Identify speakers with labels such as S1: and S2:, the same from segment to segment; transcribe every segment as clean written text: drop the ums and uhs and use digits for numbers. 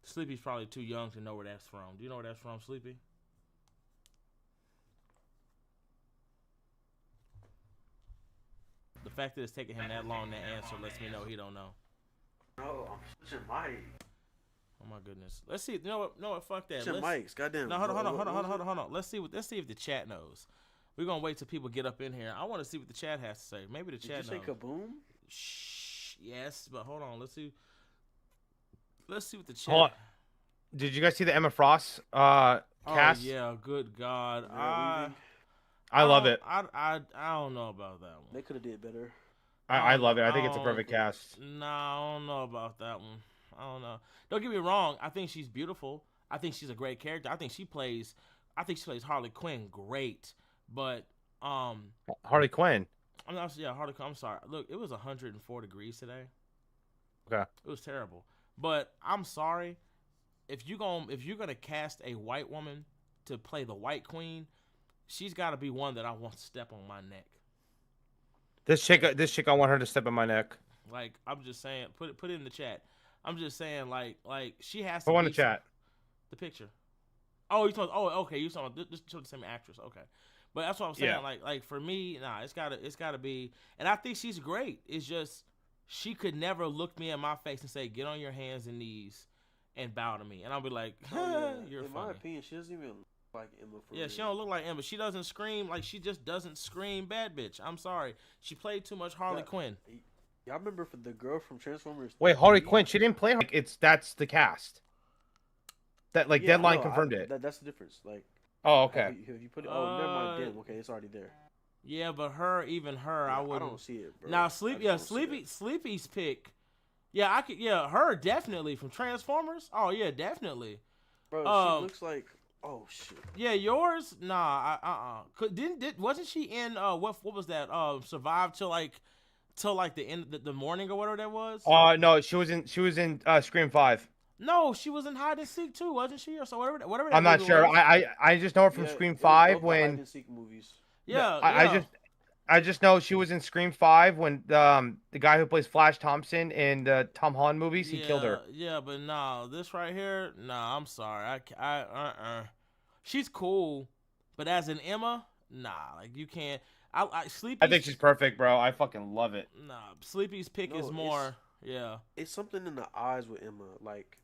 S1: Sleepy's probably too young to know where that's from. Do you know where that's from, Sleepy? The fact that it's taking him that long to answer lets me know he don't know.
S2: No, I'm switching mic.
S1: Oh my goodness. Let's see. You know what? No, what? Fuck that.
S2: Switching mics. Goddamn.
S1: No, hold on. Let's see if the chat knows. We're gonna wait till people get up in here. I want to see what the chat has to say. Maybe the chat knows.
S2: Did you say kaboom?
S1: Shh. Yes, but hold on. Let's see. Let's see what the chat.
S3: Hold on. Did you guys see the Emma Frost cast?
S1: Oh yeah, good God.
S3: I love it.
S1: I don't know about that one.
S2: They could have did better.
S3: I love it. I think it's a perfect cast.
S1: No, I don't know about that one. I don't know. Don't get me wrong. I think she's beautiful. I think she's a great character. I think she plays Harley Quinn great. But
S3: Harley Quinn.
S1: Harley Quinn. I'm sorry. Look, it was 104 degrees today.
S3: Okay.
S1: It was terrible. But I'm sorry. If you're gonna cast a white woman to play the White Queen, she's got to be one that I want to step on my neck.
S3: This chick, I want her to step on my neck.
S1: Like, I'm just saying, put it in the chat. I'm just saying, like she has to.
S3: Go on the chat.
S1: The picture. Oh, you talking? Oh, okay. You talking? This show the same actress. Okay, but that's what I'm saying.
S3: Yeah.
S1: Like for me, nah, it's gotta be. And I think she's great. It's just she could never look me in my face and say, "Get on your hands and knees and bow to me," and I'll be like, "You're
S2: in
S1: funny."
S2: my opinion, she doesn't even like Emma. For
S1: yeah,
S2: real.
S1: she don't look like Emma. She doesn't scream like she just doesn't scream bad bitch. I'm sorry. She played too much Harley Quinn.
S2: Y'all remember for the girl from Transformers?
S3: Wait, Harley Quinn. She didn't play. That's the cast. That Deadline confirmed it.
S2: That's the difference. Like.
S3: Oh, okay.
S2: Have you put it? Oh, never mind. Damn. Okay, it's already there.
S1: Yeah, but even her,
S2: Yeah,
S1: I wouldn't.
S2: I don't see it, bro.
S1: Now, Sleepy's pick. Yeah, I could. Yeah, her definitely from Transformers. Oh yeah, definitely.
S2: Bro, she looks like. Oh shit.
S1: Yeah, yours? Nah, wasn't she in what was that? Survive till the end the morning or whatever that was.
S3: No, she was in Scream 5.
S1: No, she was in Hide and Seek too, wasn't she? Or so whatever. That
S3: I'm not
S1: movie
S3: sure.
S1: was.
S3: I just know her from Scream 5 when
S2: Hide and Seek movies.
S1: Yeah,
S3: I just know she was in Scream 5 when the guy who plays Flash Thompson in the Tom Holland movies, he killed her.
S1: Yeah, but no, this right here, I'm sorry. She's cool, but as an Emma, nah, like you can't. Sleepy.
S3: I think she's perfect, bro. I fucking love it.
S1: Nah, Sleepy's pick is more. Yeah.
S2: It's something in the eyes with Emma, like.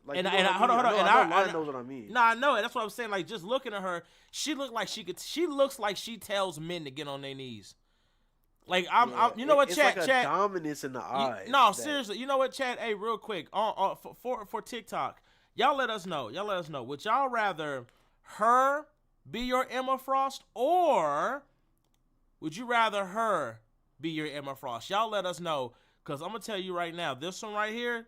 S1: Hold on.
S2: I knows what I mean.
S1: Nah, I know it. That's what I'm saying. Like, just looking at her, she looks like she tells men to get on their knees. Like you know what, chat,
S2: it's like a dominance in the eyes.
S1: Seriously, you know what, chat? Hey, real quick, for TikTok, y'all let us know. Would y'all rather her be your Emma Frost, or would you rather her be your Emma Frost? Y'all let us know, cause I'm gonna tell you right now, this one right here.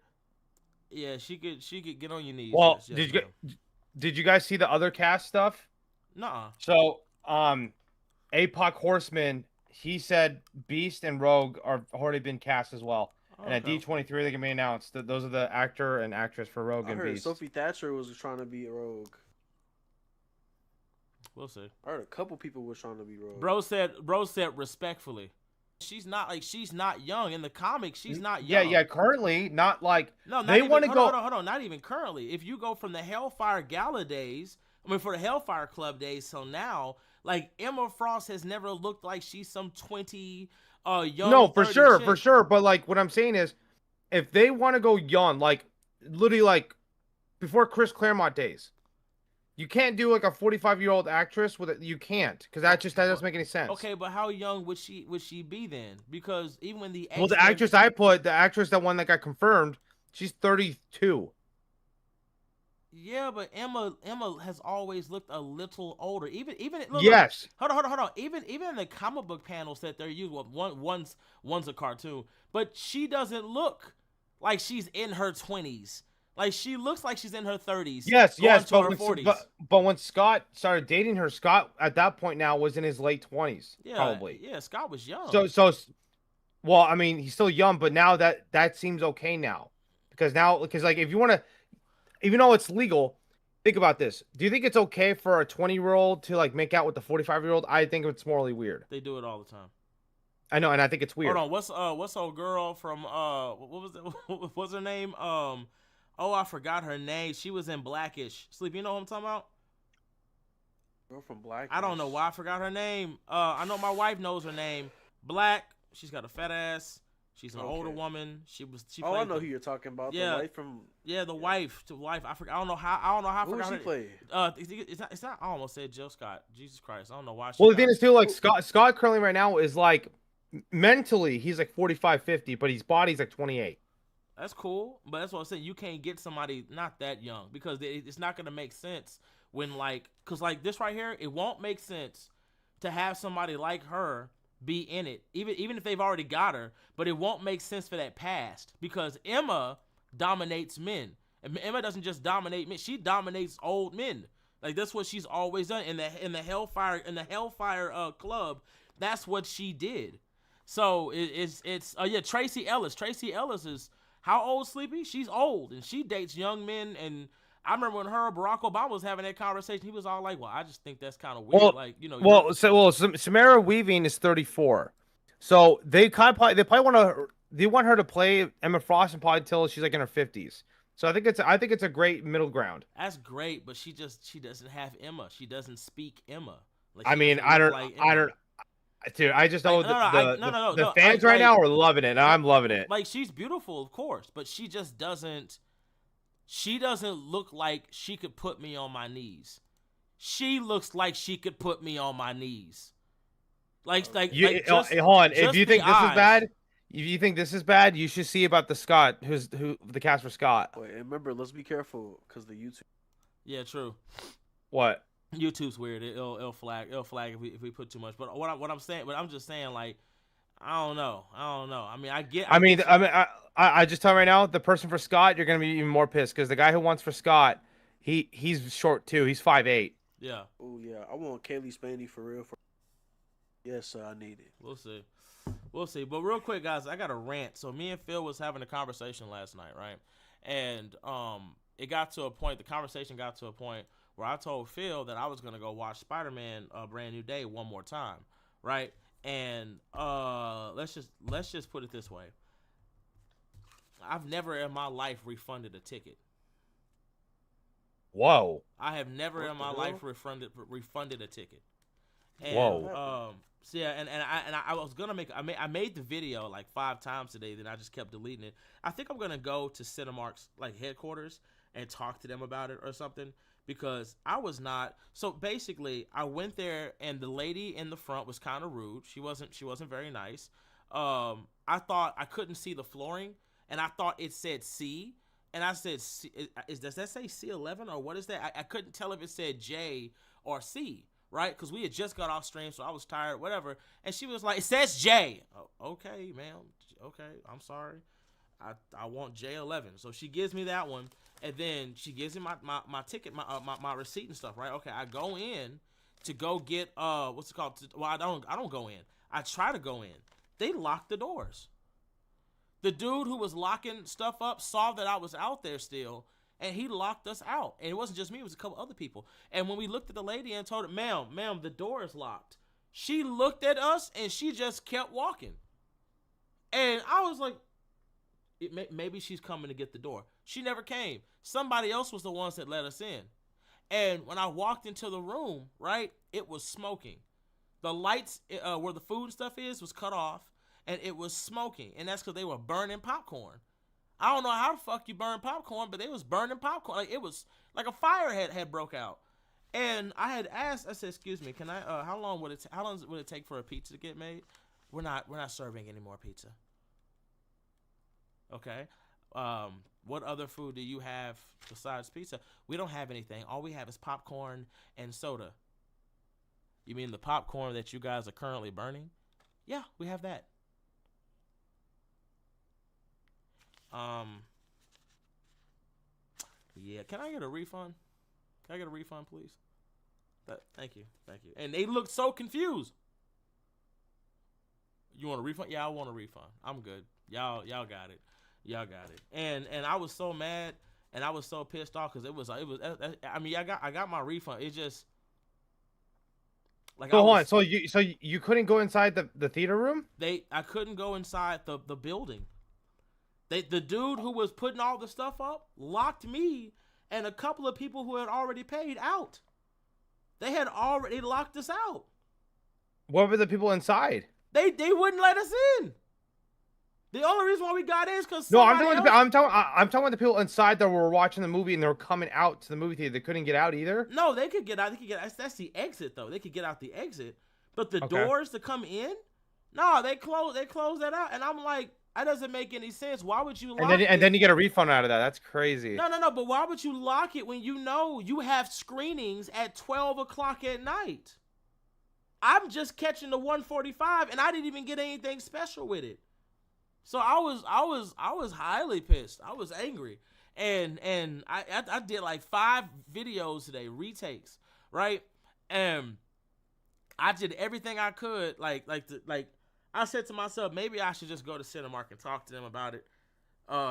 S1: Yeah, she could get on your knees.
S3: Well, did you guys see the other cast stuff?
S1: Nuh-uh.
S3: So, APOC Horseman, he said Beast and Rogue are already been cast as well.
S1: Okay.
S3: And at D23, they can be announced. Those are the actor and actress for Rogue and Beast.
S2: Sophie Thatcher was trying to be a Rogue.
S1: We'll see.
S2: I heard a couple people were trying to be Rogue.
S1: Bro said respectfully. She's not young in the comics. She's not young.
S3: Yeah. Currently, not like
S1: no.
S3: They want to go.
S1: Hold on. Not even currently. If you go from the Hellfire Gala days, for the Hellfire Club days till now, like Emma Frost has never looked like she's some 20 young.
S3: No, for sure,
S1: chick.
S3: for sure. But like what I'm saying is, if they want to go young, like literally like before Chris Claremont days. You can't do like a 45-year-old actress with it. You can't, because that doesn't make any sense.
S1: Okay, but how young would she be then? Because even when the
S3: actress that one that got confirmed, she's 32.
S1: Yeah, but Emma has always looked a little older. Even look,
S3: yes.
S1: Hold on. Even in the comic book panels that they're using, one's a cartoon, but she doesn't look like she's in her 20s. Like, she looks like she's in her 30s.
S3: Yes,
S1: to her 40s.
S3: But when Scott started dating her, Scott at that point now was in his late 20s, probably.
S1: Yeah, Scott was young.
S3: Well, I mean, he's still young, but now that seems okay now. Because like, if you want to, even though it's legal, think about this. Do you think it's okay for a 20-year-old to, like, make out with a 45-year-old? I think it's morally weird.
S1: They do it all the time.
S3: I know, and I think it's weird.
S1: Hold on, what's old girl from, what was it? What's her name? Oh, I forgot her name. She was in Blackish. Sleep, you know what I'm talking about?
S2: Girl from Blackish.
S1: I don't know why I forgot her name. I know my wife knows her name. Black. She's got a fat ass. She's an older woman. She
S2: I know who you're talking about.
S1: Yeah,
S2: the wife from.
S1: Yeah, the wife. The wife. I forgot. I don't know how. I
S2: Who
S1: forgot
S2: she
S1: her.
S2: played?
S1: It's not. I almost said Jill Scott. Jesus Christ. I don't know why.
S3: Well, the thing is too, like Scott currently right now is like mentally he's like 45, 50, but his body's like 28.
S1: That's cool, but that's what I'm saying. You can't get somebody not that young because it's not gonna make sense when cause like this right here, it won't make sense to have somebody like her be in it, even if they've already got her. But it won't make sense for that past because Emma dominates men, and Emma doesn't just dominate men; she dominates old men. Like that's what she's always done in the Hellfire club. That's what she did. So it's Tracy Ellis. Tracy Ellis is how old, Sleepy? She's old and she dates young men. And I remember when Barack Obama was having that conversation, he was all like, "Well, I just think that's kind of weird."
S3: Samara Weaving is 34, so they probably want her to play Emma Frost and probably until she's like in her 50s. So I think it's a great middle ground.
S1: That's great, but she doesn't have Emma. She doesn't speak Emma.
S3: Like, I mean, I don't. Dude, I just know the fans right now are loving it, and I'm loving it.
S1: Like, she's beautiful, of course, but she just doesn't. She doesn't look like she could put me on my knees. She looks like she could put me on my knees. Hold
S3: on. If you think this is bad, if you think this is bad, you should see about the Scott, who the cast for Scott.
S2: Wait, remember, let's be careful because the YouTube.
S1: Yeah, true.
S3: What?
S1: YouTube's weird. It'll flag if we put too much. But I'm just saying, like, I don't know. I mean,
S3: I just tell you right now, the person for Scott, you're gonna be even more pissed because the guy who wants for Scott, he's short too. He's 5'8".
S1: Yeah.
S2: Oh yeah, I want Kaylee Spaney for real. Yes, sir, I need it.
S1: We'll see. But real quick, guys, I got a rant. So me and Phil was having a conversation last night, right? And it got to a point. The conversation got to a point where I told Phil that I was gonna go watch Spider-Man: Brand New Day one more time, right? And let's just put it this way: I've never in my life refunded a ticket.
S3: Whoa!
S1: I have never in my life refunded a ticket. And,
S3: whoa!
S1: So yeah, and I was gonna I made the video like 5 times today, then I just kept deleting it. I think I'm gonna go to Cinemark's like headquarters and talk to them about it or something. Because I was not. So basically, I went there and the lady in the front was kind of rude. She wasn't very nice. I thought I couldn't see the flooring, and I thought it said C, and I said, C, does that say C11 or what is that? I couldn't tell if it said J or C, right? Because we had just got off stream, so I was tired, whatever. And she was like, "It says J." Oh, okay, ma'am. Okay, I'm sorry. I want J11. So she gives me that one. And then she gives me my ticket, my receipt and stuff, right? Okay, I go in to go get what's it called? Well, I don't go in. I try to go in. They lock the doors. The dude who was locking stuff up saw that I was out there still, and he locked us out. And it wasn't just me; it was a couple other people. And when we looked at the lady and told her, "Ma'am, the door is locked," she looked at us and she just kept walking. And I was like, maybe she's coming to get the door. She never came. Somebody else was the ones that let us in. And when I walked into the room, right, it was smoking. The lights where the food and stuff was cut off, and it was smoking. And that's because they were burning popcorn. I don't know how the fuck you burn popcorn, but they was burning popcorn. Like it was like a fire had broke out. And I had asked, I said, "Excuse me, can I? How long would it take for a pizza to get made? We're not serving any more pizza." Okay. What other food do you have besides pizza? We don't have anything. All we have is popcorn and soda. You mean the popcorn that you guys are currently burning? Yeah, we have that. Yeah, can I get a refund? Can I get a refund, please? Thank you. And they looked so confused. You want a refund? Yeah, I want a refund. I'm good. Y'all got it. Y'all got it. And I was so mad and I was so pissed off because it was. I mean, I got my refund. It just like.
S3: So hold on. So you couldn't go inside the theater room?
S1: I couldn't go inside the building. The dude who was putting all the stuff up locked me and a couple of people who had already paid out. They had already locked us out.
S3: What were the people inside?
S1: They wouldn't let us in. The only reason why we got in is because
S3: No, I'm talking about the people inside that were watching the movie and they were coming out to the movie theater. They couldn't get out either.
S1: No, they could get out. They could get out. That's the exit though. They could get out the exit, but the doors to come in, no, they closed that out. And I'm like, that doesn't make any sense. Why would you lock it?
S3: And then you get a refund out of that. That's crazy.
S1: No. But why would you lock it when you know you have screenings at 12 o'clock at night? I'm just catching the 145, and I didn't even get anything special with it. So I was highly pissed. I was angry, and I did like 5 videos today, retakes, right? And I did everything I could, like I said to myself, maybe I should just go to Cinemark and talk to them about it,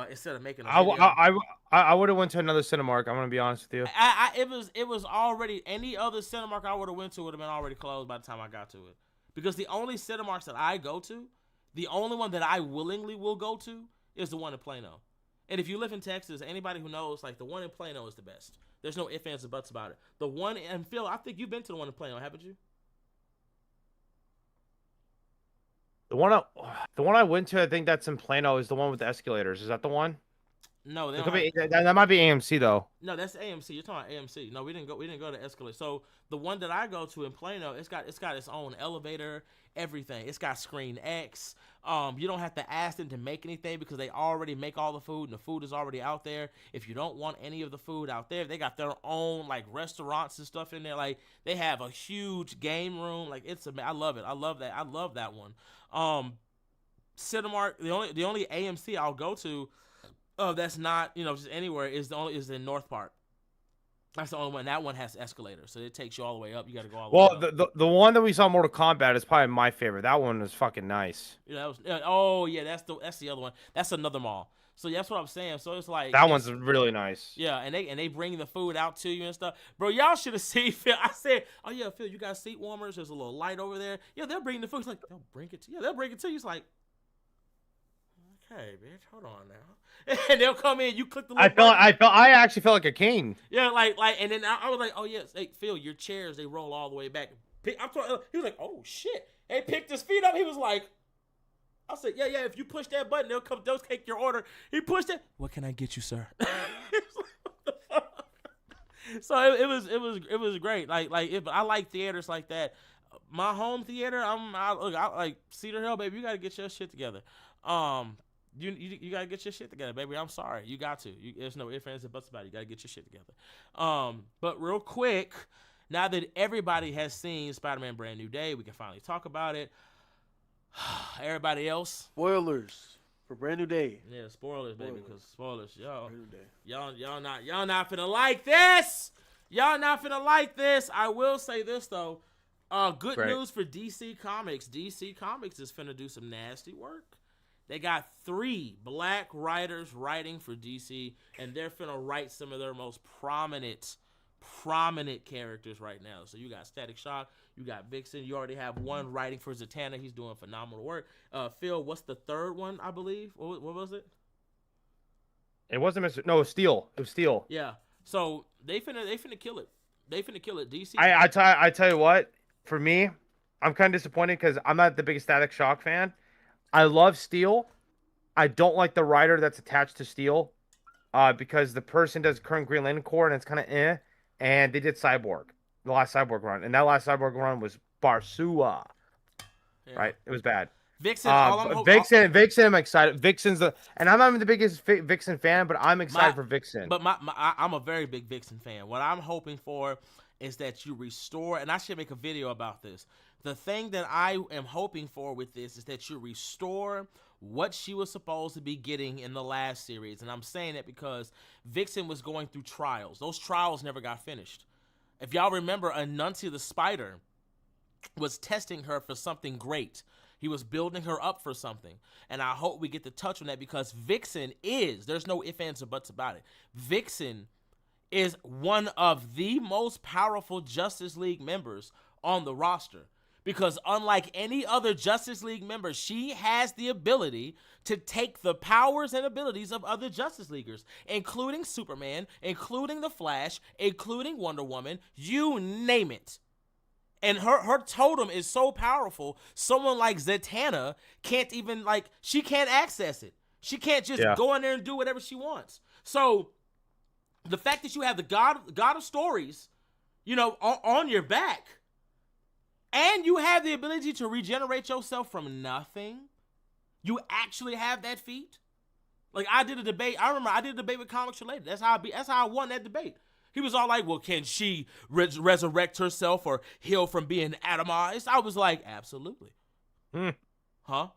S1: instead of making a video.
S3: I would have went to another Cinemark. I'm gonna be honest with you.
S1: It was already, any other Cinemark I would have went to would have been already closed by the time I got to it, because the only Cinemarks that I go to, the only one that I willingly will go to is the one in Plano. And if you live in Texas, anybody who knows, like, the one in Plano is the best. There's no ifs, ands, or buts about it. The one in Phil, I think you've been to the one in Plano, haven't you?
S3: The one I went to, I think that's in Plano, is the one with the escalators. Is that the one?
S1: No,
S3: that might be AMC though.
S1: No, that's AMC. You're talking about AMC. No, we didn't go to escalator. So the one that I go to in Plano, it's got its own elevator, everything. It's got Screen X. You don't have to ask them to make anything because they already make all the food and the food is already out there. If you don't want any of the food out there, they got their own like restaurants and stuff in there. Like, they have a huge game room. Like, I love it. I love that. I love that one. Cinemark, the only AMC I'll go to, that's not, just anywhere, is in North Park. That's the only one. That one has escalators, so it takes you all the way up. You got to go all the way up.
S3: The one that we saw in Mortal Kombat is probably my favorite. That one was fucking nice.
S1: Yeah, that's the other one. That's another mall. So that's what I'm saying. So it's like,
S3: that one's really nice.
S1: Yeah, and they bring the food out to you and stuff. Bro, y'all should have seen Phil. I said, oh yeah, Phil, you got seat warmers. There's a little light over there. Yeah, they'll bring the food. He's like, they'll bring it to you. Yeah, they'll bring it to you. It's like, okay, bitch, hold on now. And they'll come in. You click the.
S3: I actually felt like a king.
S1: Yeah, and then I was like, oh yes, hey Phil, your chairs, they roll all the way back. He was like, oh shit. They picked his feet up. He was like, I said, yeah. If you push that button, they'll take your order. He pushed it. What can I get you, sir? So it was great. I like theaters like that. My home theater, I like Cedar Hill, baby. You got to get your shit together. You gotta get your shit together, baby. I'm sorry, you got to. There's no ifs, ands, and buts about it. You gotta get your shit together. But real quick, now that everybody has seen Spider-Man: Brand New Day, we can finally talk about it. Everybody else,
S2: spoilers for Brand New Day.
S1: Yeah, spoilers, baby. Because spoilers, y'all
S2: Brand
S1: not finna like this. Y'all not finna like this. I will say this though. Good news for DC Comics. DC Comics is finna do some nasty work. They got 3 black writers writing for DC, and they're finna write some of their most prominent characters right now. So you got Static Shock, you got Vixen, you already have one writing for Zatanna. He's doing phenomenal work. Phil, what's the third one, I believe? What was it?
S3: It wasn't Mr. No, it was Steel. It was Steel.
S1: Yeah. So they finna kill it. They finna kill it. DC.
S3: I tell you what, for me, I'm kind of disappointed because I'm not the biggest Static Shock fan. I love Steel. I don't like the writer that's attached to Steel, because the person does current Green Lantern Corps and it's kind of and they did Cyborg, the last Cyborg run, and that last Cyborg run was Barsua, right? It was bad.
S1: Vixen,
S3: Vixen, I'm excited. And I'm not even the biggest Vixen fan, but I'm excited for Vixen.
S1: But I'm a very big Vixen fan. What I'm hoping for is that you restore, and I should make a video about this. The thing that I am hoping for with this is that you restore what she was supposed to be getting in the last series. And I'm saying that because Vixen was going through trials. Those trials never got finished. If y'all remember, Anansi the Spider was testing her for something great. He was building her up for something. And I hope we get to touch on that because Vixen there's no ifs, ands, or buts about it. Vixen is one of the most powerful Justice League members on the roster. Because unlike any other Justice League member, she has the ability to take the powers and abilities of other Justice Leaguers, including Superman, including the Flash, including Wonder Woman, you name it. And her totem is so powerful, someone like Zatanna can't even, like, she can't access it. She can't just go in there and do whatever she wants. So the fact that you have the God of Stories, you know, on your back, and you have the ability to regenerate yourself from nothing, you actually have that feat. Like, I did a debate. I remember I did a debate with Comics Related. That's how I won that debate. He was all like, well, can she resurrect herself or heal from being atomized? I was like, absolutely. Huh?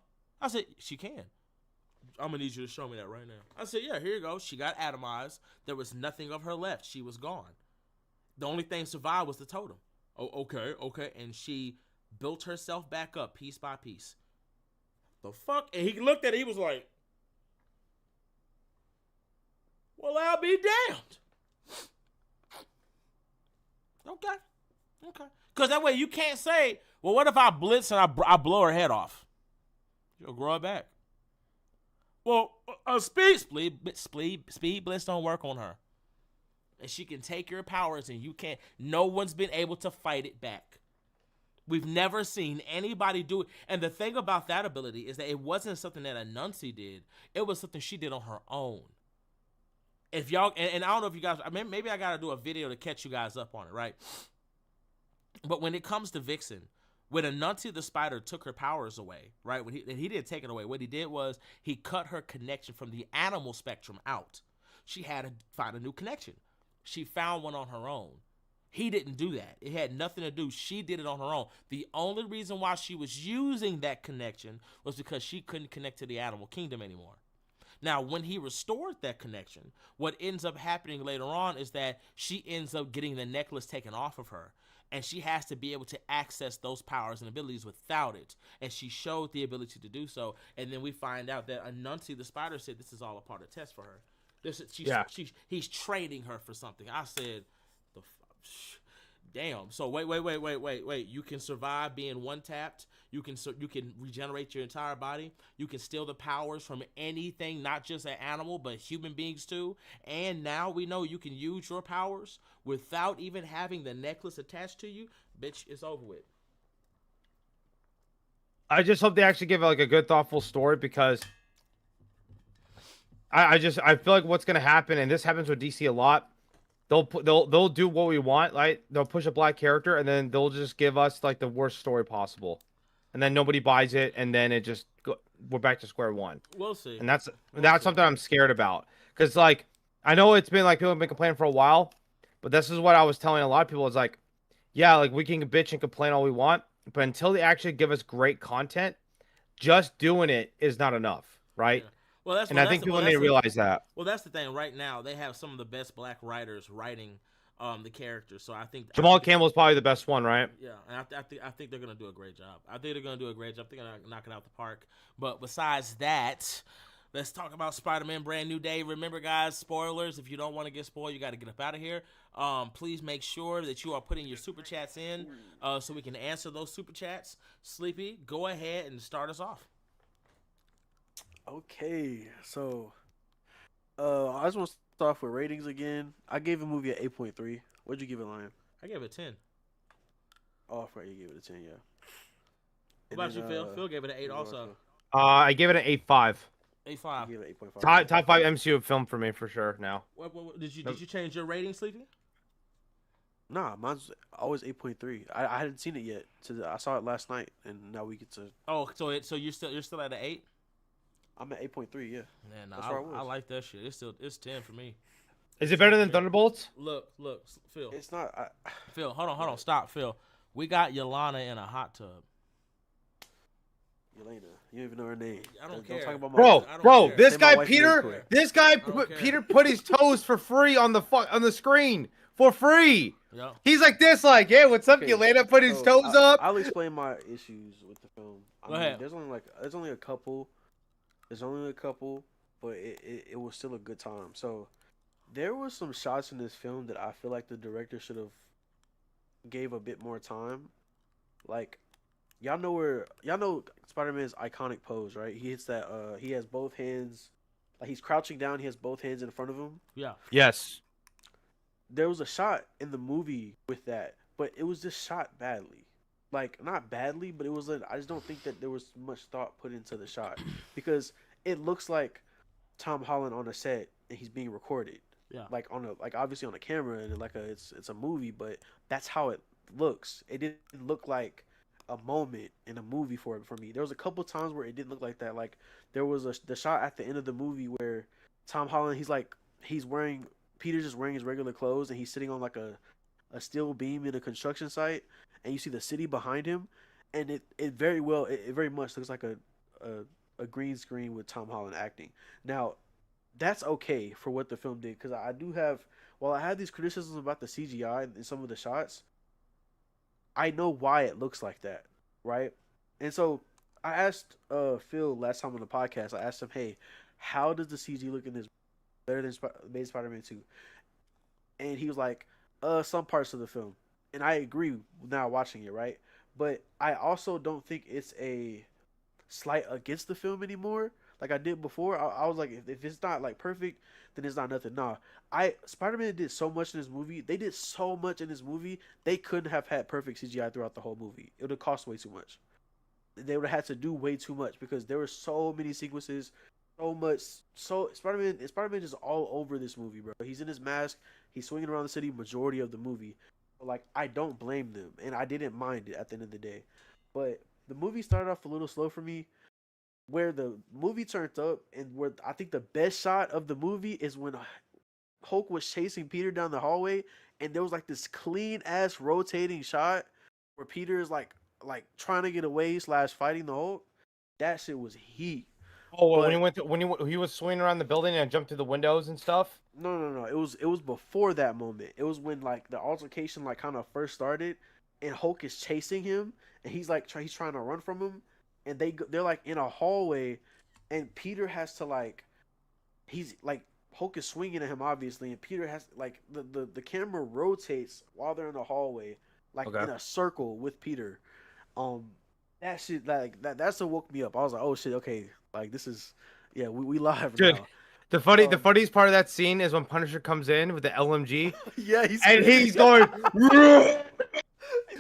S1: I said, she can. I'm going to need you to show me that right now. I said, yeah, here you go. She got atomized. There was nothing of her left. She was gone. The only thing survived was the totem. Oh, okay. And she built herself back up piece by piece. The fuck? And he looked at it. He was like, well, I'll be damned. Okay. Because that way you can't say, well, what if I blitz and I blow her head off? She'll grow it back. Well, speed blitz don't work on her. And she can take your powers and you can't. No one's been able to fight it back. We've never seen anybody do it. And the thing about that ability is that it wasn't something that Anansi did. It was something she did on her own. If y'all, and I don't know if you guys, maybe I got to do a video to catch you guys up on it, right? But when it comes to Vixen, when Anansi the Spider took her powers away, right? When he didn't take it away. What he did was he cut her connection from the animal spectrum out. She had to find a new connection. She found one on her own. He didn't do that. It had nothing to do. She did it on her own. The only reason why she was using that connection was because she couldn't connect to the animal kingdom anymore. Now, when he restored that connection, what ends up happening later on is that she ends up getting the necklace taken off of her. And she has to be able to access those powers and abilities without it. And she showed the ability to do so. And then we find out that Anansi the Spider said this is all a part of the test for her. He's training her for something. I said, damn. So wait. You can survive being one tapped. You can regenerate your entire body. You can steal the powers from anything, not just an animal, but human beings too. And now we know you can use your powers without even having the necklace attached to you. Bitch, it's over with.
S3: I just hope they actually give like a good, thoughtful story, because I feel like what's gonna happen, and this happens with DC a lot. They'll do what we want, right? They'll push a black character, and then they'll just give us like the worst story possible, and then nobody buys it, and then we're back to square one.
S1: We'll see.
S3: And that's something I'm scared about, because like I know it's been like people have been complaining for a while, but this is what I was telling a lot of people. Is like, yeah, like we can bitch and complain all we want, but until they actually give us great content, just doing it is not enough, right?
S1: Yeah. Well,
S3: I think people need to realize that.
S1: Well, that's the thing. Right now, they have some of the best black writers writing the characters. So I think
S3: Jamal Campbell is probably the best one, right?
S1: Yeah, and I think they're gonna do a great job. I think they're gonna knock it out the park. But besides that, let's talk about Spider-Man: Brand New Day. Remember, guys, spoilers. If you don't want to get spoiled, you got to get up out of here. Please make sure that you are putting your super chats in so we can answer those super chats. Sleepy, go ahead and start us off.
S2: Okay, so I just want to start off with ratings again. I gave the movie an 8.3. What'd you give it, Lion?
S1: I gave it a 10.
S2: Oh, right, you gave it a 10, yeah.
S1: What about you, Phil? Phil gave it an 8 also.
S3: I gave it an 8.5.
S1: 8.5.
S2: You gave it 8.5.
S3: Top 5 MCU film for me for sure now.
S1: What, did you change your rating, Sleepy?
S2: Nah, mine's always 8.3. I hadn't seen it yet. I saw it last night, and now we get to.
S1: Oh, so you're still at an 8?
S2: I'm at 8.3, yeah.
S1: Man, no, I like that shit. It's 10 for me.
S3: Is it better than Thunderbolts?
S1: Look, Phil.
S2: It's not.
S1: Phil, hold on, stop, Phil. We got Yelena in a hot tub.
S2: Yelena, you don't even know her name.
S1: I don't care.
S2: Talk about
S3: Bro,
S1: care.
S3: this guy
S2: Say
S3: Peter put his toes for free on the screen for free.
S1: Yeah.
S3: He's like this, like, hey, what's up, Yelena? Put his toes up.
S2: I'll explain my issues with the film.
S1: Go ahead.
S2: There's only a couple. But it was still a good time. So there were some shots in this film that I feel like the director should have gave a bit more time. Like y'all know Spider-Man's iconic pose, right? He hits that he has both hands like he's crouching down, he has both hands in front of him.
S1: Yeah.
S3: Yes.
S2: There was a shot in the movie with that, but it was just shot badly. Like not badly, but it was I just don't think that there was much thought put into the shot because it looks like Tom Holland on a set and he's being recorded.
S1: Yeah.
S2: Like on a like obviously on a camera and like it's a movie, but that's how it looks. It didn't look like a moment in a movie for me. There was a couple times where it didn't look like that. Like there was the shot at the end of the movie where Tom Holland he's wearing Peter's just wearing his regular clothes and he's sitting on like a steel beam in a construction site and you see the city behind him and it very well it very much looks like a green screen with Tom Holland acting. Now that's okay for what the film did because I do have while I had these criticisms about the CGI in some of the shots, I know why it looks like that, right? And so I asked Phil last time on the podcast. I asked him, "Hey, how does the CG look in this better than Amazing Spider-Man 2?" And he was like, some parts of the film." And I agree now watching it, right? But I also don't think it's a slight against the film anymore. Like I did before, I was like, if it's not like perfect, then it's not nothing. Nah, I Spider Man did so much in this movie. They did so much in this movie. They couldn't have had perfect CGI throughout the whole movie. It would have cost way too much. They would have had to do way too much because there were so many sequences, so much. So Spider Man just all over this movie, bro. He's in his mask. He's swinging around the city majority of the movie. Like I don't blame them, and I didn't mind it at the end of the day. But the movie started off a little slow for me where the movie turned up and where I think the best shot of the movie is when Hulk was chasing Peter down the hallway and there was like this clean ass rotating shot where Peter is like trying to get away slash fighting the Hulk. That shit was heat.
S3: Oh, well, when he
S2: But
S3: went to, when he was swinging around the building and jumped through the windows and stuff.
S2: no. It was before that moment. It was when like the altercation like kind of first started and Hulk is chasing him and he's like he's trying to run from him and they're like in a hallway and Peter has to like he's like Hulk is swinging at him obviously, and Peter has like the camera rotates while they're in the hallway, like
S3: Okay.
S2: in a circle with Peter. Um, that shit like that's what woke me up. I was like, oh shit, okay, like this is yeah, we live
S3: Dude,
S2: now.
S3: the funniest part of that scene is when Punisher comes in with the LMG
S2: Yeah,
S3: and he's going,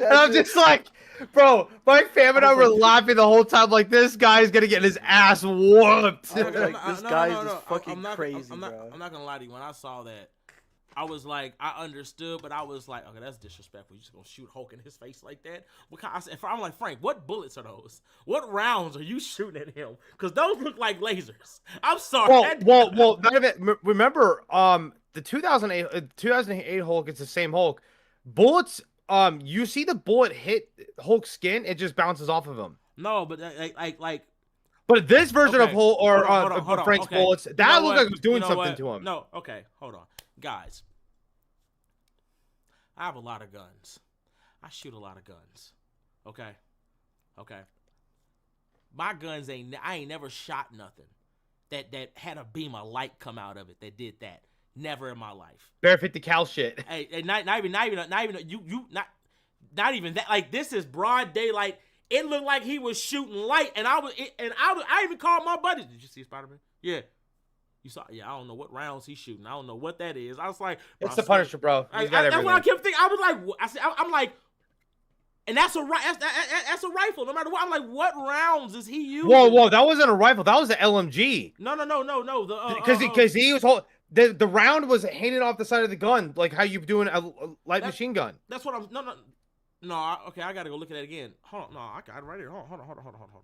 S3: and I'm just like, bro, my fam and I were laughing the whole time. Like this guy's gonna get his ass whooped.
S2: Like, this guy is just fucking crazy,
S1: I'm
S2: bro.
S1: not gonna lie to you. When I saw that, I was like, I understood, but I was like, okay, that's disrespectful. You just gonna shoot Hulk in his face like that? What kind? I'm like, Frank, what bullets are those? What rounds are you shooting at him? Because those look like lasers. I'm sorry.
S3: Well. None of it. Remember, the 2008 Hulk. It's the same Hulk. Bullets. You see the bullet hit Hulk's skin, it just bounces off of him.
S1: No, but like.
S3: But this version of Hulk or
S1: hold on,
S3: Frank's
S1: okay.
S3: bullets, that
S1: You know
S3: looked
S1: what?
S3: like it was doing
S1: You know
S3: something
S1: what?
S3: to him.
S1: No, okay, hold on, guys. I have a lot of guns. I shoot a lot of guns. Okay. My guns I ain't never shot nothing that had a beam of light come out of it that did that. Never in my life.
S3: Bare 50 cal shit.
S1: Hey, not even not even that. Like this is broad daylight. It looked like he was shooting light, and I even called my buddies. Did you see Spider-Man? Yeah. You saw? Yeah, I don't know what rounds he's shooting. I don't know what that is. I was like,
S3: It's the Punisher, bro. He's got
S1: that's
S3: everything.
S1: what I kept thinking. I was like, I'm like, and that's a rifle. No matter what, I'm like, what rounds is he using?
S3: Whoa! That wasn't a rifle. That was an LMG.
S1: No.
S3: Because he was the round was hanging off the side of the gun, like how you doing a light machine gun.
S1: That's what I'm. No. Okay, I gotta go look at that again. Hold on. No, I got it right here. Hold on.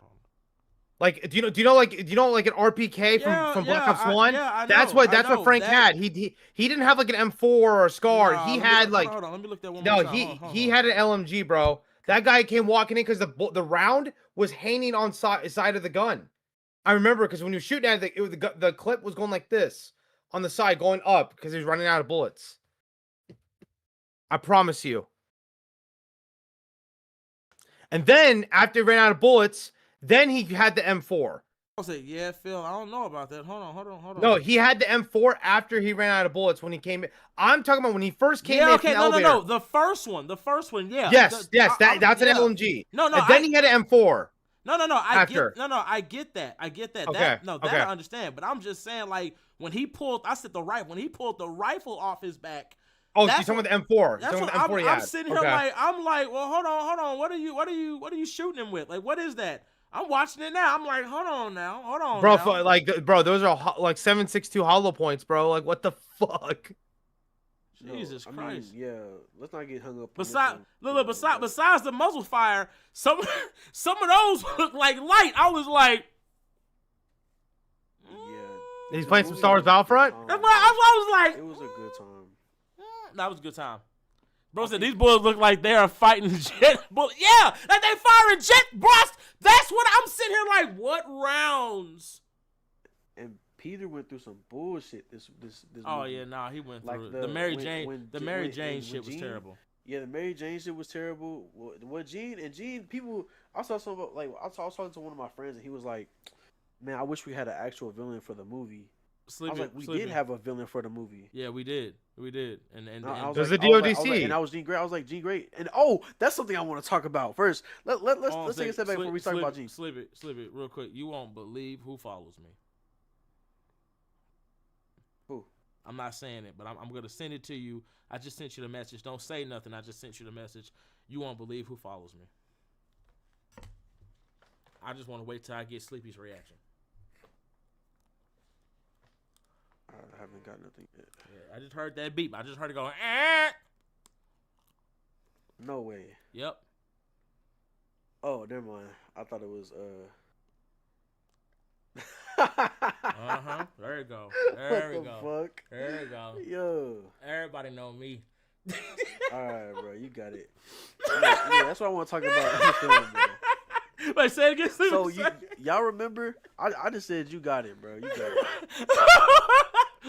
S3: Like, do you know like an RPK from Black Ops 1?
S1: I know,
S3: that's what Frank had. He didn't have like an M4 or a SCAR.
S1: Nah,
S3: he had like
S1: hold on. Let me look that one
S3: no.
S1: more time.
S3: He had an LMG, bro. That guy came walking in because the round was hanging on side of the gun. I remember because when you were shooting at it, the clip was going like this on the side, going up because he was running out of bullets. I promise you. And then after he ran out of bullets, then he had the M4.
S1: I said, yeah, Phil. I don't know about that. Hold on.
S3: No, he had the M4 after he ran out of bullets when he came in. I'm talking about when he first came
S1: Yeah,
S3: in
S1: okay,
S3: from the
S1: no.
S3: elevator.
S1: The first one, yeah.
S3: Yes, that's an
S1: Yeah.
S3: LMG.
S1: No,
S3: And then he had an M4
S1: no.
S3: after.
S1: I get that.
S3: Okay,
S1: That
S3: okay.
S1: I understand. But I'm just saying, like, when he pulled the rifle off his back.
S3: Oh,
S1: That's
S3: you're talking about the M4.
S1: That's
S3: You're
S1: what
S3: talking about the M4 he had.
S1: I'm sitting here
S3: Okay.
S1: like, well, hold on. What are you shooting him with? Like, what is that? I'm watching it now. I'm like, hold on now.
S3: Bro, those are like 7.62 hollow points, bro. Like, what the fuck?
S1: Jesus
S2: I
S1: Christ.
S2: mean, yeah, let's not get hung up.
S1: Besides the muzzle fire, some of those look like light. I was like,
S2: Yeah,
S3: He's playing some Star Wars Battlefront.
S1: that's why I was like,
S2: it was a good time.
S1: that was a good time. Bro said these boys look like they are fighting jet bullets. Yeah, like they firing jet blast. That's what I'm sitting here like. What rounds?
S2: And Peter went through some bullshit. This
S1: Oh
S2: movie.
S1: yeah, nah, he went
S2: Like
S1: through the Mary Jane.
S2: when
S1: Shit was
S2: Gene-
S1: terrible.
S2: Yeah, the Mary Jane shit was terrible. What Gene people. I saw some like I was talking to one of my friends and he was like, "Man, I wish we had an actual villain for the movie." I was like, "We did have a villain for the movie."
S1: Yeah, we did. And
S2: I was
S3: There's
S2: like,
S3: the
S2: I was like-
S3: DODC.
S2: and I was Gene Grey. I was like Gene Grey, and that's something I want to talk about first. Let's take a step back before we talk about Gene.
S1: Slip it, real quick. You won't believe who follows me.
S2: Who?
S1: I'm not saying it, but I'm gonna send it to you. I just sent you the message. Don't say nothing. I just sent you the message. You won't believe who follows me. I just want to wait till I get Sleepy's reaction.
S2: I haven't got nothing yet.
S1: Yeah, I just heard that beep. I just heard it go. Eh.
S2: No way.
S1: Yep.
S2: Oh, never mind. I thought it was
S1: There you go.
S2: What the fuck?
S1: There you go.
S2: Yo.
S1: Everybody know me.
S2: All right, bro. You got it. Yeah, that's what I want to talk about in the film, bro.
S1: Wait, say it again.
S2: So y'all remember? I just said you got it, bro. You got it.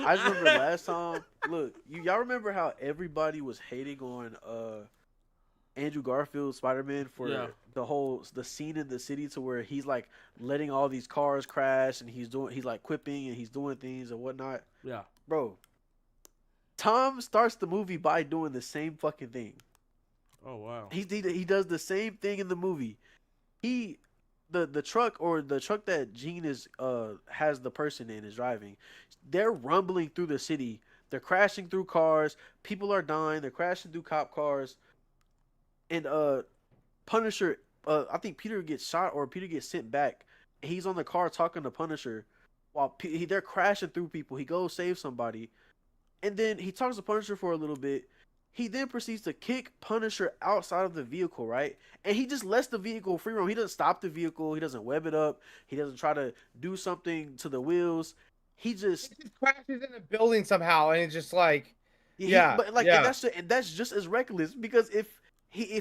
S2: I just remember last time. Look, y'all remember how everybody was hating on Andrew Garfield Spider-Man for the scene in the city to where he's like letting all these cars crash and he's like quipping and he's doing things and whatnot.
S1: Yeah,
S2: bro. Tom starts the movie by doing the same fucking thing.
S1: Oh wow.
S2: He does the same thing in the movie. The truck that Gene has the person in is driving. They're rumbling through the city. They're crashing through cars. People are dying. They're crashing through cop cars. And Punisher, I think Peter gets shot or Peter gets sent back. He's on the car talking to Punisher while they're crashing through people. He goes save somebody, and then he talks to Punisher for a little bit. He then proceeds to kick Punisher outside of the vehicle, right? And he just lets the vehicle free roam. He doesn't stop the vehicle. He doesn't web it up. He doesn't try to do something to the wheels. He just
S3: crashes in a building somehow, and it's just like,
S2: and that's just as reckless because if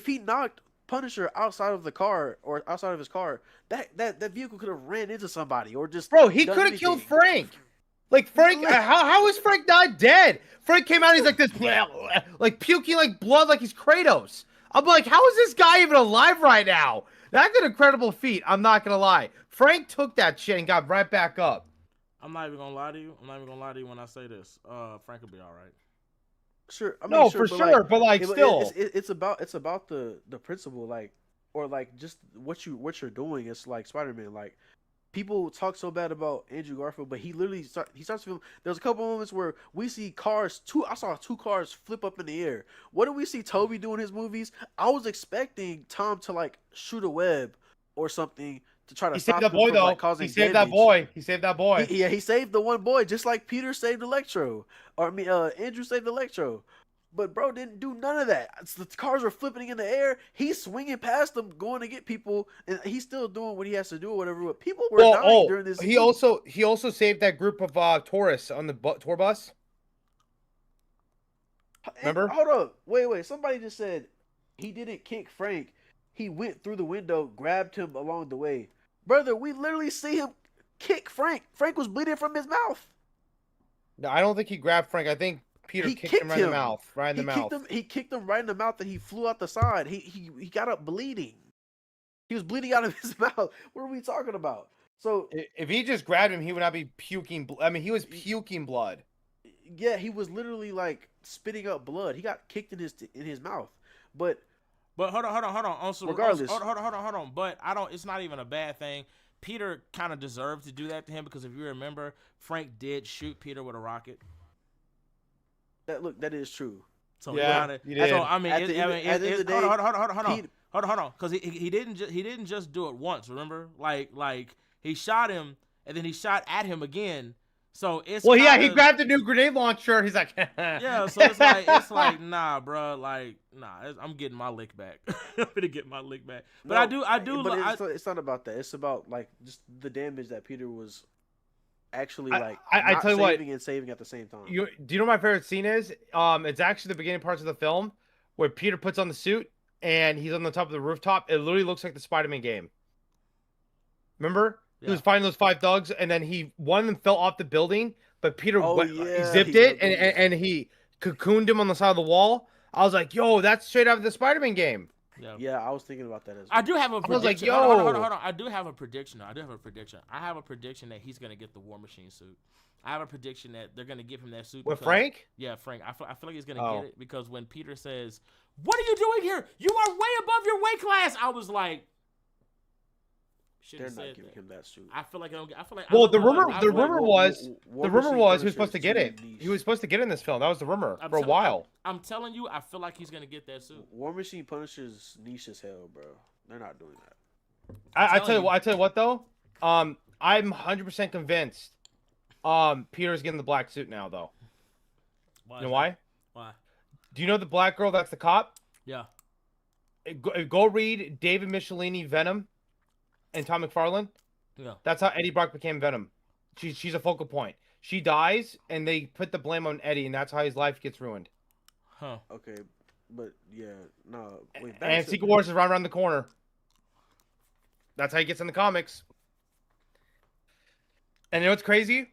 S2: he knocked Punisher outside of the car or outside of his car, that vehicle could have ran into somebody or just
S3: he could have killed Frank. Like Frank, how is Frank not dead? Frank came out, he's like this, like puking like blood, like he's Kratos. I'm like, how is this guy even alive right now? That's an incredible feat. I'm not gonna lie. Frank took that shit and got right back up.
S1: I'm not even gonna lie to you. When I say this. Frank will be all right.
S2: Sure, I mean,
S3: no, for sure, but like still,
S2: it's about the principle, like, or like just what you're doing. It's like Spider-Man, like. People talk so bad about Andrew Garfield, but he literally starts to film. There's a couple moments where we see I saw two cars flip up in the air. What do we see Toby do in his movies? I was expecting Tom to like shoot a web or something to try to stop him from like causing damage.
S3: He saved that boy.
S2: He saved the one boy, just like Peter saved Electro. Andrew saved Electro. But bro didn't do none of that. The cars were flipping in the air. He's swinging past them, going to get people, and he's still doing what he has to do or whatever. But people were dying during this.
S3: He also saved that group of tourists on the tour bus. Remember?
S2: Hold up, wait. Somebody just said he didn't kick Frank. He went through the window, grabbed him along the way. Brother, we literally see him kick Frank. Frank was bleeding from his mouth.
S3: No, I don't think he grabbed Frank. I think Peter kicked him right in the mouth.
S2: He kicked him right in the mouth, and he flew out the side. He got up bleeding. He was bleeding out of his mouth. What are we talking about? So
S3: If he just grabbed him, he would not be puking. I mean, he was puking blood.
S2: yeah, he was literally like spitting up blood. He got kicked in his mouth. But
S1: But hold on.
S2: regardless,
S1: Hold on. But I don't. It's not even a bad thing. Peter kind of deserved to do that to him because if you remember, Frank did shoot Peter with a rocket.
S2: that is true.
S1: So
S3: Yeah,
S1: kinda,
S3: he did.
S1: So I mean,
S2: At the end of the day,
S1: hold on, because he didn't just do it once. Remember, like he shot him and then he shot at him again. So it's
S3: Well, yeah,
S1: kinda,
S3: he grabbed a new grenade launcher. He's like,
S1: yeah. So it's like nah, bro. Like nah, I'm getting my lick back. I'm gonna get my lick back. But
S2: No,
S1: I do.
S2: But it's not about that. It's about like just the damage that Peter was actually like
S3: I
S2: not
S3: tell you what,
S2: saving and saving at the same time.
S3: do you know what my favorite scene is? It's actually the beginning parts of the film where Peter puts on the suit and he's on the top of the rooftop. It literally looks like the Spider-Man game. Remember? He was fighting those 5 thugs, and then one of them fell off the building, but Peter zipped it and he cocooned him on the side of the wall. I was like, yo, that's straight out of the Spider-Man game.
S2: Yeah, I was thinking about that as well.
S1: I do have a prediction.
S3: I was like, yo.
S1: Hold on. I do have a prediction. I have a prediction that he's gonna get the War Machine suit. I have a prediction that they're gonna give him that suit.
S3: With Frank?
S1: Yeah, Frank. I feel like he's gonna get it because when Peter says, "What are you doing here? You are way above your weight class," I was like,
S2: they're not giving him that suit.
S1: I feel like I don't. I feel like.
S3: Well, the rumor was he was supposed to get it.
S2: Niche.
S3: He was supposed to get it in this film. That was the rumor for a
S1: telling-
S3: while.
S1: I'm telling you, I feel like he's gonna get that suit.
S2: War Machine Punisher's niche as hell, bro. They're not doing that.
S3: I tell you what though. I'm 100% convinced. Peter's getting the black suit now though. You know why?
S1: Why?
S3: Do you know the black girl that's the cop?
S1: Yeah.
S3: Go read David Michelini Venom and Tom McFarlane.
S1: Yeah.
S3: That's how Eddie Brock became Venom. She's a focal point. She dies, and they put the blame on Eddie, and that's how his life gets ruined.
S1: Huh.
S2: Okay, but yeah, no. Wait,
S3: And Secret Wars is right around the corner. That's how he gets in the comics. And you know what's crazy?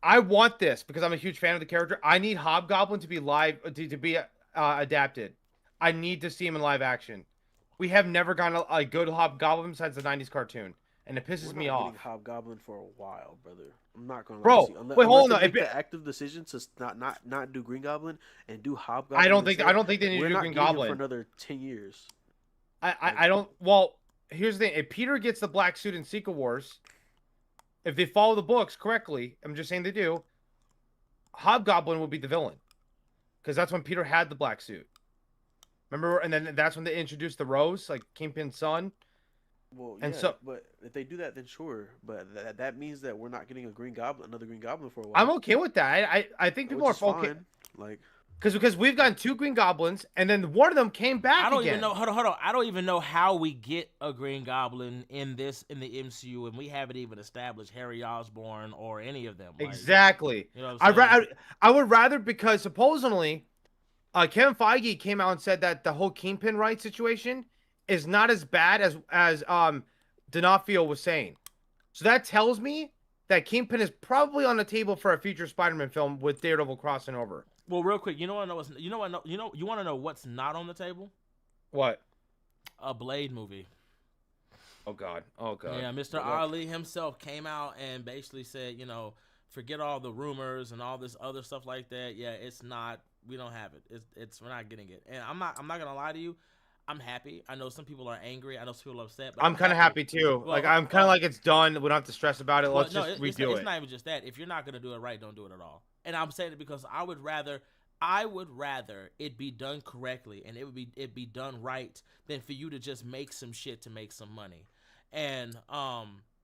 S3: I want this because I'm a huge fan of the character. I need Hobgoblin to be to be adapted. I need to see him in live action. We have never gotten a good Hobgoblin besides the 90s cartoon, and it pisses me off.
S2: Hobgoblin for a while, brother. I'm not gonna
S3: Bro,
S2: lie to you.
S3: wait, hold on.
S2: Make the active decision to not do Green Goblin and do Hobgoblin.
S3: I don't think they need to do Green Goblin
S2: for another 10 years.
S3: I don't. Well, here's the thing: if Peter gets the black suit in Secret Wars, if they follow the books correctly, I'm just saying they do. Hobgoblin will be the villain, because that's when Peter had the black suit. Remember, and then that's when they introduced the Rose, like Kingpin's son.
S2: Well,
S3: and
S2: yeah, but if they do that, then sure. But that means that we're not getting another Green Goblin for a while.
S3: I'm okay with that. I think people are okay.
S2: Fine. Like,
S3: because we've gotten 2 Green Goblins, and then one of them came back.
S1: I don't even know. Hold on. I don't even know how we get a Green Goblin in the MCU, and we haven't even established Harry Osborn or any of them. Like,
S3: exactly.
S1: You know what I'm saying?
S3: I would rather, because supposedly, Kevin Feige came out and said that the whole Kingpin right situation is not as bad as D'Onofrio was saying. So that tells me that Kingpin is probably on the table for a future Spider-Man film with Daredevil crossing over.
S1: Well, real quick, you want to know what's not on the table?
S3: What?
S1: A Blade movie.
S3: Oh God.
S1: Yeah, Mr. Ali himself came out and basically said, forget all the rumors and all this other stuff like that. Yeah, it's not. We don't have it. We're not getting it. And I'm not gonna lie to you. I'm happy. I know some people are angry. I know some people are upset. But
S3: I'm kind of happy too.
S1: Well,
S3: I'm kind of like it's done. We don't have to stress about it. Let's just redo it.
S1: It's not even just that. If you're not gonna do it right, don't do it at all. And I'm saying it because I would rather it be done correctly and it be done right than for you to just make some shit to make some money. And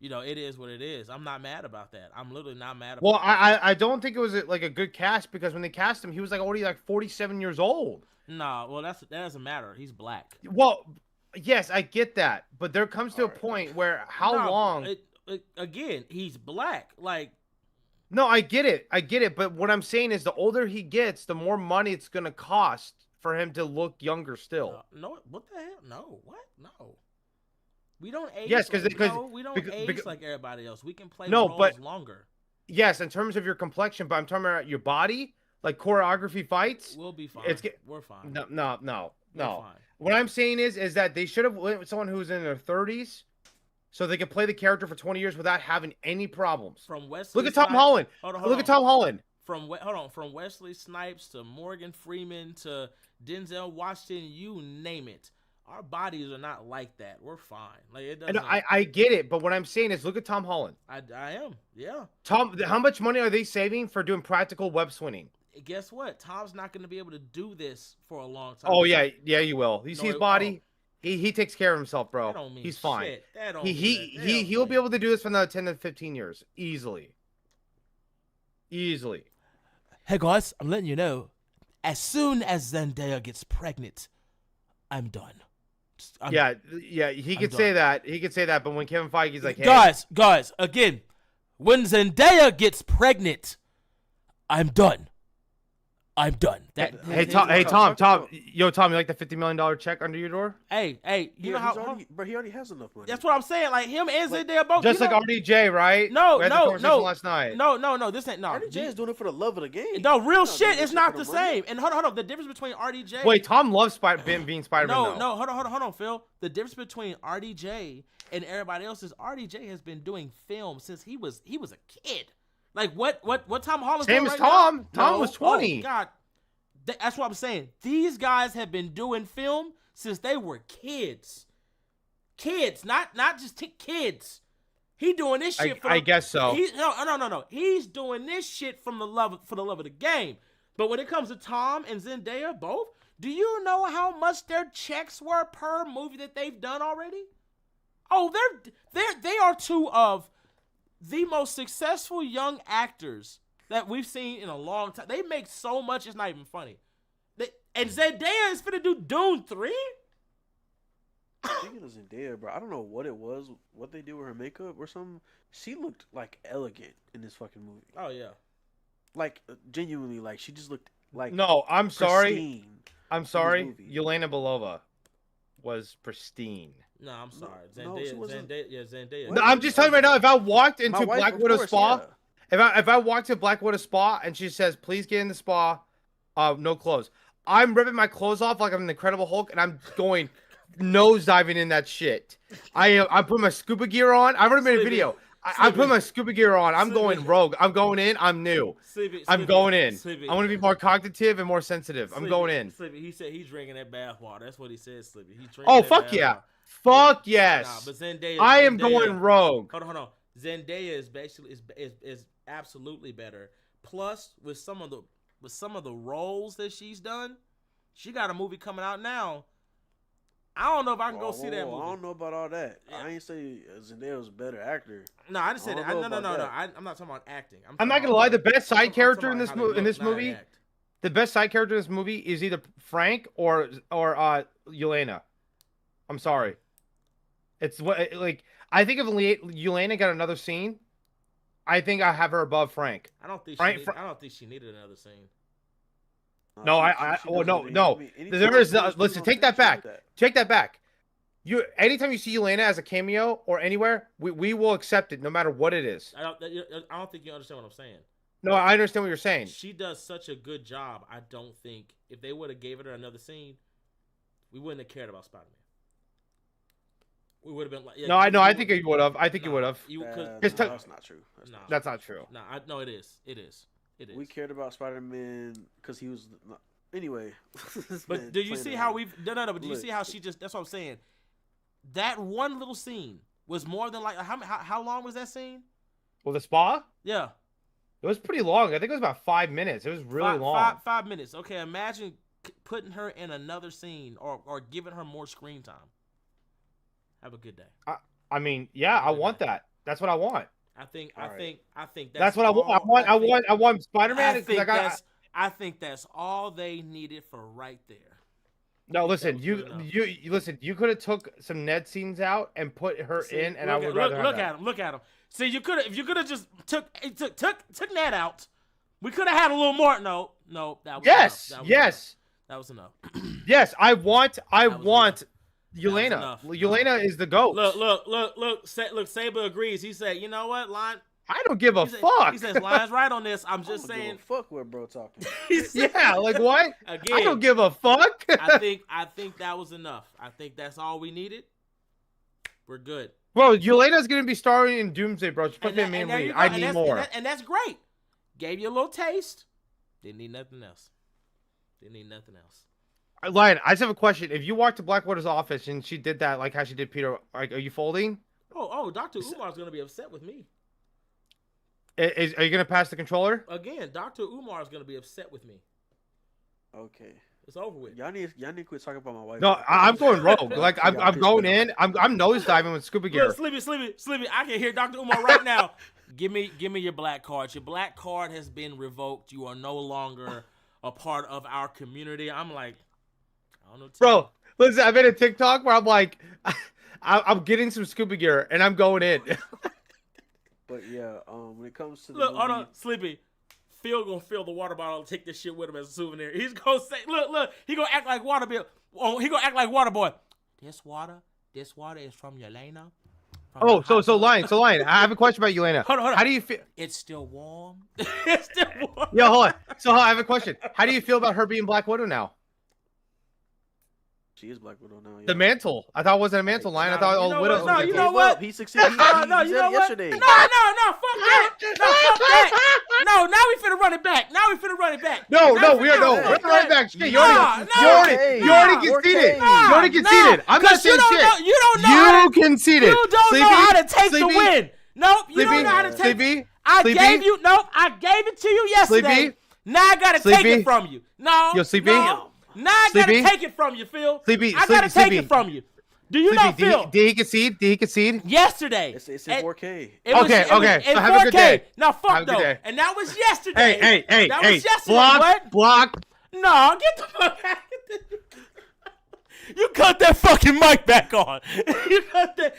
S1: it is what it is. I'm not mad about that. I'm literally not mad about
S3: Well,
S1: that.
S3: I don't think it was like a good cast, because when they cast him, he was already 47 years old.
S1: Nah, well that doesn't matter. He's black.
S3: Well, yes, I get that, but there comes to a point where how long?
S1: Again, he's black. Like,
S3: no, I get it. But what I'm saying is, the older he gets, the more money it's gonna cost for him to look younger still.
S1: No, what the hell? No, what? No. We don't age.
S3: Yes,
S1: we don't age like everybody else. We can play roles longer.
S3: Yes, in terms of your complexion, but I'm talking about your body, like choreography fights.
S1: We'll be fine. We're fine.
S3: No.
S1: We're fine.
S3: What I'm saying is that they should have went with someone who's in their 30s, so they can play the character for 20 years without having any problems.
S1: From Wesley
S3: Look at Tom
S1: Snipes-
S3: Holland.
S1: Hold
S3: Look at Tom Holland.
S1: From Wesley Snipes to Morgan Freeman to Denzel Washington, you name it. Our bodies are not like that. We're fine. Like it doesn't.
S3: And I get it, but what I'm saying is, look at Tom Holland.
S1: I am. Yeah.
S3: Tom, how much money are they saving for doing practical web swinging?
S1: Guess what? Tom's not going to be able to do this for a long time.
S3: Oh yeah, you will. You
S1: No,
S3: see his body? He takes care of himself, bro.
S1: That don't mean
S3: He's fine.
S1: shit. That don't
S3: He'll be able to do this for another 10 to 15 years easily. Easily.
S1: Hey guys, I'm letting you know. As soon as Zendaya gets pregnant, I'm done.
S3: Yeah, he could say that. He could say that, but when Kevin Feige's like, hey,
S1: guys, again, when Zendaya gets pregnant, I'm done. I'm done.
S3: Hey Tom, Tom, you like the $50 million check under your door?
S1: Hey, you know how?
S2: But he already has enough money.
S1: That's what I'm saying. Like him and Zendaya both.
S3: Just like RDJ, right?
S1: No,
S3: we had the conversation last night.
S1: No. This ain't no.
S2: RDJ is doing it for the love of the game.
S1: No, real shit. It's not the same. And hold on. The difference between RDJ.
S3: Wait, Tom loves being Spider-Man.
S1: No. Hold on, Phil. The difference between RDJ and everybody else is RDJ has been doing film since he was a kid. Like what Tom Holland's
S3: Same
S1: doing
S3: as
S1: right
S3: Tom.
S1: now?
S3: Tom
S1: No.
S3: was 20.
S1: Oh, God. That's what I'm saying. These guys have been doing film since they were kids. Kids, not just kids. He doing this shit
S3: I guess so.
S1: No. He's doing this shit for the love of the game. But when it comes to Tom and Zendaya both, do you know how much their checks were per movie that they've done already? Oh, they are two of the most successful young actors that we've seen in a long time. They make so much, it's not even funny. And Zendaya is finna do Dune 3?
S2: Speaking of Zendaya, bro, I don't know what it was, what they did with her makeup or something. She looked like elegant in this fucking movie.
S1: Oh yeah.
S2: Like genuinely, like she just looked like
S3: No, I'm sorry.
S2: pristine
S3: I'm
S2: in
S3: sorry.
S2: this movie.
S3: Yelena Belova was pristine.
S1: No, I'm sorry.
S2: No, she wasn't.
S1: Zendaya.
S3: No, I'm just telling you right now, if I walked
S2: My
S3: into
S2: wife,
S3: Black
S2: of
S3: Widow
S2: course,
S3: Spa,
S2: yeah.
S3: if I walked to Black Widow Spa and she says, please get in the spa, no clothes. I'm ripping my clothes off like I'm an Incredible Hulk and I'm going nose diving in that shit. I'm putting my scuba gear on. I've already made a video. I'm putting my scuba gear on. I'm going rogue. I'm going in. I'm new. I'm going in. I want to be more cognitive and more sensitive. I'm going in.
S1: Slippy, he said he's drinking that bath water. That's what he said, Slippy. He's drinking
S3: Oh,
S1: that
S3: fuck
S1: bath
S3: yeah.
S1: water.
S3: Fuck yes.
S1: Nah, but Zendaya.
S3: I am going rogue.
S1: Hold on. Zendaya is basically is absolutely better. Plus, with some of the roles that she's done, she got a movie coming out now. I don't know if I can go see that movie.
S2: I don't know about all that.
S1: Yeah.
S2: I ain't say Zendaya was a better actor.
S1: No, I didn't say
S2: I
S1: that.
S2: don't
S1: No.
S2: know about that.
S1: I'm not talking about acting.
S3: I'm not gonna lie. The best side character in this
S1: how they
S3: this
S1: look, not
S3: movie,
S1: act.
S3: the best side character in this movie is either Frank or Yelena. I'm sorry. It's what like I think if Yelena got another scene, I think I have her above Frank.
S1: I don't think she needed another scene.
S3: No, no. There is listen. Take that back. Take that back. Anytime you see Yelena as a cameo or anywhere, we will accept it no matter what it is.
S1: I don't think you understand what I'm saying.
S3: No, I understand what you're saying.
S1: She does such a good job. I don't think if they would have gave her another scene, we wouldn't have cared about Spider-Man. We would have been like, yeah,
S3: no, I think you would have. I think you would have.
S2: That's not true.
S3: That's not true.
S1: No, it is. It is.
S2: We cared about Spider-Man because he was. Anyway.
S1: But do you see how we've no? But do you see how she just? That's what I'm saying. That one little scene was more than like how long was that scene?
S3: Well, the spa.
S1: Yeah.
S3: It was pretty long. I think it was about 5 minutes. It was really long.
S1: 5 minutes. Okay, imagine putting her in another scene or giving her more screen time. Have a good day.
S3: I mean, yeah, I want that. That's what I want.
S1: I think
S3: that's what I want. I want Spider-Man.
S1: I think that's all they needed for right there.
S3: No, listen, you listen. You could have took some Ned scenes out and put her in, and I would rather
S1: look at him. Look at him. See, if you could have just took Ned out, we could have had a little more. No, that was
S3: enough.
S1: That was enough.
S3: Yes, I want Yelena. Yelena is the GOAT.
S1: Look. Saber agrees. He said, "You know what, Lion?
S3: I don't give a fuck."
S1: He says, "Lion's right on this. I'm just saying."
S2: Give a fuck what bro talking.
S3: Yeah, like what?
S1: Again,
S3: I don't give a fuck.
S1: I think that was enough. I think that's all we needed. We're good.
S3: Bro, Yelena's gonna be starring in Doomsday, bro. She put me in main
S1: there
S3: lead.
S1: you go.
S3: I
S1: And
S3: need
S1: that's-
S3: more.
S1: And that's great. Gave you a little taste. Didn't need nothing else. Didn't need nothing else.
S3: Lion, I just have a question. If you walked to Black Widow's office and she did that, like how she did Peter, like, are you folding?
S1: Oh, Dr. Umar's gonna be upset with me.
S3: Are you gonna pass the controller?
S1: Again, Dr. Umar's gonna be upset with me.
S2: Okay.
S1: It's over with.
S2: Y'all need to quit talking about my wife.
S3: No, I'm going rogue. Like
S2: Y'all
S3: I'm
S2: piss
S3: going
S2: me
S3: in. I'm nose diving with scuba gear.
S1: Look, Sleepy. I can hear Dr. Umar right now. Give me your black card. Your black card has been revoked. You are no longer a part of our community. I'm like, I don't know.
S3: Bro, listen, I made a TikTok where I'm like, I'm getting some scuba gear and I'm going in.
S2: But yeah, when it comes to the
S1: Look,
S2: movie,
S1: hold on, Sleepy. Phil gonna fill the water bottle and take this shit with him as a souvenir. He's gonna say, look, he gonna act like water bill. Oh, he gonna act like water boy. This water is from Yelena.
S3: Oh, so Lion, I have a question about Yelena.
S1: Hold on.
S3: How do you feel?
S1: It's still warm. It's still warm.
S3: Yo, hold on. So I have a question. How do you feel about her being Black Widow now?
S2: she is Black Widow now. Yeah.
S3: The mantle. I thought it wasn't a mantle line. I
S1: Nah,
S3: thought
S1: you
S3: all
S1: know
S3: widows.
S1: what? No,
S3: were
S1: you
S3: mantle.
S1: know what?
S2: He succeeded. He said
S1: No,
S2: it
S1: you know what?
S2: yesterday.
S1: No, fuck that. No, fuck that. No, now we finna run it back.
S3: No,
S1: Now
S3: we're
S1: fuck
S3: running
S1: that.
S3: back. Shit, you
S1: Nah,
S3: already conceded.
S1: Nah,
S3: You already conceded. I'm not
S1: because
S3: saying shit.
S1: You don't know how
S3: You
S1: to,
S3: conceded.
S1: You don't know how to take the win. Nope, you don't know how to take
S3: Sleepy.
S1: I
S3: Sleepy?
S1: gave it to you yesterday.
S3: Sleepy?
S1: Now I gotta take
S3: Sleepy?
S1: it from you. No.
S3: Yo, Sleepy?
S1: No. Now I gotta
S3: Sleepy?
S1: take it from you, Phil.
S3: Sleepy,
S1: I gotta take
S3: Sleepy.
S1: it from you. Do you know, Phil?
S3: Did he concede?
S1: Yesterday.
S2: It's in 4K.
S1: It was
S3: Okay.
S1: in
S3: So have a good
S1: 4K.
S3: day.
S1: Now
S3: Have a
S1: fuck
S3: good
S1: though.
S3: day.
S1: And that was yesterday.
S3: Hey.
S1: That was yesterday.
S3: Block.
S1: No, get the fuck out. You cut that fucking mic back on. You cut that.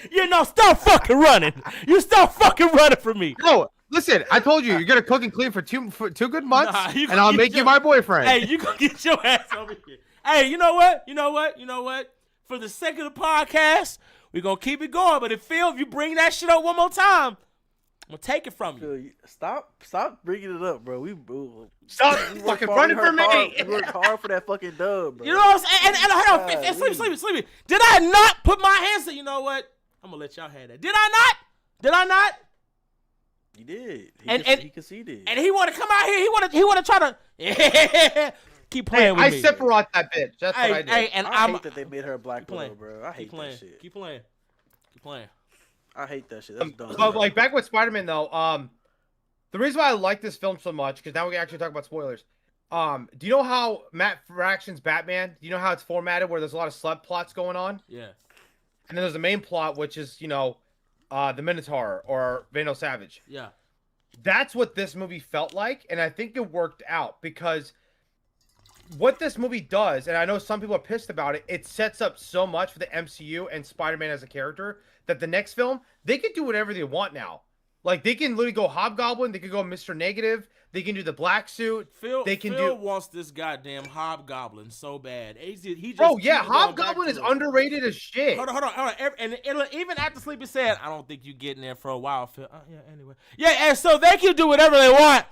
S1: Stop fucking running. You stop fucking running for me.
S3: No, listen. I told you you're gonna cook and clean for two good months,
S1: Nah, you
S3: and I'll
S1: get
S3: make you
S1: your-
S3: my boyfriend.
S1: Hey, you gonna get your ass over here. Hey, you know what? For the sake of the podcast, we're gonna keep it going. But if you bring that shit up one more time, I'm gonna take it from you.
S2: Stop bringing it up, bro.
S3: Stop
S2: we worked
S3: fucking
S2: hard-
S3: running
S2: we
S3: for
S2: worked hard-
S3: me.
S2: We worked hard for that fucking dub, bro.
S1: You know what I'm saying? And hold on,
S2: God,
S1: Sleepy. Did I not put my hands? You know what? I'm gonna let y'all have that. Did I not?
S2: You did. He conceded.
S1: And he want to come out here. He want to try to keep playing with
S3: I
S1: me.
S3: separate that bitch. That's what I did.
S1: And
S2: I hate that they made her a Black
S1: playing.
S2: Widow, bro. I hate
S1: Keep playing.
S2: that shit.
S1: Keep playing.
S2: I hate that shit. That's dumb.
S3: But like back with Spider-Man though, the reason why I like this film so much, because now we can actually talk about spoilers. Do you know how Matt Fraction's Batman? Do you know how it's formatted where there's a lot of subplots going on?
S1: Yeah.
S3: And then there's the main plot, which is, the Minotaur or Vandal Savage.
S1: Yeah.
S3: That's what this movie felt like, and I think it worked out because what this movie does, and I know some people are pissed about it, it sets up so much for the MCU and Spider-Man as a character that the next film, they can do whatever they want now. Like, they can literally go Hobgoblin, they can go Mr. Negative, they can do the black suit.
S1: Phil
S3: do
S1: wants this goddamn Hobgoblin so bad. He just
S3: Bro, yeah,
S1: keeps going back
S3: Hobgoblin
S1: to
S3: is
S1: it.
S3: underrated as shit.
S1: Hold on. And even after Sleepy said, I don't think you getting there for a while, Phil. Yeah, anyway. Yeah, and so they can do whatever they want.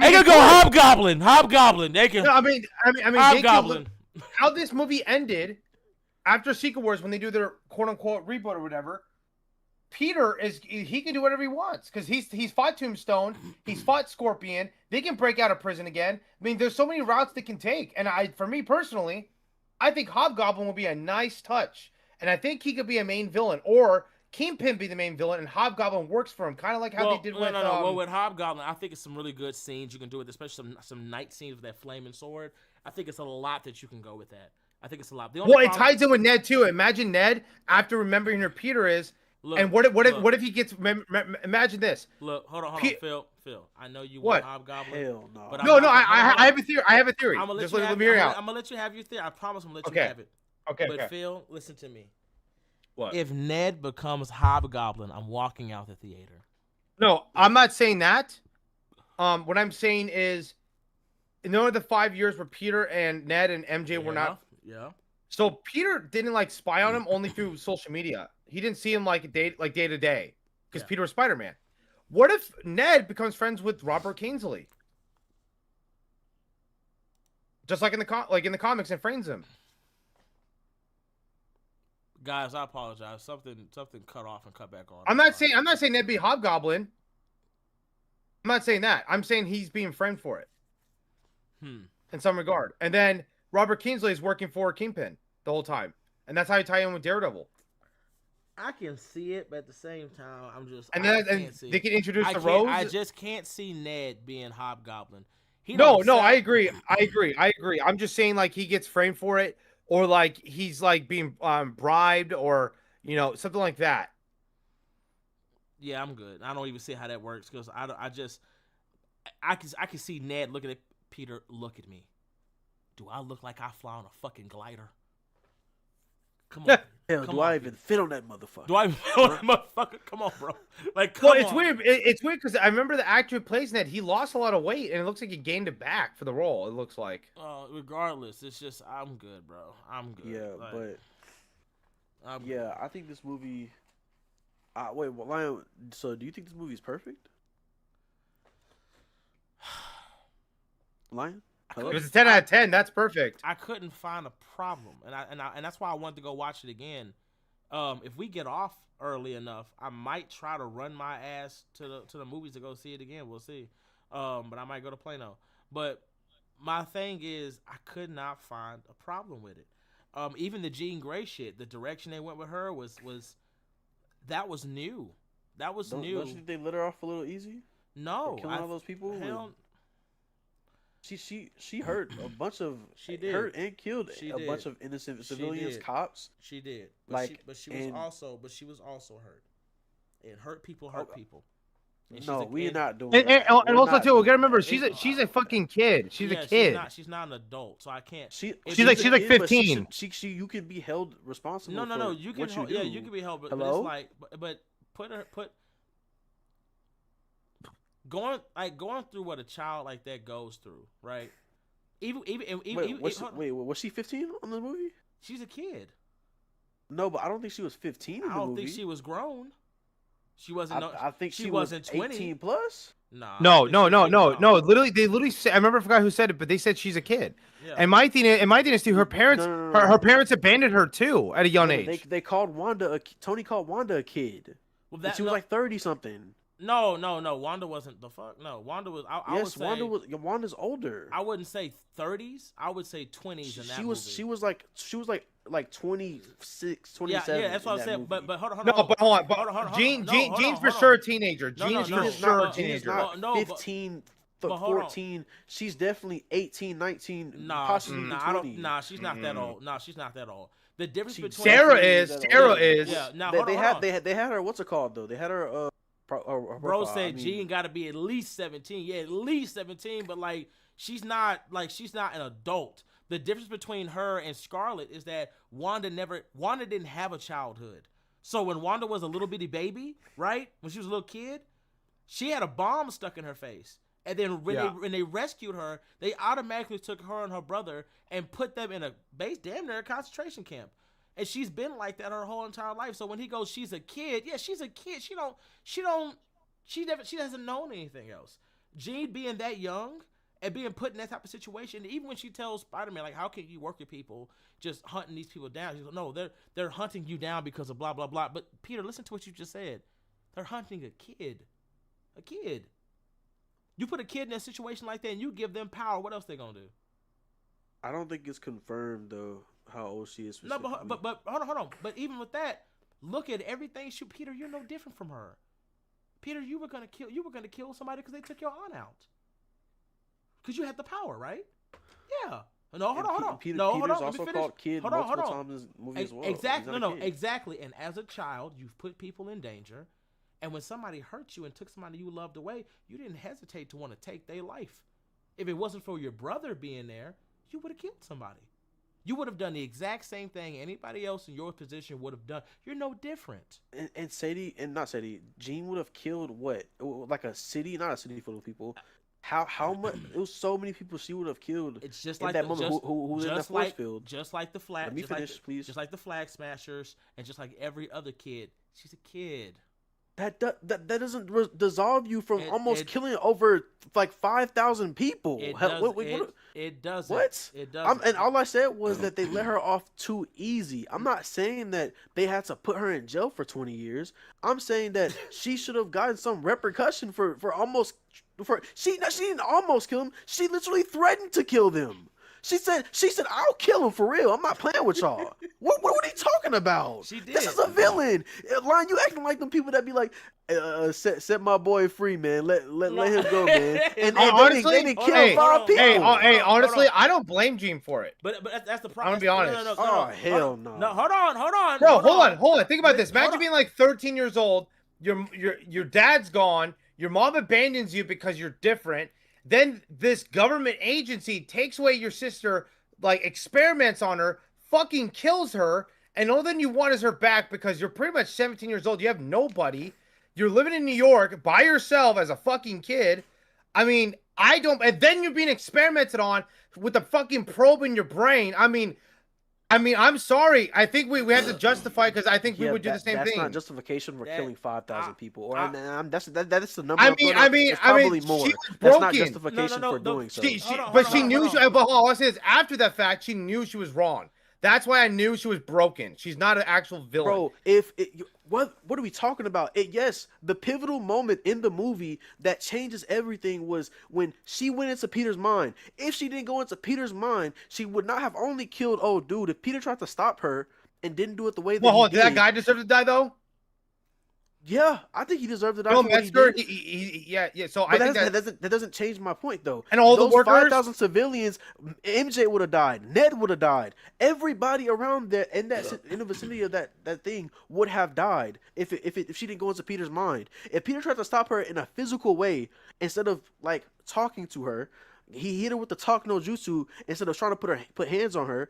S1: They can go Hobgoblin. They can.
S3: No, I mean,
S1: Hobgoblin.
S3: How this movie ended after Secret Wars when they do their quote unquote reboot or whatever. Peter he can do whatever he wants because he's fought Tombstone, he's fought Scorpion. They can break out of prison again. I mean, there's so many routes they can take, and for me personally, I think Hobgoblin would be a nice touch, and I think he could be a main villain or Kingpin be the main villain, and Hobgoblin works for him, kind of like how they did with.
S1: Well, with Hobgoblin, I think it's some really good scenes you can do with, especially some night scenes with that flaming sword. I think it's a lot that you can go with that. I think it's a lot.
S3: It ties in with Ned too. Imagine Ned after remembering who Peter is.
S1: Look,
S3: and what if he gets? Imagine this.
S1: Look, hold on, Phil. I know you
S3: What?
S1: want Hobgoblin.
S2: Hell no.
S1: But
S3: No, I have a theory. I have a theory.
S1: I'm gonna
S3: Just
S1: let
S3: let me hear out.
S1: I'm gonna let you have your theory. I promise I'm gonna let
S3: Okay.
S1: you have it.
S3: Okay.
S1: But
S3: okay.
S1: Phil, listen to me.
S3: What?
S1: If Ned becomes Hobgoblin, I'm walking out the theater.
S3: No, I'm not saying that. What I'm saying is, in the 5 years where Peter and Ned and MJ were not.
S1: Yeah.
S3: So Peter didn't spy on him only through social media. He didn't see him day to day because
S1: Yeah.
S3: Peter was Spider-Man. What if Ned becomes friends with Robert Kingsley? Just like in the comics and frames him.
S1: Guys, I apologize. Something cut off and cut back on.
S3: I'm not saying Ned be Hobgoblin. I'm not saying that. I'm saying he's being framed for it. In some regard. And then Robert Kingsley is working for Kingpin the whole time. And that's how you tie in with Daredevil.
S1: I can see it, but at the same time, I'm just.
S3: And
S1: I
S3: then
S1: can't see
S3: they
S1: it.
S3: can introduce
S1: I
S3: the
S1: can't-
S3: Rose.
S1: I just can't see Ned being Hobgoblin.
S3: No, I agree. I'm just saying, like, he gets framed for it, or like he's like being bribed, or something like that.
S1: Yeah, I'm good. I don't even see how that works because I can see Ned looking at Peter. Look at me. Do I look like I fly on a fucking glider? Come on.
S2: Hell,
S1: Come
S2: do
S1: on,
S2: I even fit on that motherfucker?
S1: Do I feel that motherfucker? Come on, bro. Like, come
S3: Well, it's
S1: on.
S3: weird. It's weird because I remember the actor who plays Ned. He lost a lot of weight, and it looks like he gained it back for the role. It looks like.
S1: Regardless, it's just I'm good, bro. I'm good.
S2: Yeah,
S1: Like,
S2: but
S1: I'm
S2: yeah,
S1: good.
S2: I think this movie. Wait, well, Lion. So, do you think this movie is perfect? Lion. Hello?
S3: If it's a 10 out of 10, that's perfect.
S1: I couldn't find a problem, and that's why I wanted to go watch it again. If we get off early enough, I might try to run my ass to the movies to go see it again. We'll see. But I might go to Plano. But my thing is, I could not find a problem with it. Even the Jean Grey shit, the direction they went with her was that was new. That was new.
S2: Don't you think they let her off a little easy?
S1: No,
S2: For killing all those people.
S1: Hell,
S2: She hurt a bunch of
S1: did.
S2: hurt and killed
S1: She
S2: a
S1: did.
S2: bunch of innocent civilians,
S1: did.
S2: cops.
S1: She did. But she was also hurt. And hurt people hurt people. And
S2: No, we're not doing
S3: And,
S2: that.
S3: and
S2: We're
S3: also
S2: not
S3: too, we gotta
S2: doing
S3: remember
S2: that.
S3: she's a fucking kid. She's
S1: yeah,
S3: a kid.
S1: She's not an adult, so I can't.
S2: She's
S3: like-
S2: a
S3: she's like
S2: kid, but
S3: 15.
S2: She you can be held responsible.
S1: No.
S2: For
S1: You can
S2: what
S1: hold,
S2: you do.
S1: yeah, you can be held. But
S2: Hello?
S1: it's like, but put going through what a child like that goes through, right?
S2: Wait, was she 15 on the movie?
S1: She's a kid.
S2: No, but I don't think she was 15 in
S1: I
S2: the
S1: don't
S2: movie.
S1: think she was grown. She wasn't.
S2: I think
S1: she
S2: she
S1: wasn't
S2: was
S1: 20.
S2: 18 plus.
S1: Nah.
S3: No.
S1: I think she-
S3: Literally, they literally said. I remember, I forgot who said it, but they said she's a kid.
S1: Yeah.
S3: And my thing is too. Her parents,
S2: No.
S3: her parents abandoned her too at a young
S2: No,
S3: age.
S2: They called Wanda. Tony called Wanda a kid.
S1: Well,
S2: And she was like 30 something.
S1: No. Wanda wasn't the fuck. No, Wanda was. I would
S2: Yes,
S1: say,
S2: Wanda's older.
S1: I wouldn't say 30s. I would say 20s in that movie.
S2: She was like 26, 27.
S1: Yeah, that's what
S2: in
S1: I
S2: that
S1: said.
S2: movie.
S1: But hold on.
S3: No, but hold on.
S1: Hold on.
S3: Jean's for sure a teenager.
S1: No,
S3: Jean is
S1: no,
S3: for
S1: no,
S3: sure
S1: no,
S3: a
S2: Jean is
S3: teenager.
S2: not
S1: No, but-
S2: 15,
S1: but hold on.
S2: 14. She's definitely 18, 19,
S1: Nah,
S2: possibly
S1: nah,
S2: 20.
S1: she's not that old. No, she's not that old. The difference between
S3: Sarah is.
S1: Yeah, now
S2: They
S1: hold on.
S2: had her. What's it called though? They had her.
S1: Bro
S2: profile.
S1: said Jean got to be at least 17. Yeah, at least 17. But like, she's not an adult. The difference between her and Scarlet is that Wanda didn't have a childhood. So when Wanda was a little bitty baby, right, when she was a little kid, she had a bomb stuck in her face. And then when they rescued her, they automatically took her and her brother and put them in a damn near a concentration camp. And she's been like that her whole entire life. So when he goes, she's a kid. Yeah, she's a kid. She doesn't know anything else. Jean being that young and being put in that type of situation, even when she tells Spider-Man, like, how can you work with people just hunting these people down? She's like, no, they're hunting you down because of blah, blah, blah. But Peter, listen to what you just said. They're hunting a kid. A kid. You put a kid in a situation like that and you give them power, what else they gonna do?
S2: I don't think it's confirmed though how old she is.
S1: No, but hold on. But even with that, look at everything. Peter, you're no different from her. Peter, you were gonna kill somebody because they took your aunt out. Because you had the power, right? Yeah. No, hold on.
S2: Peter's
S1: No, hold on.
S2: also
S1: Let me
S2: called
S1: finish.
S2: kid multiple times in this movie as well.
S1: Exactly. No, exactly. And as a child, you've put people in danger. And when somebody hurt you and took somebody you loved away, you didn't hesitate to want to take their life. If it wasn't for your brother being there, you would have killed somebody. You would have done the exact same thing anybody else in your position would have done. You're no different.
S2: And not Sadie, Jean would have killed what? Like a city, not a city full of people. How much? It was so many people she would have killed.
S1: It's just
S2: in
S1: like
S2: that moment. Who was in the force field?
S1: Just like the flag.
S2: Let me finish, please.
S1: Just like the Flag Smashers, and just like every other kid. She's a kid.
S2: that doesn't dissolve you from
S1: It
S2: almost
S1: it
S2: killing over like 5,000 people.
S1: it
S2: Hell,
S1: does
S2: what,
S1: it doesn't.
S2: what?
S1: It doesn't.
S2: And all I said was that they let her off too easy. I'm not saying that they had to put her in jail for 20 years. I'm saying that she should have gotten some repercussion for almost for she didn't almost kill him. She literally threatened to kill them. She said I'll kill him for real. I'm not playing with y'all. What are you talking about?
S1: She did.
S2: This is a villain. Line, you acting like them people that be like, set my boy free, man. Let him go, man. And
S3: Honestly,
S2: they didn't kill
S3: hey,
S2: 5 people.
S3: Hey,
S1: Hold
S3: honestly,
S1: on.
S3: I don't blame Gene for it.
S1: But that's the
S3: I'm
S1: problem.
S3: gonna be honest.
S2: Oh, hell no.
S1: No, hold on.
S3: Bro, hold on. Think about this.
S1: Hold
S3: Imagine
S1: on.
S3: being like 13 years old. Your dad's gone. Your mom abandons you because you're different. Then this government agency takes away your sister, like experiments on her, fucking kills her, and all then you want is her back because you're pretty much 17 years old. You have nobody. You're living in New York by yourself as a fucking kid. I mean, I don't. And then you're being experimented on with a fucking probe in your brain. I mean, I'm sorry. I think we have to justify because I think we would do the same
S2: that's
S3: thing.
S2: not justification for killing 5,000 people. Or that's the number.
S3: I
S2: I'm
S3: mean,
S2: throwing out. It's probably more.
S3: she was
S2: That's not
S3: broken.
S2: justification
S1: No,
S2: for doing so.
S3: She knew. But all I say is after that fact, she knew she was wrong. That's why I knew she was broken. She's not an actual villain.
S2: Bro, what are we talking about? Yes, the pivotal moment in the movie that changes everything was when she went into Peter's mind. If she didn't go into Peter's mind, she would not have only killed old dude. If Peter tried to stop her and didn't do it the way that
S3: Well,
S2: he
S3: did that guy deserve to die though?
S2: Yeah, I think he deserved to die
S3: No,
S2: for what he
S3: Metzger,
S2: did.
S3: yeah. So
S2: But
S3: I think
S2: that doesn't change my point though.
S3: And all
S2: those
S3: the workers,
S2: 5,000 civilians, MJ would have died. Ned would have died. Everybody around there in the vicinity of that thing would have died if she didn't go into Peter's mind. If Peter tried to stop her in a physical way instead of like talking to her, he hit her with the talk no jutsu instead of trying to put hands on her.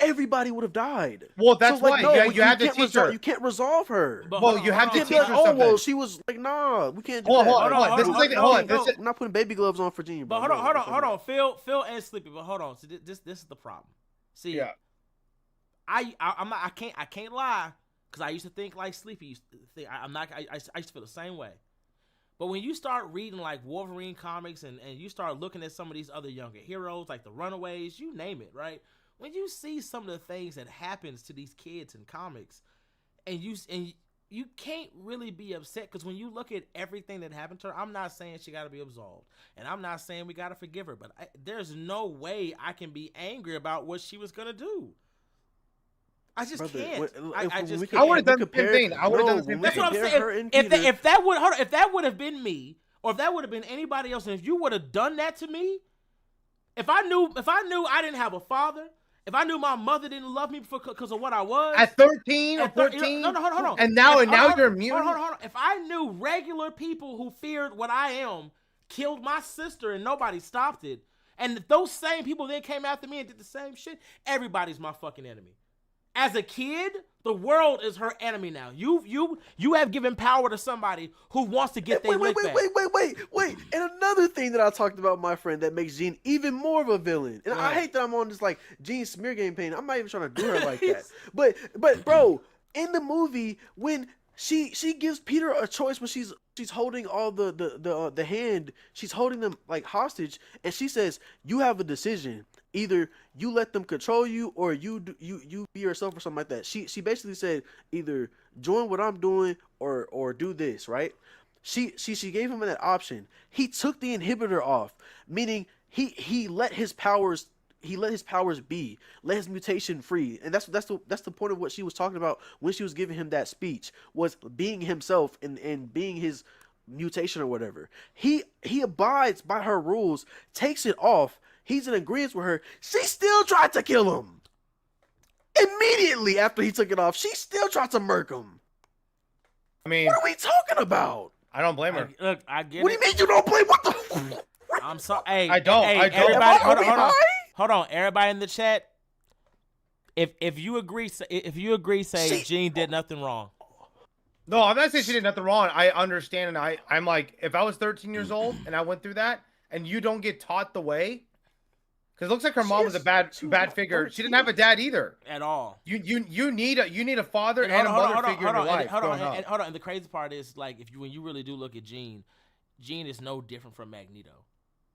S2: Everybody would have died.
S3: Well, that's why you had to teach her.
S2: You can't resolve her.
S3: Well, you have to teach her
S2: Oh,
S3: something.
S2: well, she was like, nah, we can't do that.
S3: Hold on. This is like,
S2: I'm not putting baby gloves on for Gene.
S1: But hold on. Phil and Sleepy. But hold on. So this is the problem. See,
S3: yeah.
S1: I can't lie because I used to think like Sleepy used to think. I used to feel the same way. But when you start reading like Wolverine comics and you start looking at some of these other younger heroes like the Runaways, you name it, right? When you see some of the things that happens to these kids in comics, and you can't really be upset because when you look at everything that happened to her, I'm not saying she got to be absolved, and I'm not saying we got to forgive her, but there's no way I can be angry about what she was gonna do. I just can't. I just can't.
S3: I would have done the same thing. I would have done the same thing.
S1: That's what I'm saying. If that would have been me, or if that would have been anybody else, and if you would have done that to me, if I knew I didn't have a father. If I knew my mother didn't love me because of what I was
S3: at 13 or 14,
S1: hold on.
S3: And now you're immune.
S1: Hold on. If I knew regular people who feared what I am killed my sister and nobody stopped it, and those same people then came after me and did the same shit, everybody's my fucking enemy. As a kid, the world is her enemy now. You have given power to somebody who wants to get their lick back.
S2: Wait. And another thing that I talked about, my friend, that makes Jean even more of a villain. And I hate that I'm on this like Jean smear campaign. I'm not even trying to do her like that. But bro, in the movie when she gives Peter a choice when she's holding all the hand, she's holding them like hostage, and she says, "You have a decision. Either you let them control you, or you be yourself, or something like that." She basically said, either join what I'm doing, or do this, right? She gave him that option. He took the inhibitor off, meaning he let his powers. He let his powers be, let his mutation free, and that's the point of what she was talking about when she was giving him that speech, was being himself and being his mutation or whatever. He abides by her rules, takes it off. He's in agreement with her. She still tried to kill him. Immediately after he took it off, she still tried to murk him.
S3: I mean,
S2: what are we talking about?
S3: I don't blame her.
S1: Look, I get
S2: what
S1: it.
S2: do you mean you don't blame? What the?
S1: I'm sorry. Hey,
S3: I don't.
S1: Everybody,
S2: Hold
S1: on. Everybody in the chat. If you agree, say Jean did nothing wrong.
S3: No, I'm not saying she did nothing wrong. I understand, and I'm like, if I was 13 years old and I went through that, and you don't get taught the way, Because it looks like her
S2: She
S3: mom was a
S2: has
S3: bad
S2: two
S3: figure.
S2: other
S3: She didn't have a
S2: kids.
S3: dad either.
S1: at all.
S3: You need a father and a mother figure in your life.
S1: Hold on,
S3: growing up.
S1: and hold on. And the crazy part is, like, if you when you really do look at Jean is no different from Magneto.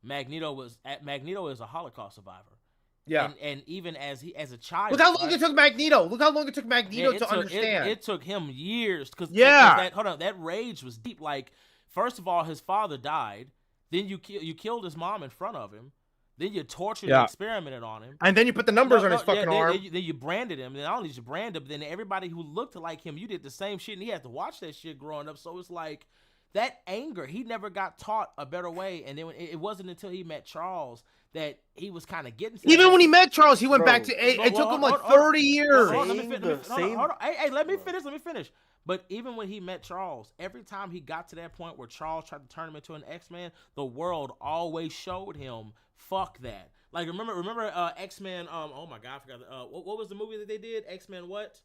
S1: Magneto is a Holocaust survivor.
S3: Yeah.
S1: And even as a child,
S3: Look how long
S1: right?
S3: it took Magneto. Look how long it took
S1: Man,
S3: Magneto
S1: it
S3: to
S1: took,
S3: understand.
S1: It took him years because
S3: Yeah.
S1: that rage was deep. Like, first of all, his father died. Then you killed his mom in front of him. Then you tortured and experimented on him.
S3: And then you put the numbers on his fucking arm.
S1: Then you branded him. Then not only did you brand him, but then everybody who looked like him, you did the same shit, and he had to watch that shit growing up. So it's like that anger. He never got taught a better way. And then it wasn't until he met Charles that he was kind of getting.
S3: Even when he met Charles, he went
S2: Bro,
S3: back to. It took him like 30 years.
S1: Hold on,
S2: Same.
S1: Hey, let me finish. But even when he met Charles, every time he got to that point where Charles tried to turn him into an X-Men, the world always showed him, fuck that. Like, remember X-Men, oh my God, I forgot. What was the movie that they did? X-Men what?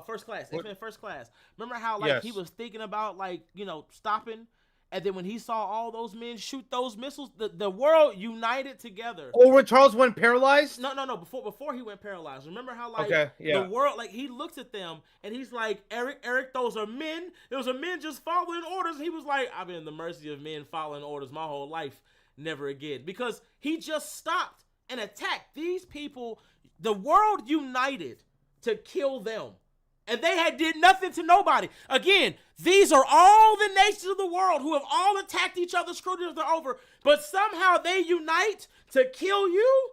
S1: First Class. X-Men First Class. Remember how, like, he was thinking about, like, stopping? And then when he saw all those men shoot those missiles, the world united together.
S3: Or when Charles went paralyzed?
S1: No. Before he went paralyzed. Remember how, like,
S3: the
S1: world, like, he looks at them and he's like, Eric, those are men. Those are men just following orders. He was like, I've been in the mercy of men following orders my whole life. Never again. Because he just stopped and attacked these people. The world united to kill them. And they did nothing to nobody. Again, these are all the nations of the world who have all attacked each other, screwed each other over, but somehow they unite to kill you,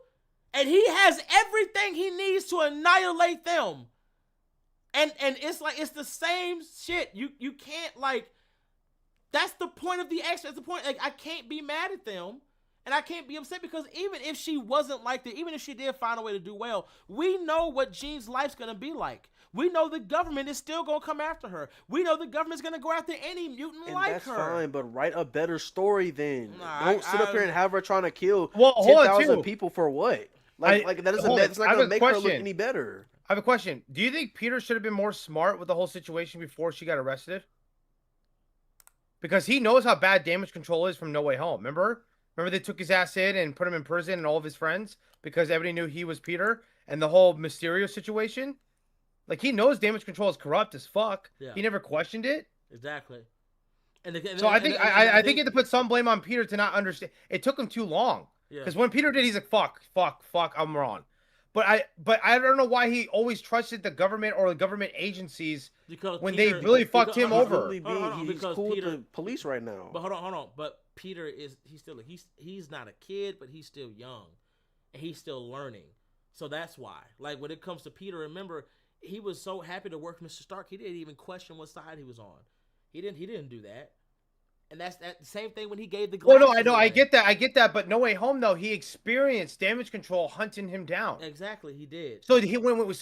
S1: and he has everything he needs to annihilate them. And it's like, it's the same shit. You can't, like, that's the point of the X. That's the point. Like, I can't be mad at them. And I can't be upset because even if she wasn't like that, even if she did find a way to do well, we know what Jean's life's going to be like. We know the government is still going to come after her. We know the government's going to go after any mutant
S2: And
S1: like
S2: that's
S1: her.
S2: fine, but write a better story then.
S1: Nah,
S2: Don't sit up here and have her trying to kill
S3: hold on,
S2: 10,000
S3: too.
S2: people for what? Like that doesn't.
S3: Hold
S2: That's
S3: on,
S2: not
S3: I have
S2: going
S3: a
S2: to make her look
S3: question.
S2: any better.
S3: I have a question. Do you think Peter should have been more smart with the whole situation before she got arrested? Because he knows how bad damage control is from No Way Home. Remember they took his ass in and put him in prison and all of his friends because everybody knew he was Peter and the whole Mysterio situation? Like, he knows damage control is corrupt as fuck. Yeah. He never questioned it.
S1: Exactly.
S3: So I think you have to put some blame on Peter to not understand. It took him too long. Because when Peter did, he's like, fuck, I'm wrong. But I don't know why he always trusted the government or the government agencies when they really fucked him over.
S2: He's cool with the police right now.
S1: But hold on. But Peter he's not a kid, but he's still young, and he's still learning. So that's why. Like, when it comes to Peter, remember, he was so happy to work with Mr. Stark, he didn't even question what side he was on. He didn't do that. And that's the same thing when he gave the glasses.
S3: Well, no, I know, I get that. But No Way Home, though, he experienced damage control hunting him down.
S1: Exactly, he did.
S3: So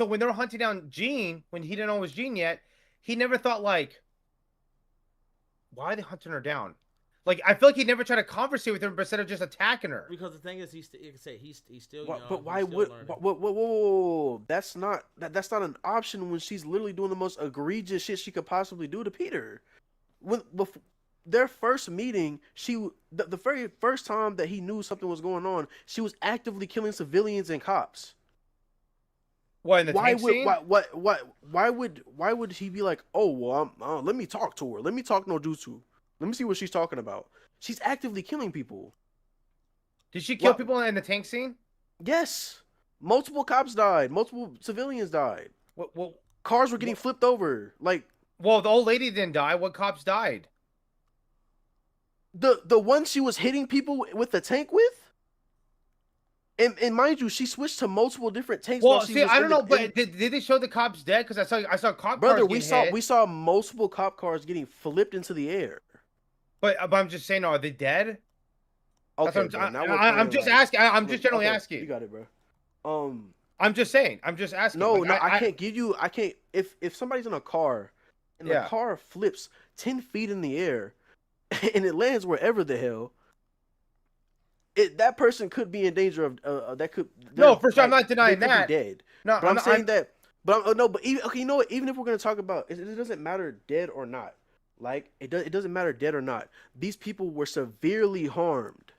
S3: when they were hunting down Jean, when he didn't know it was Jean yet, he never thought, like, why are they hunting her down? Like, I feel like he never tried to conversate with her instead of just attacking her.
S1: Because the thing is, he's still
S2: young.
S1: But
S2: why would? Whoa! That's not an option when she's literally doing the most egregious shit she could possibly do to Peter. Before their first meeting, the very first time that he knew something was going on, she was actively killing civilians and cops.
S3: What, in the tank scene?
S2: Why would he be like, oh well, let me talk to her. Let me talk no jutsu. Let me see what she's talking about. She's actively killing people.
S3: Did she kill people in the tank scene?
S2: Yes. Multiple cops died. Multiple civilians died. Cars were getting flipped over. Like,
S3: well, the old lady didn't die. What cops died?
S2: The one she was hitting people with the tank with? And mind you, she switched to multiple different tanks.
S3: Well, see, I don't know, but did they show the cops dead? Because I saw cop cars getting hit.
S2: We saw multiple cop cars getting flipped into the air.
S3: But I'm just saying, are they dead?
S2: Okay,
S3: I'm just asking. I'm just generally asking.
S2: You got it, bro.
S3: I'm just saying. I'm just asking.
S2: No, I can't give you. I can't. If somebody's in a car and the car flips 10 feet in the air and it lands wherever the hell, that person could be in danger of that could.
S3: No, for sure. I'm not denying that.
S2: Be dead.
S3: No,
S2: but I'm saying that. But even you know what? Even if we're gonna talk about it, doesn't matter dead or not. Like, it doesn't matter dead or not. These people were severely harmed.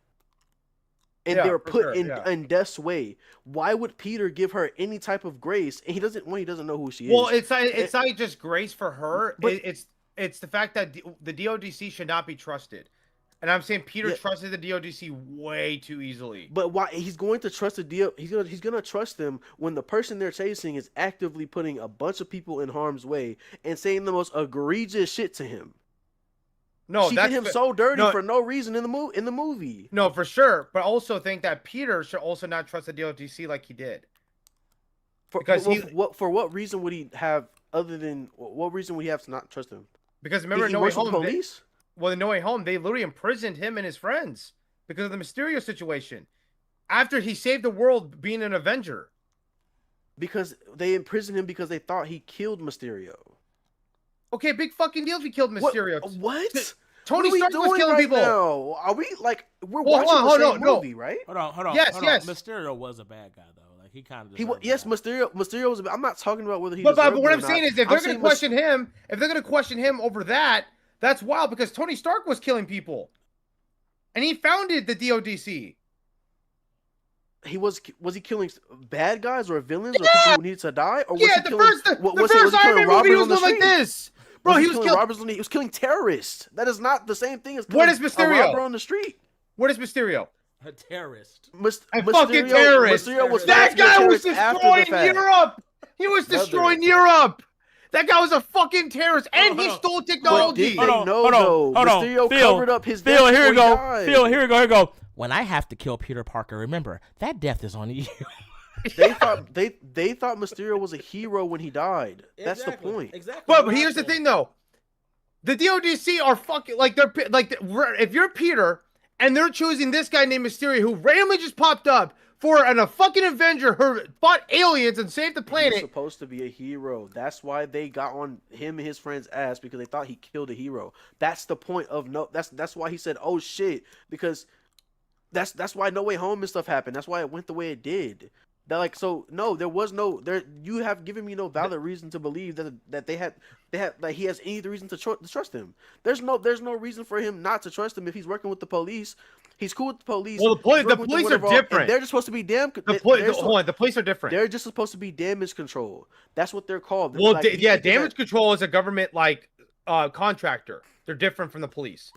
S2: and
S3: Yeah,
S2: they were
S3: for
S2: put
S3: sure,
S2: in
S3: yeah.
S2: Death's way. Why would Peter give her any type of grace? And he doesn't know who she
S3: Well,
S2: is.
S3: it's not just grace for her.
S2: But
S3: It's the fact that the DODC should not be trusted, and I'm saying Peter
S2: yeah,
S3: trusted the DODC way too easily.
S2: but why he's going to trust the deal? He's gonna trust them when the person they're chasing is actively putting a bunch of people in harm's way and saying the most egregious shit to him.
S3: No,
S2: She did him so dirty
S3: no,
S2: for no reason in the movie.
S3: no, for sure. But also think that Peter should also not trust the DODC like he did. Because
S2: For what reason would he have other than what reason would he have to not trust him?
S3: Because remember,
S2: He
S3: No Way
S2: works with
S3: Home.
S2: the police.
S3: Well, in No Way Home, they literally imprisoned him and his friends because of the Mysterio situation. After he saved the world being an Avenger.
S2: Because they imprisoned him because they thought he killed Mysterio.
S3: Okay, big fucking deal if he killed Mysterio.
S2: What?
S3: Tony
S2: What are we
S3: Stark was
S2: doing
S3: killing
S2: right
S3: people.
S2: Now? Are we like we're
S3: Well,
S2: watching
S3: hold
S2: the
S3: on,
S2: same
S3: no.
S2: movie, right?
S1: Hold on.
S3: Yes,
S1: hold
S3: yes.
S1: on. Mysterio was a bad guy though. Like he kind of.
S2: Mysterio was. I'm not talking about whether he.
S3: But
S2: deserved
S3: what
S2: it
S3: I'm
S2: or
S3: saying
S2: not.
S3: is, if they're going to question him, over that, that's wild because Tony Stark was killing people, and he founded the DODC.
S2: He was he killing bad guys or villains or people who needed to die? Or was
S3: Yeah,
S2: he
S3: the
S2: killing,
S3: first Iron Man movie was
S2: on the
S3: going like
S2: street?
S3: this, bro. He was
S2: killing
S3: killing
S2: robbers. He was killing terrorists. That is not the same thing as
S3: What
S2: killing
S3: is Mysterio?
S2: a robber on the street.
S3: What is Mysterio?
S1: A terrorist.
S3: A fucking terrorist.
S2: Mysterio was
S3: That guy was
S2: after the
S3: destroying
S2: fact.
S3: Europe. He was destroying Europe. That guy was a fucking terrorist, and he stole
S2: But
S3: technology.
S2: did they know though? Mysterio covered up his death
S1: Phil, here
S2: before
S1: we
S2: he
S1: go.
S2: died.
S1: Phil, here we go. When I have to kill Peter Parker, remember that death is on you.
S2: They thought Mysterio was a hero when he died. That's the point.
S1: Exactly.
S3: But here's the thing, though. The DODC are fucking if you're Peter and they're choosing this guy named Mysterio who randomly just popped up for a fucking Avenger who fought aliens and saved the planet.
S2: He's supposed to be a hero. That's why they got on him and his friend's ass because they thought he killed a hero. That's the point of That's why he said, "Oh shit," because that's why No Way Home and stuff happened. That's why it went the way it did. There was no there. You have given me no valid reason to believe that they had like he has any reason to trust him. There's no reason for him not to trust him if he's working with the police. He's cool with the police.
S3: Well, the police are different.
S2: They're just supposed to be
S3: The police are different.
S2: They're just supposed to be damage control. That's what they're called.
S3: Well, damage control is a government contractor. They're different from the police.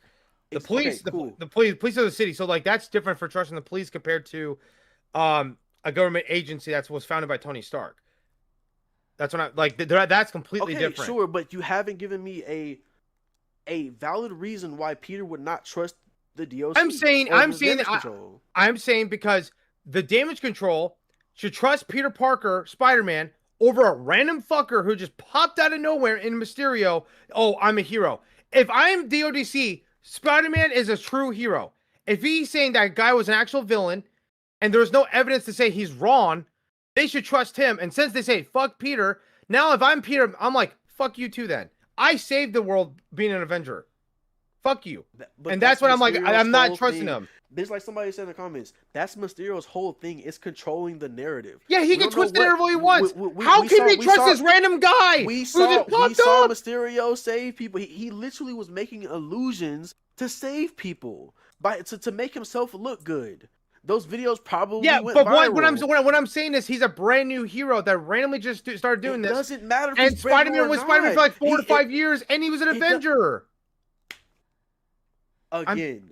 S3: The police,
S2: cool.
S3: the police are the city. So that's different for trusting the police compared to a government agency that was founded by Tony Stark. That's what that's completely different.
S2: Sure, but you haven't given me a valid reason why Peter would not trust the DOC.
S3: I'm saying because the damage control should trust Peter Parker, Spider-Man, over a random fucker who just popped out of nowhere in Mysterio. Oh, I'm a hero. If I'm DODC, Spider-Man is a true hero. If he's saying that guy was an actual villain and there's no evidence to say he's wrong, they should trust him. And since they say, fuck Peter, now if I'm Peter, I'm like, fuck you too then. I saved the world being an Avenger. Fuck you. And that's what I'm like, I'm not trusting him.
S2: There's like somebody said in the comments, that's Mysterio's whole thing is controlling the narrative.
S3: Yeah, he can twist the narrative all he wants. How can we trust this random guy?
S2: We saw Mysterio save people. He literally was making illusions to save people to make himself look good. Those videos probably went viral.
S3: What I'm saying is he's a brand new hero that randomly just started doing this.
S2: It doesn't matter if
S3: and
S2: he's Spider-Man
S3: was Spider-Man for like 4 to 5 years, and he was an Avenger.
S2: Again,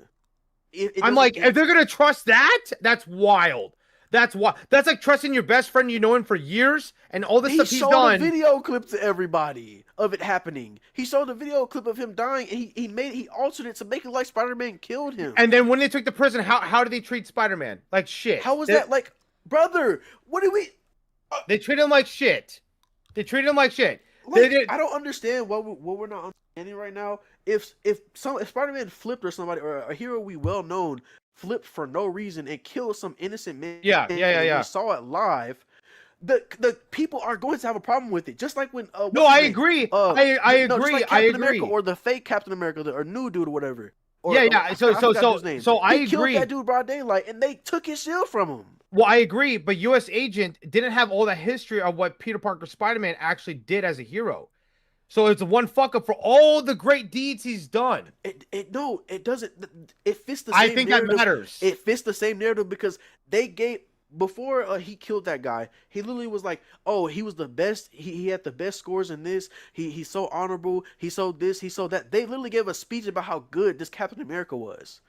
S3: I'm like, if they're gonna trust that, that's wild. That's like trusting your best friend you know him for years and all this stuff he's done.
S2: He showed a video clip to everybody of it happening. He showed a video clip of him dying, and he altered it to make it like Spider-Man killed him.
S3: And then when they took the prison, how did they treat Spider-Man? Like shit.
S2: How was that like, brother? What did we?
S3: They treated him like shit.
S2: I don't understand what we're not understanding right now. If Spider-Man flipped or somebody or a hero we well known flipped for no reason and killed some innocent man,
S3: yeah.
S2: We saw it live. The people are going to have a problem with it, just like when.
S3: I agree. I agree.
S2: Like
S3: I agree.
S2: America or the fake Captain America or new dude or whatever.
S3: So I agree.
S2: Killed that dude broad daylight, and they took his shield from him.
S3: Well, I agree, but U.S. Agent didn't have all the history of what Peter Parker Spider-Man actually did as a hero. So it's one fuck up for all the great deeds he's done.
S2: No, it doesn't. It fits the
S3: I
S2: same
S3: think
S2: narrative.
S3: that matters.
S2: It fits the same narrative because they gave before he killed that guy. He literally was like, "Oh, he was the best. He had the best scores in this. He's so honorable. He so this. He so that." They literally gave a speech about how good this Captain America was.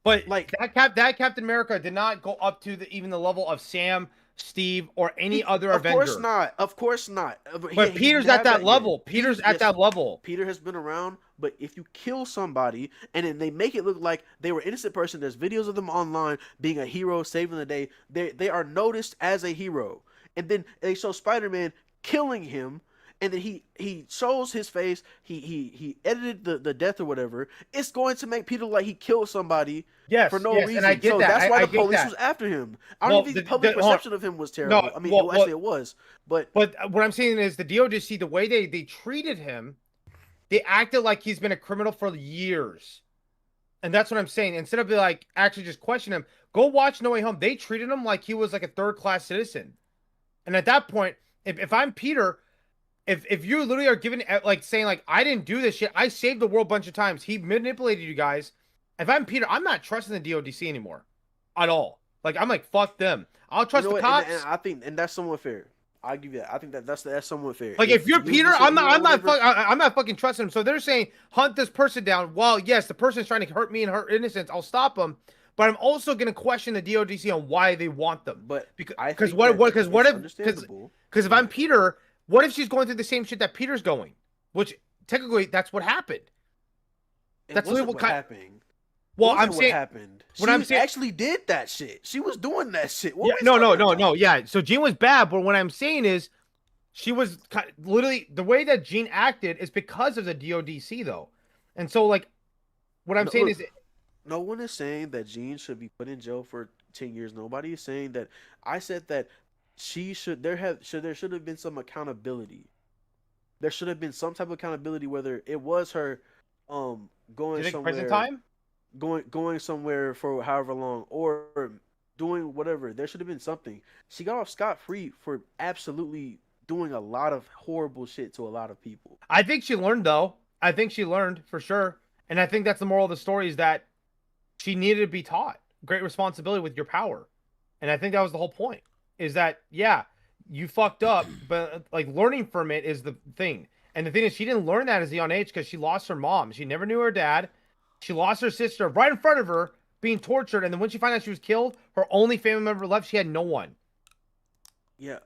S3: But
S2: Like
S3: that Captain America did not go up to even the level of Sam, Steve, or any other
S2: of
S3: Avenger.
S2: course not. Of course not.
S3: But Peter's at that level. Peter's at that level.
S2: Peter has been around, but if you kill somebody and then they make it look like they were an innocent person, there's videos of them online being a hero, saving the day. They are noticed as a hero, and then they show Spider-Man killing him. And then he shows his face. He edited the death or whatever. It's going to make Peter like he killed somebody for no reason.
S3: And I get
S2: so
S3: that.
S2: that's why
S3: I
S2: the police
S3: that.
S2: was after him. I don't think the public perception of him was terrible.
S3: No,
S2: I mean, actually it was. But
S3: what I'm saying is the DOJC, the way they treated him, they acted like he's been a criminal for years. And that's what I'm saying. Instead of like actually just question him, go watch No Way Home. They treated him like he was like a third-class citizen. And at that point, if I'm Peter, if you literally are giving like saying like I didn't do this shit, I saved the world a bunch of times. He manipulated you guys. If I'm Peter, I'm not trusting the DODC anymore, at all. Like I'm like fuck them. I'll trust the cops.
S2: And I think that's somewhat fair. I give you that. I think that's somewhat fair.
S3: Like if you're Peter, I'm not fucking trusting him. So they're saying hunt this person down. Well, yes, the person's trying to hurt me and hurt innocence. I'll stop them. But I'm also going to question the DODC on why they want them.
S2: But
S3: because if I'm Peter, what if she's going through the same shit that Peter's going? Which technically that's what happened.
S2: That's literally what happened.
S3: Well, I'm saying
S2: what happened. She actually did that shit. She was doing that shit.
S3: No. Yeah. So Jean was bad, but what I'm saying is, she was literally the way that Jean acted is because of the DODC though, and so like, what I'm saying is,
S2: no one is saying that Jean should be put in jail for 10 years. Nobody is saying that. I said that she should. There should have been some accountability. There should have been some type of accountability, whether it was her, going somewhere.
S3: Prison time?
S2: Going somewhere for however long, or doing whatever. There should have been something. She got off scot-free for absolutely doing a lot of horrible shit to a lot of people.
S3: I think she learned though. I think she learned for sure. And I think that's the moral of the story, is that she needed to be taught great responsibility with your power. And I think that was the whole point, is that, yeah, you fucked up, but like learning from it is the thing. And the thing is, she didn't learn that as a young age because she lost her mom. She never knew her dad. She lost her sister right in front of her, being tortured. And then when she found out she was killed, her only family member left, she had no one.
S2: Yeah.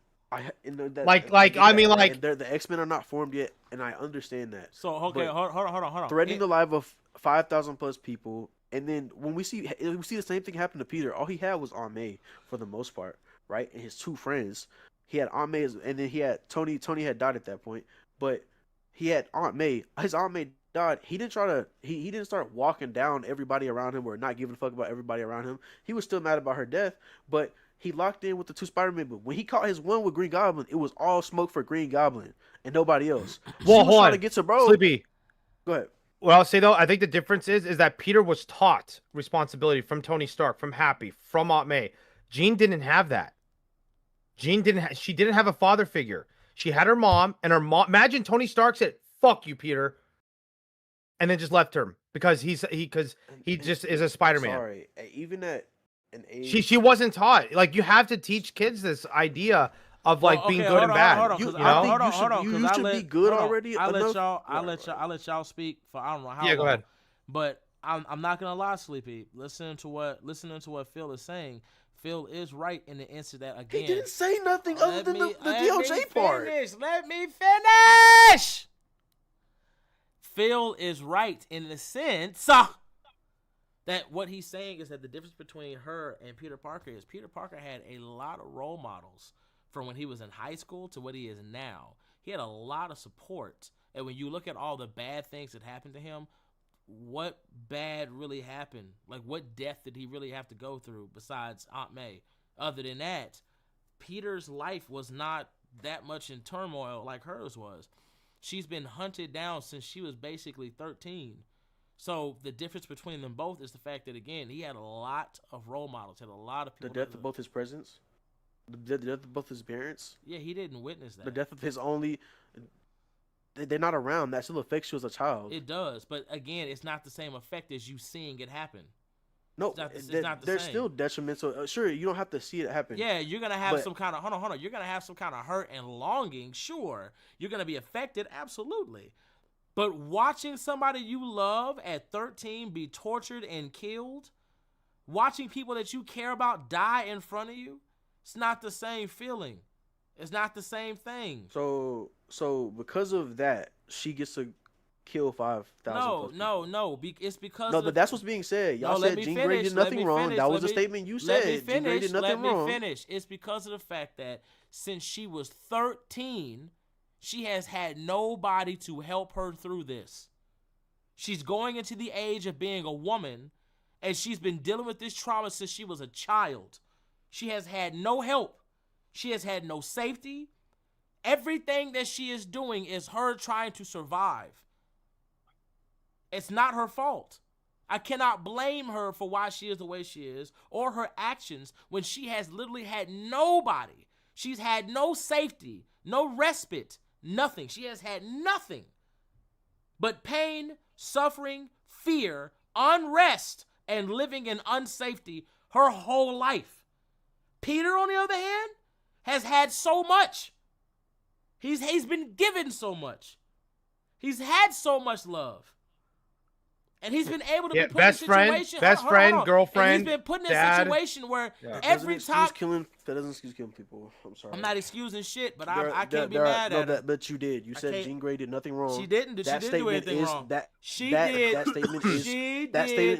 S3: The
S2: X-Men are not formed yet, and I understand that.
S1: So okay, hold on.
S2: Threatening the life of 5,000 plus people, and then when we see the same thing happen to Peter, all he had was Aunt May for the most part, right? And his two friends. He had Aunt May, and then he had Tony. Tony had died at that point, but he had Aunt May. His Aunt May died. He didn't try to. He didn't start walking down everybody around him or not giving a fuck about everybody around him. He was still mad about her death, but he locked in with the two Spider-Man. But when he caught his one with Green Goblin, it was all smoke for Green Goblin and nobody else.
S3: Well, hold on.
S2: To get to bro.
S3: Sleepy.
S2: Go ahead.
S3: What I'll say though, I think the difference is that Peter was taught responsibility from Tony Stark, from Happy, from Aunt May. Jean didn't have that. Jean didn't have a father figure. She had her mom, and her mom. Imagine Tony Stark said, "Fuck you, Peter," and then just left her because he just is a Spider-Man.
S2: Sorry, even at an age,
S3: she wasn't taught. Like, you have to teach kids this idea of being good and bad.
S2: You should be good already.
S1: I'll let y'all speak for I don't know how long.
S3: Yeah, go ahead.
S1: But I'm not gonna lie, Sleepy. Listening to what Phil is saying, Phil is right in the instant that, again,
S2: he didn't say nothing other than the DOJ part.
S1: Let me finish. Phil is right in the sense that what he's saying is that the difference between her and Peter Parker is Peter Parker had a lot of role models from when he was in high school to what he is now. He had a lot of support. And when you look at all the bad things that happened to him, what bad really happened? Like, what death did he really have to go through besides Aunt May? Other than that, Peter's life was not that much in turmoil like hers was. She's been hunted down since she was basically 13. So the difference between them both is the fact that, again, he had a lot of role models, had a lot of people.
S2: The death of both his presents? The death of both his parents?
S1: Yeah, he didn't witness that.
S2: The death of his only... they're not around, that still affects you as a child.
S1: It does, but again, it's not the same effect as you seeing it happen.
S2: No,
S1: it's not the
S2: they're
S1: same.
S2: still detrimental. Sure, you don't have to see it happen.
S1: Yeah, you're gonna have some kind of hold on. You're gonna have some kind of hurt and longing. Sure, you're gonna be affected. Absolutely, but watching somebody you love at 13 be tortured and killed, watching people that you care about die in front of you, it's not the same feeling. It's not the same thing.
S2: So because of that, she gets to kill 5,000.
S1: No. It's because
S2: no, but that's what's being said. Y'all said Jean Grey did nothing wrong. That was a statement you said. Jean Grey did nothing wrong.
S1: Let me finish. It's because of the fact that since she was 13, she has had nobody to help her through this. She's going into the age of being a woman, and she's been dealing with this trauma since she was a child. She has had no help. She has had no safety. Everything that she is doing is her trying to survive. It's not her fault. I cannot blame her for why she is the way she is or her actions when she has literally had nobody. She's had no safety, no respite, nothing. She has had nothing but pain, suffering, fear, unrest, and living in unsafety her whole life. Peter, on the other hand, has had so much. He's been given so much. He's had so much love. And he's been able to be put in a situation.
S3: Best friend, girlfriend,
S1: and he's been put in a situation where every time.
S2: That doesn't excuse killing people. I'm sorry.
S1: I'm not excusing shit, but I can't be mad at her.
S2: But you did. You said Jean Grey did nothing wrong.
S1: She didn't. She didn't do anything wrong. That statement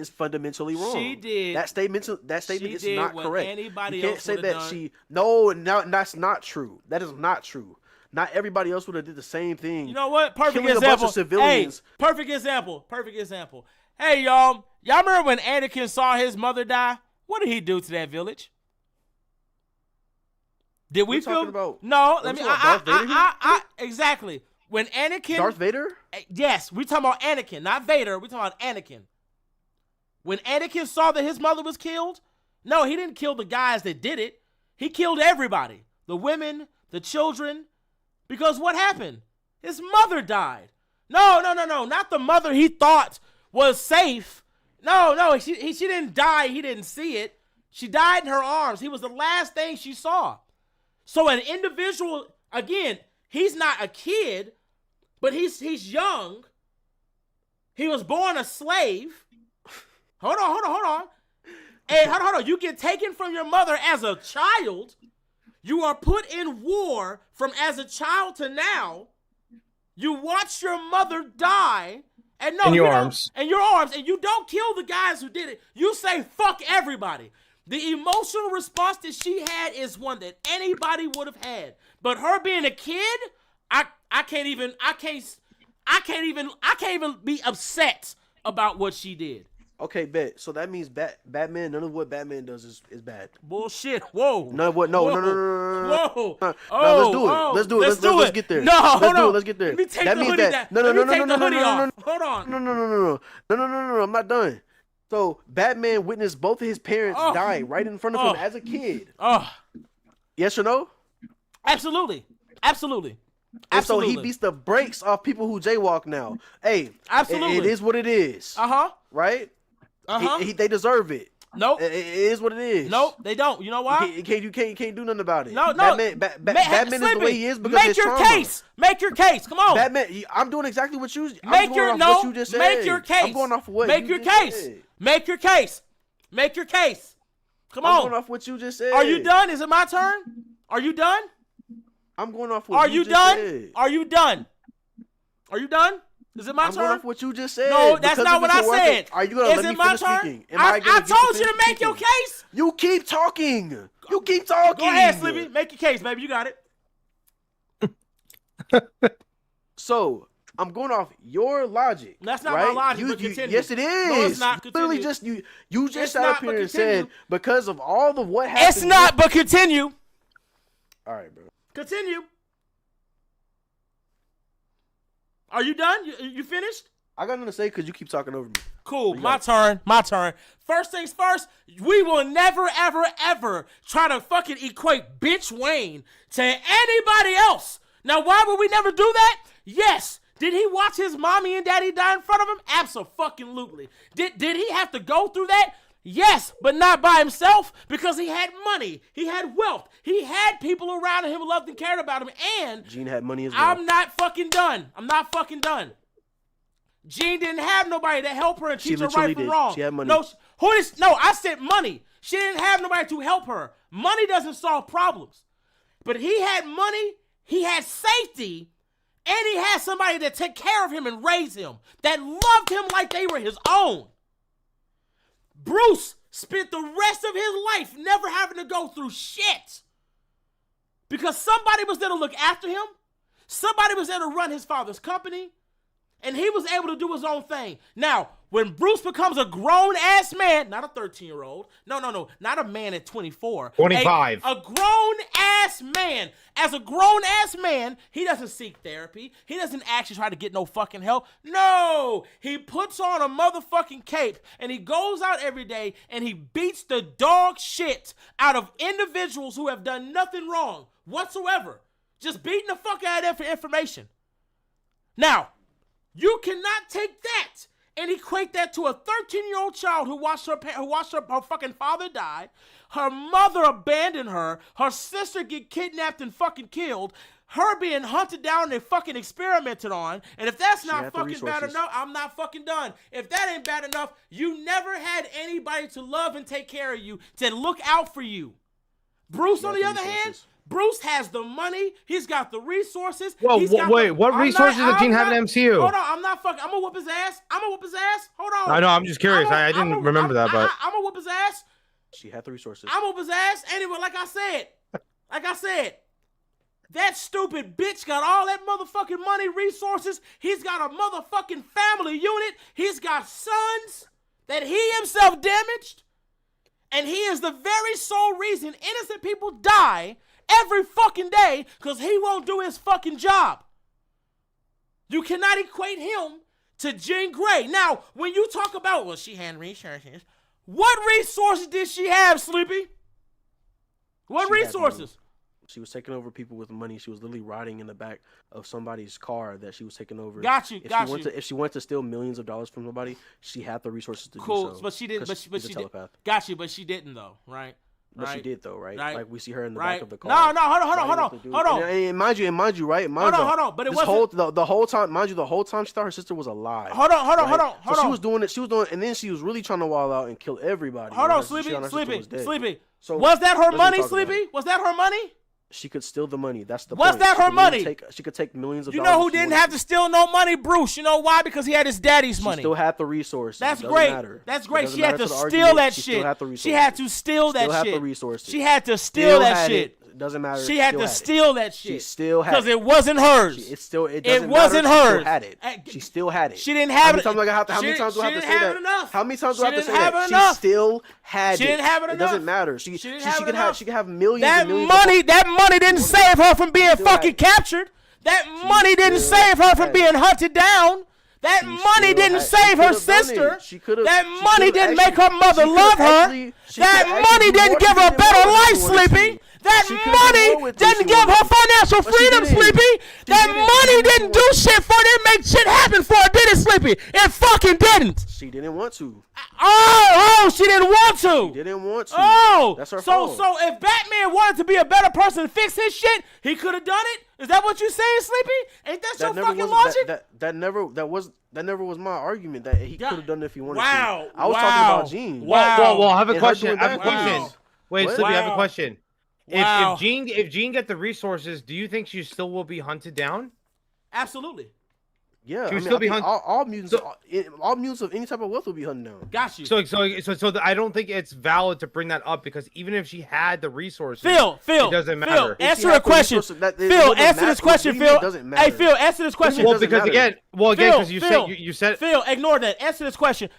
S1: is fundamentally wrong.
S2: She did. That statement is not correct.
S1: Anybody
S2: you can't
S1: else
S2: say that
S1: done.
S2: she. No, that's not true. That is not true. Not everybody else would have did the same thing.
S1: You know what? Perfect
S2: Killing
S1: example.
S2: A bunch of civilians.
S1: Hey, perfect example. Hey, y'all remember when Anakin saw his mother die? What did he do to that village? Did we feel? No, let me. Exactly. When Anakin.
S2: Darth Vader?
S1: Yes, we talking about Anakin, not Vader. We talking about Anakin. When Anakin saw that his mother was killed, no, he didn't kill the guys that did it. He killed everybody. The women, the children. Because what happened? His mother died. No, not the mother he thought was safe. No, she didn't die. He didn't see it. She died in her arms. He was the last thing she saw. So an individual, again, he's not a kid, but he's young. He was born a slave. Hold on. And hold on. You get taken from your mother as a child. You are put in war from as a child to now. You watch your mother die. And no,
S3: in your arms.
S1: And you don't kill the guys who did it. You say, fuck everybody. The emotional response that she had is one that anybody would have had. But her being a kid, I can't even be upset about what she did.
S2: Okay, bet. So that means Batman. None of what Batman does is bad.
S1: Bullshit. Whoa.
S2: None of what? No.
S1: Whoa.
S2: Let's do it. Let's get there.
S1: No, hold on.
S2: Let's get there.
S1: Let me take the hoodie down.
S2: No.
S1: Hold on.
S2: No. I'm not done. So Batman witnessed both of his parents die right in front of him as a kid. Yes or no?
S1: Absolutely.
S2: And so he beats the brakes off people who jaywalk now. Hey,
S1: absolutely,
S2: it is what it is. Right? They deserve it.
S1: Nope.
S2: It is what it is.
S1: Nope, they don't. You know why?
S2: You can't do nothing about it.
S1: No.
S2: Batman is the way he is because
S1: Make your case. Make your case. Come on.
S2: Batman. I'm doing exactly what you.
S1: What you just said. Make your case.
S2: I'm going off of what.
S1: Make your case. Make your case. Make your case. Come on.
S2: I'm going off what you just said.
S1: Are you done? Is it my turn? Are you done?
S2: I'm going off what you just said.
S1: Are you done? Is it my turn?
S2: I'm going off what you just said.
S1: No, that's not what I said.
S2: Are you going to let me finish speaking?
S1: I told you to make your case.
S2: You keep talking.
S1: Go ahead, Slippy. Make your case, baby. You got it.
S2: So, I'm going off your logic.
S1: That's not
S2: right?
S1: my logic, but continue.
S2: Yes, it is.
S1: No, it's not.
S2: Literally just you just sat up here and said because of all the what happened.
S1: It's not, but continue.
S2: All right, bro.
S1: Continue. Are you done? You finished?
S2: I got nothing to say because you keep talking over me.
S1: Cool. My turn. First things first, we will never, ever, ever try to fucking equate Bitch Wayne to anybody else. Now, why would we never do that? Yes, Did he watch his mommy and daddy die in front of him? Absolutely. Did he have to go through that? Yes, but not by himself, because he had money. He had wealth. He had people around him who loved and cared about him. And
S2: Gene had money as well.
S1: I'm not fucking done. Jean didn't have nobody to help her and teach her right from wrong.
S2: She had money.
S1: No, I said money. She didn't have nobody to help her. Money doesn't solve problems. But he had money, he had safety, and he had somebody to take care of him and raise him, that loved him like they were his own. Bruce spent the rest of his life never having to go through shit. Because somebody was there to look after him. Somebody was there to run his father's company. And he was able to do his own thing. Now, when Bruce becomes a grown-ass man, not a 13-year-old. No, not a man at 24.
S3: 25.
S1: A grown-ass man. As a grown-ass man, he doesn't seek therapy. He doesn't actually try to get no fucking help. No, he puts on a motherfucking cape, and he goes out every day, and he beats the dog shit out of individuals who have done nothing wrong whatsoever. Just beating the fuck out of them for information. Now, you cannot take that and equate that to a 13-year-old child who watched her fucking father die, her mother abandon her, her sister get kidnapped and fucking killed, her being hunted down and fucking experimented on. And if that's not fucking bad enough, I'm not fucking done. If that ain't bad enough, you never had anybody to love and take care of you, to look out for you. Bruce, on the other hand, Bruce has the money. He's got the resources.
S3: Well, wait, what resources did Gene have in MCU?
S1: Hold on, I'm gonna whoop his ass. Hold on.
S3: I know, I'm just curious. I didn't remember that, but
S1: I'm gonna whoop his ass.
S2: She had the resources.
S1: I'm gonna whoop his ass. Anyway, like I said, that stupid bitch got all that motherfucking money, resources. He's got a motherfucking family unit. He's got sons that he himself damaged. And he is the very sole reason innocent people die every fucking day, because he won't do his fucking job. You cannot equate him to Jean Grey. Now, when you talk about, well, she had resources, what resources did she have, Sleepy? What resources?
S2: She was taking over people with money. She was literally riding in the back of somebody's car that she was taking over.
S1: Got you.
S2: If she wanted to steal millions of dollars from somebody, she had the resources to do so.
S1: But she didn't. But she did. Got you. But she didn't though, right?
S2: No, she did though, right? Like we see her in the back of the car.
S1: No, hold on.
S2: And mind you, right?
S1: Hold on. But it wasn't
S2: the whole time. Mind you, the whole time she thought her sister was alive.
S1: Hold on.
S2: So she was doing it. And then she was really trying to wild out and kill everybody.
S1: Hold on, Sleepy. So was that her money, Sleepy? Was that her money?
S2: She could steal the money. That's the
S1: point. Was that her money?
S2: She could take millions of
S1: dollars.
S2: You know
S1: who didn't have to steal no money? Bruce. You know why? Because he had his daddy's money.
S2: She still had the resources.
S1: That's great. That's great. She had to steal that shit. She had to steal that shit.
S2: Still had the resources.
S1: She had to steal that shit.
S2: Doesn't matter.
S1: She had to steal that shit.
S2: She still had it.
S1: Because it wasn't hers.
S2: It
S1: wasn't hers.
S2: She still had it.
S1: She didn't have it.
S2: How many times do I have to say that? How many times do I have to say that?
S1: She
S2: still had it.
S1: She didn't have it enough.
S2: It doesn't matter. She could have millions.
S1: That money didn't save her from being fucking captured. That money didn't save her from being hunted down. That money didn't save her sister. That money didn't make her mother love her. That money didn't give her a better life, Sleepy. That money didn't give her financial freedom, Sleepy. That money didn't do shit for her. Didn't make shit happen for her, did it, Sleepy? It fucking didn't.
S2: She didn't want to.
S1: She didn't want to.
S2: She didn't want to.
S1: That's her fault. So if Batman wanted to be a better person and fix his shit, he could have done it? Is that what you're saying, Sleepy? Ain't that your fucking logic?
S2: That never was my argument that he could have done it if he wanted to.
S1: I
S2: was talking about Jean.
S3: Well, I have a question. Wait,
S2: What?
S3: Sleepy, I have a question.
S1: Wow.
S3: If Jean get the resources, do you think she still will be hunted down?
S1: Absolutely.
S2: Yeah,
S3: she would still be hunted.
S2: All mutants of any type of wealth will be hunted down.
S1: Got you.
S3: So I don't think it's valid to bring that up, because even if she had the resources,
S1: Phil,
S3: it doesn't matter.
S1: Phil, answer the question. Phil, answer this question. Phil, hey, Phil, answer this question.
S3: Well, because because you said
S1: Phil, ignore that. Answer this question.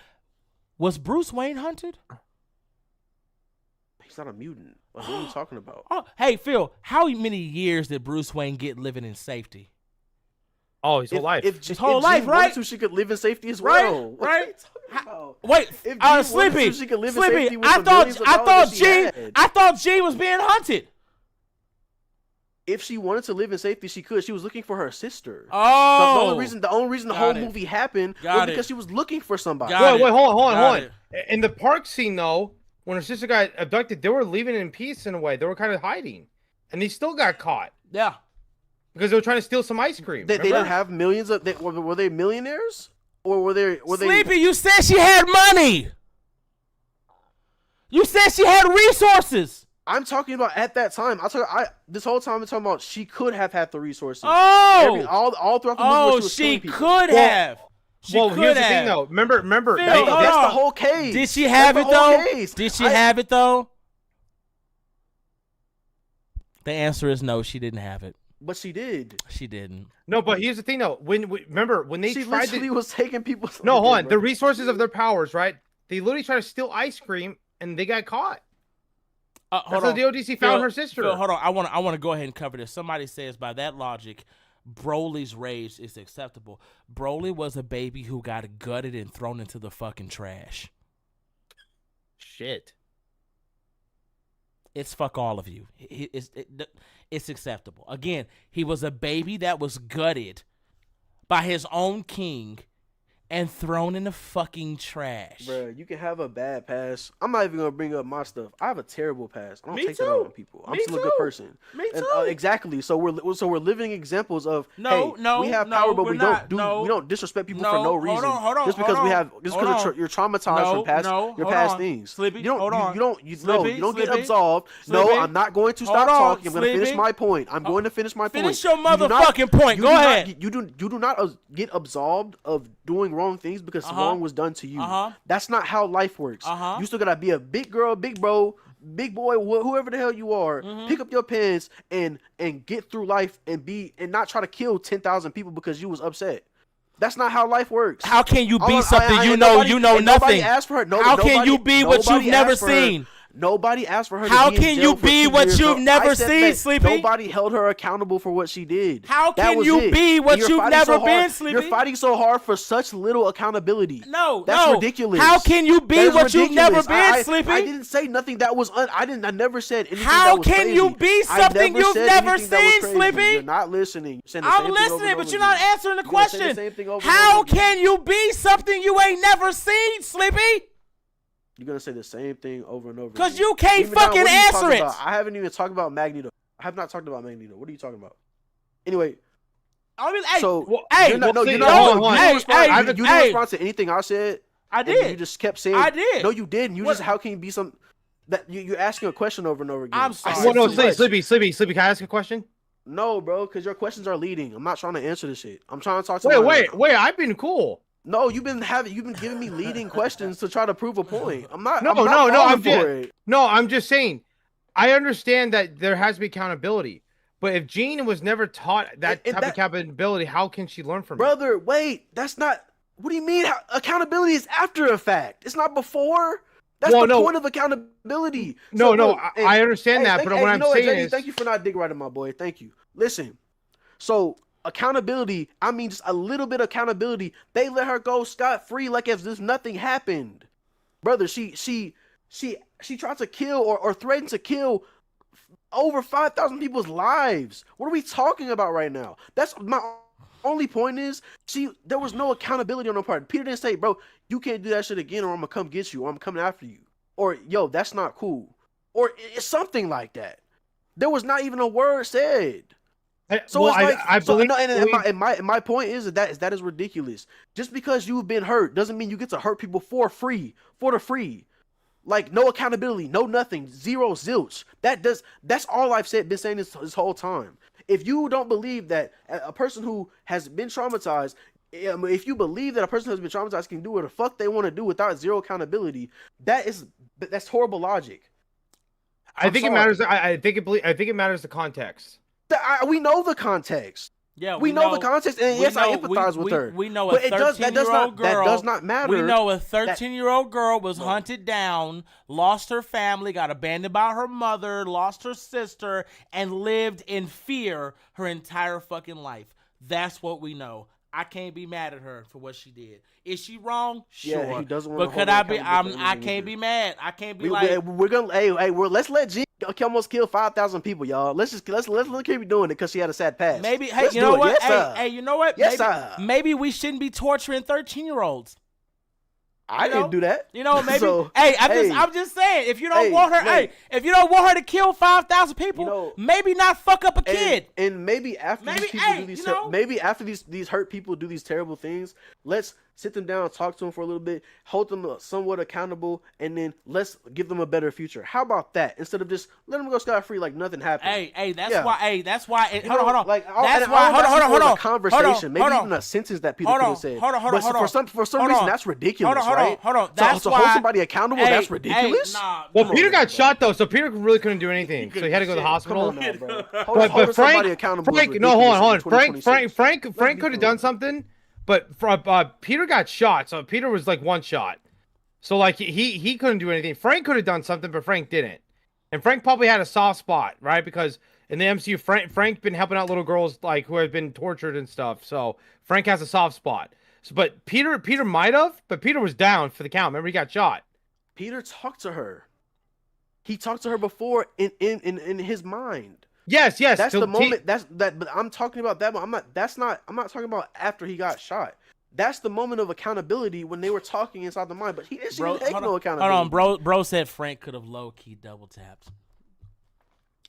S1: Was Bruce Wayne hunted?
S2: He's not a mutant. What are you talking about?
S1: Hey, Phil, how many years did Bruce Wayne get living in safety?
S3: Oh, his whole life.
S1: His whole life, right?
S2: So she could live in safety as well.
S1: Right?
S2: Wait,
S1: Sleepy.
S2: She could live in
S1: Sleepy.
S2: safety with I thought
S1: Jean was being hunted.
S2: if she wanted to live in safety, she could. She was looking for her sister.
S1: Oh,
S2: The only reason the
S1: Got
S2: whole
S1: it.
S2: movie happened
S1: Got
S2: was
S1: it.
S2: because she was looking for somebody.
S1: Got
S3: Wait,
S1: it.
S3: hold
S1: Got
S3: on.
S1: it.
S3: In the park scene, though, when her sister got abducted, they were leaving in peace in a way. They were kind of hiding, and they still got caught
S1: Yeah.
S3: because they were trying to steal some ice cream.
S2: They
S3: remember?
S2: didn't have millions of. Were they millionaires or were they?
S1: Sleepy, you said she had money. You said she had resources.
S2: I'm talking about at that time. This whole time I'm talking about she could have had the resources.
S1: Oh.
S2: All throughout the movie. where
S1: Oh,
S2: she was
S1: she
S2: killing people.
S1: could have. She
S3: well,
S1: could
S3: here's the
S1: have.
S3: thing, though. Remember,
S1: Phil,
S3: that-
S1: hold
S2: That's
S1: on.
S2: the whole case.
S1: Did she have
S2: That's
S1: it
S2: the whole
S1: though?
S2: case.
S1: Did she have it though? The answer is no. She didn't have it.
S2: But she did.
S1: She didn't.
S3: no, but here's the thing, though. Remember when they
S2: She
S3: tried
S2: literally
S3: to
S2: was taking people's.
S3: no, hold on,
S2: bro.
S3: the resources of their powers, right? They literally tried to steal ice cream, and they got caught.
S1: Hold
S3: That's how
S1: on.
S3: the ODC found her sister.
S1: Phil, hold on. I want to go ahead and cover this. Somebody says by that logic, Broly's rage is acceptable. Broly was a baby who got gutted and thrown into the fucking trash.
S3: Shit.
S1: It's fuck all of you. It's acceptable. Again, he was a baby that was gutted by his own king and thrown in the fucking trash.
S2: Bro, you can have a bad past. I'm not even gonna bring up my stuff. I have a terrible past. I don't
S1: Me
S2: take that out
S1: too.
S2: on people. I'm
S1: Me
S2: still a
S1: too.
S2: good person.
S1: Me
S2: And,
S1: too.
S2: exactly. So we're living examples of
S1: No,
S2: hey,
S1: no,
S2: we have
S1: no,
S2: power, but
S1: we're
S2: we
S1: not.
S2: we don't disrespect people
S1: No,
S2: for no
S1: hold
S2: reason.
S1: on,
S2: just because
S1: hold
S2: we
S1: on,
S2: have just
S1: hold
S2: because
S1: on.
S2: you're traumatized
S1: No,
S2: from past
S1: no,
S2: your
S1: hold
S2: past
S1: on.
S2: things.
S1: Slippy,
S2: you don't
S1: hold on.
S2: you don't get
S1: Slippy,
S2: absolved. No,
S1: Slippy.
S2: I'm not going to
S1: Hold
S2: stop
S1: on,
S2: talking. I'm going to finish
S1: Slippy.
S2: my point. I'm going to finish my point.
S1: Finish your
S2: You do not-
S1: motherfucking point.
S2: you
S1: Go
S2: do not-
S1: ahead.
S2: you do not get absolved of doing wrong things because wrong was done to you. That's not how life works. You still gotta be a big girl, big bro, big boy, whoever the hell you are. Pick up your pens and get through life and not try to kill 10,000 people because you was upset. That's not how life works.
S1: How can you be
S2: All-
S1: something you
S2: and
S1: know
S2: nobody-
S1: you know
S2: and nobody
S1: nothing?
S2: asked for her.
S1: How can you be what you've
S2: nobody
S1: never
S2: asked for her.
S1: seen?
S2: Nobody asked for her.
S1: How
S2: to be in
S1: can
S2: jail
S1: you
S2: for
S1: be
S2: 2
S1: what
S2: years.
S1: you've
S2: No,
S1: never
S2: I said
S1: seen,
S2: that
S1: Sleepy?
S2: Nobody held her accountable for what she did.
S1: How
S2: That
S1: can
S2: was
S1: you
S2: it.
S1: be what
S2: And you're
S1: you've
S2: fighting
S1: never
S2: so
S1: been,
S2: hard.
S1: Sleepy?
S2: You're fighting so hard for such little accountability.
S1: No,
S2: That's
S1: no.
S2: ridiculous.
S1: How can you be
S2: That is
S1: what you've never
S2: ridiculous.
S1: been,
S2: I
S1: Sleepy?
S2: didn't say nothing that was. I never said anything.
S1: How
S2: that was
S1: can
S2: crazy.
S1: you be
S2: I
S1: something
S2: never
S1: you've
S2: said
S1: never
S2: anything that was
S1: seen,
S2: crazy.
S1: Sleepy?
S2: You're not listening. You're saying the
S1: I'm
S2: same thing over
S1: listening,
S2: and
S1: but
S2: over
S1: you're not
S2: again.
S1: answering the
S2: You're gonna say
S1: question.
S2: the same thing over and
S1: How
S2: over again.
S1: can you be something you ain't never seen, Sleepy?
S2: You're gonna say the same thing over and over.
S1: Because
S2: again.
S1: you can't
S2: Even now,
S1: fucking
S2: what are you
S1: answer
S2: talking
S1: it.
S2: about? I haven't even talked about Magneto. I have not talked about Magneto. What are you talking about? Anyway,
S1: I mean, hey,
S2: so
S1: hey,
S2: you're not, no,
S3: see,
S2: you're
S3: hold
S2: not,
S3: on, hold on.
S2: you didn't respond.
S1: Hey,
S2: You didn't
S1: hey.
S2: respond to anything I said.
S1: I
S2: and
S1: did.
S2: You just kept saying.
S1: I did.
S2: No, you didn't. You
S1: What?
S2: just how can you be some that you're asking a question over and over again?
S1: I'm
S2: I
S1: sorry.
S2: said
S3: Well, no,
S2: too much.
S3: Sleepy. Can I ask a question?
S2: No, bro, because your questions are leading. I'm not trying to answer this shit. I'm trying to talk to.
S3: Wait. I've been cool.
S2: No, you've been giving me leading questions to try to prove a point. I'm not.
S3: No,
S2: I'm not
S3: no,
S2: falling
S3: I'm
S2: for
S3: just,
S2: it.
S3: no, I'm just saying. I understand that there has to be accountability, but if Jean was never taught that
S2: And
S3: type of accountability, how can she learn from it?
S2: Brother, wait, that's not. What do you mean? Accountability is after a fact. It's not before. That's
S3: Well,
S2: the
S3: no.
S2: point of accountability.
S3: No,
S2: So,
S3: no,
S2: look,
S3: I understand that, but what I'm saying
S2: JD,
S3: is,
S2: thank you for not dick riding, my boy. Thank you. Listen, so accountability. I mean, just a little bit of accountability. They let her go scot free, like as if nothing happened. Brother, she tried to kill or threatened to kill over 5,000 people's lives. What are we talking about right now? That's my only point is there was no accountability on her part. Peter didn't say, bro, you can't do that shit again or I'm gonna come get you or I'm coming after you. Or yo, that's not cool. Or it's something like that. There was not even a word said. So
S3: well,
S2: it's like,
S3: I believe.
S2: my point is that is ridiculous. Just because you've been hurt doesn't mean you get to hurt people for free. Like no accountability, no nothing, zero zilch. That's all I've been saying this whole time. If you don't believe that a person who has been traumatized, if you believe that a person who has been traumatized can do what the fuck they want to do without zero accountability, that's horrible logic.
S3: I think it matters. I think it matters the context.
S2: We know the context.
S1: Yeah,
S2: we know the context, and yes, I empathize with her.
S1: We know
S2: but
S1: a 13-year-old girl.
S2: That does not matter.
S1: We know a 13-year-old girl was hunted down, lost her family, got abandoned by her mother, lost her sister, and lived in fear her entire fucking life. That's what we know. I can't be mad at her for what she did. Is she wrong? Sure.
S2: Yeah, he doesn't want
S1: but
S2: to
S1: could
S2: hold
S1: I be?
S2: her accountable for
S1: I
S2: anything
S1: can't
S2: either.
S1: be mad. I can't be
S2: We're gonna. Let's let Jean almost killed 5,000 people, y'all. Let's keep doing it because she had a sad past.
S1: Maybe, hey,
S2: Let's
S1: you know
S2: do it.
S1: what?
S2: Yes,
S1: Hey, you know what?
S2: Yes,
S1: maybe we shouldn't be torturing 13-year-olds.
S2: I didn't do that.
S1: You know, maybe.
S2: So,
S1: I'm just saying, if you don't want her, if you don't want her to kill 5,000 people, maybe not fuck up a kid.
S2: And maybe after these people do these, maybe after these hurt people do these terrible things, let's sit them down, talk to them for a little bit, hold them somewhat accountable, and then let's give them a better future. How about that? Instead of just let them go scot-free like nothing happened.
S1: That's why. Hold on.
S2: Like,
S1: that's why. Hold on.
S2: Conversation, maybe even a sentence that Peter could have said. But for some reason, that's ridiculous, right?
S1: Hold on. That's
S2: why.
S1: To
S2: hold somebody accountable, that's ridiculous.
S3: Well, Peter got shot though, so Peter really couldn't do anything. So he had to go to the hospital. But Frank, no, hold on. Frank could have done something. But Peter got shot, so Peter was like one shot. So like he couldn't do anything. Frank could have done something, but Frank didn't. And Frank probably had a soft spot, right? Because in the MCU, Frank's been helping out little girls like who have been tortured and stuff. So Frank has a soft spot. So, but Peter might have, but Peter was down for the count. Remember, he got shot.
S2: Peter talked to her. He talked to her before in his mind.
S3: Yes.
S2: That's the moment. But I'm talking about that. I'm not talking about after he got shot. That's the moment of accountability when they were talking inside the mind. But he didn't take no accountability.
S1: Hold on, bro said Frank could have low key double tapped.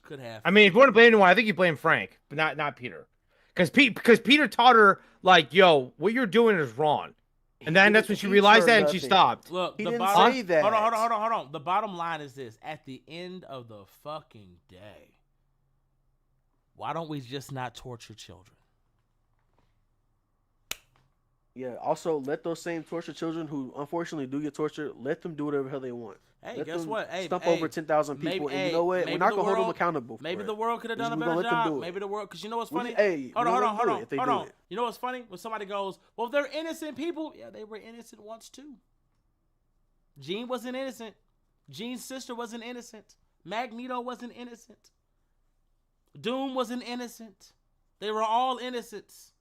S1: Could have.
S3: I mean, if you want to blame anyone, I think you blame Frank, but not Peter, because Peter taught her like, yo, what you're doing is wrong. And then that's when she realized that and she stopped.
S1: Look,
S2: he didn't say that.
S1: Hold on. The bottom line is this: at the end of the fucking day, why don't we just not torture children?
S2: Yeah. Also, let those same tortured children who unfortunately do get tortured, let them do whatever the hell they want.
S1: Hey, guess what? Hey,
S2: stump over 10,000 people, and you know what? We're not gonna hold them accountable.
S1: Maybe the world could have done a better job. Maybe the world, because you know what's funny? Hold on. You know what's funny? When somebody goes, "Well, they're innocent people," yeah, they were innocent once too. Jean wasn't innocent. Jean's sister wasn't innocent. Magneto wasn't innocent. Doom wasn't innocent. They were all innocents.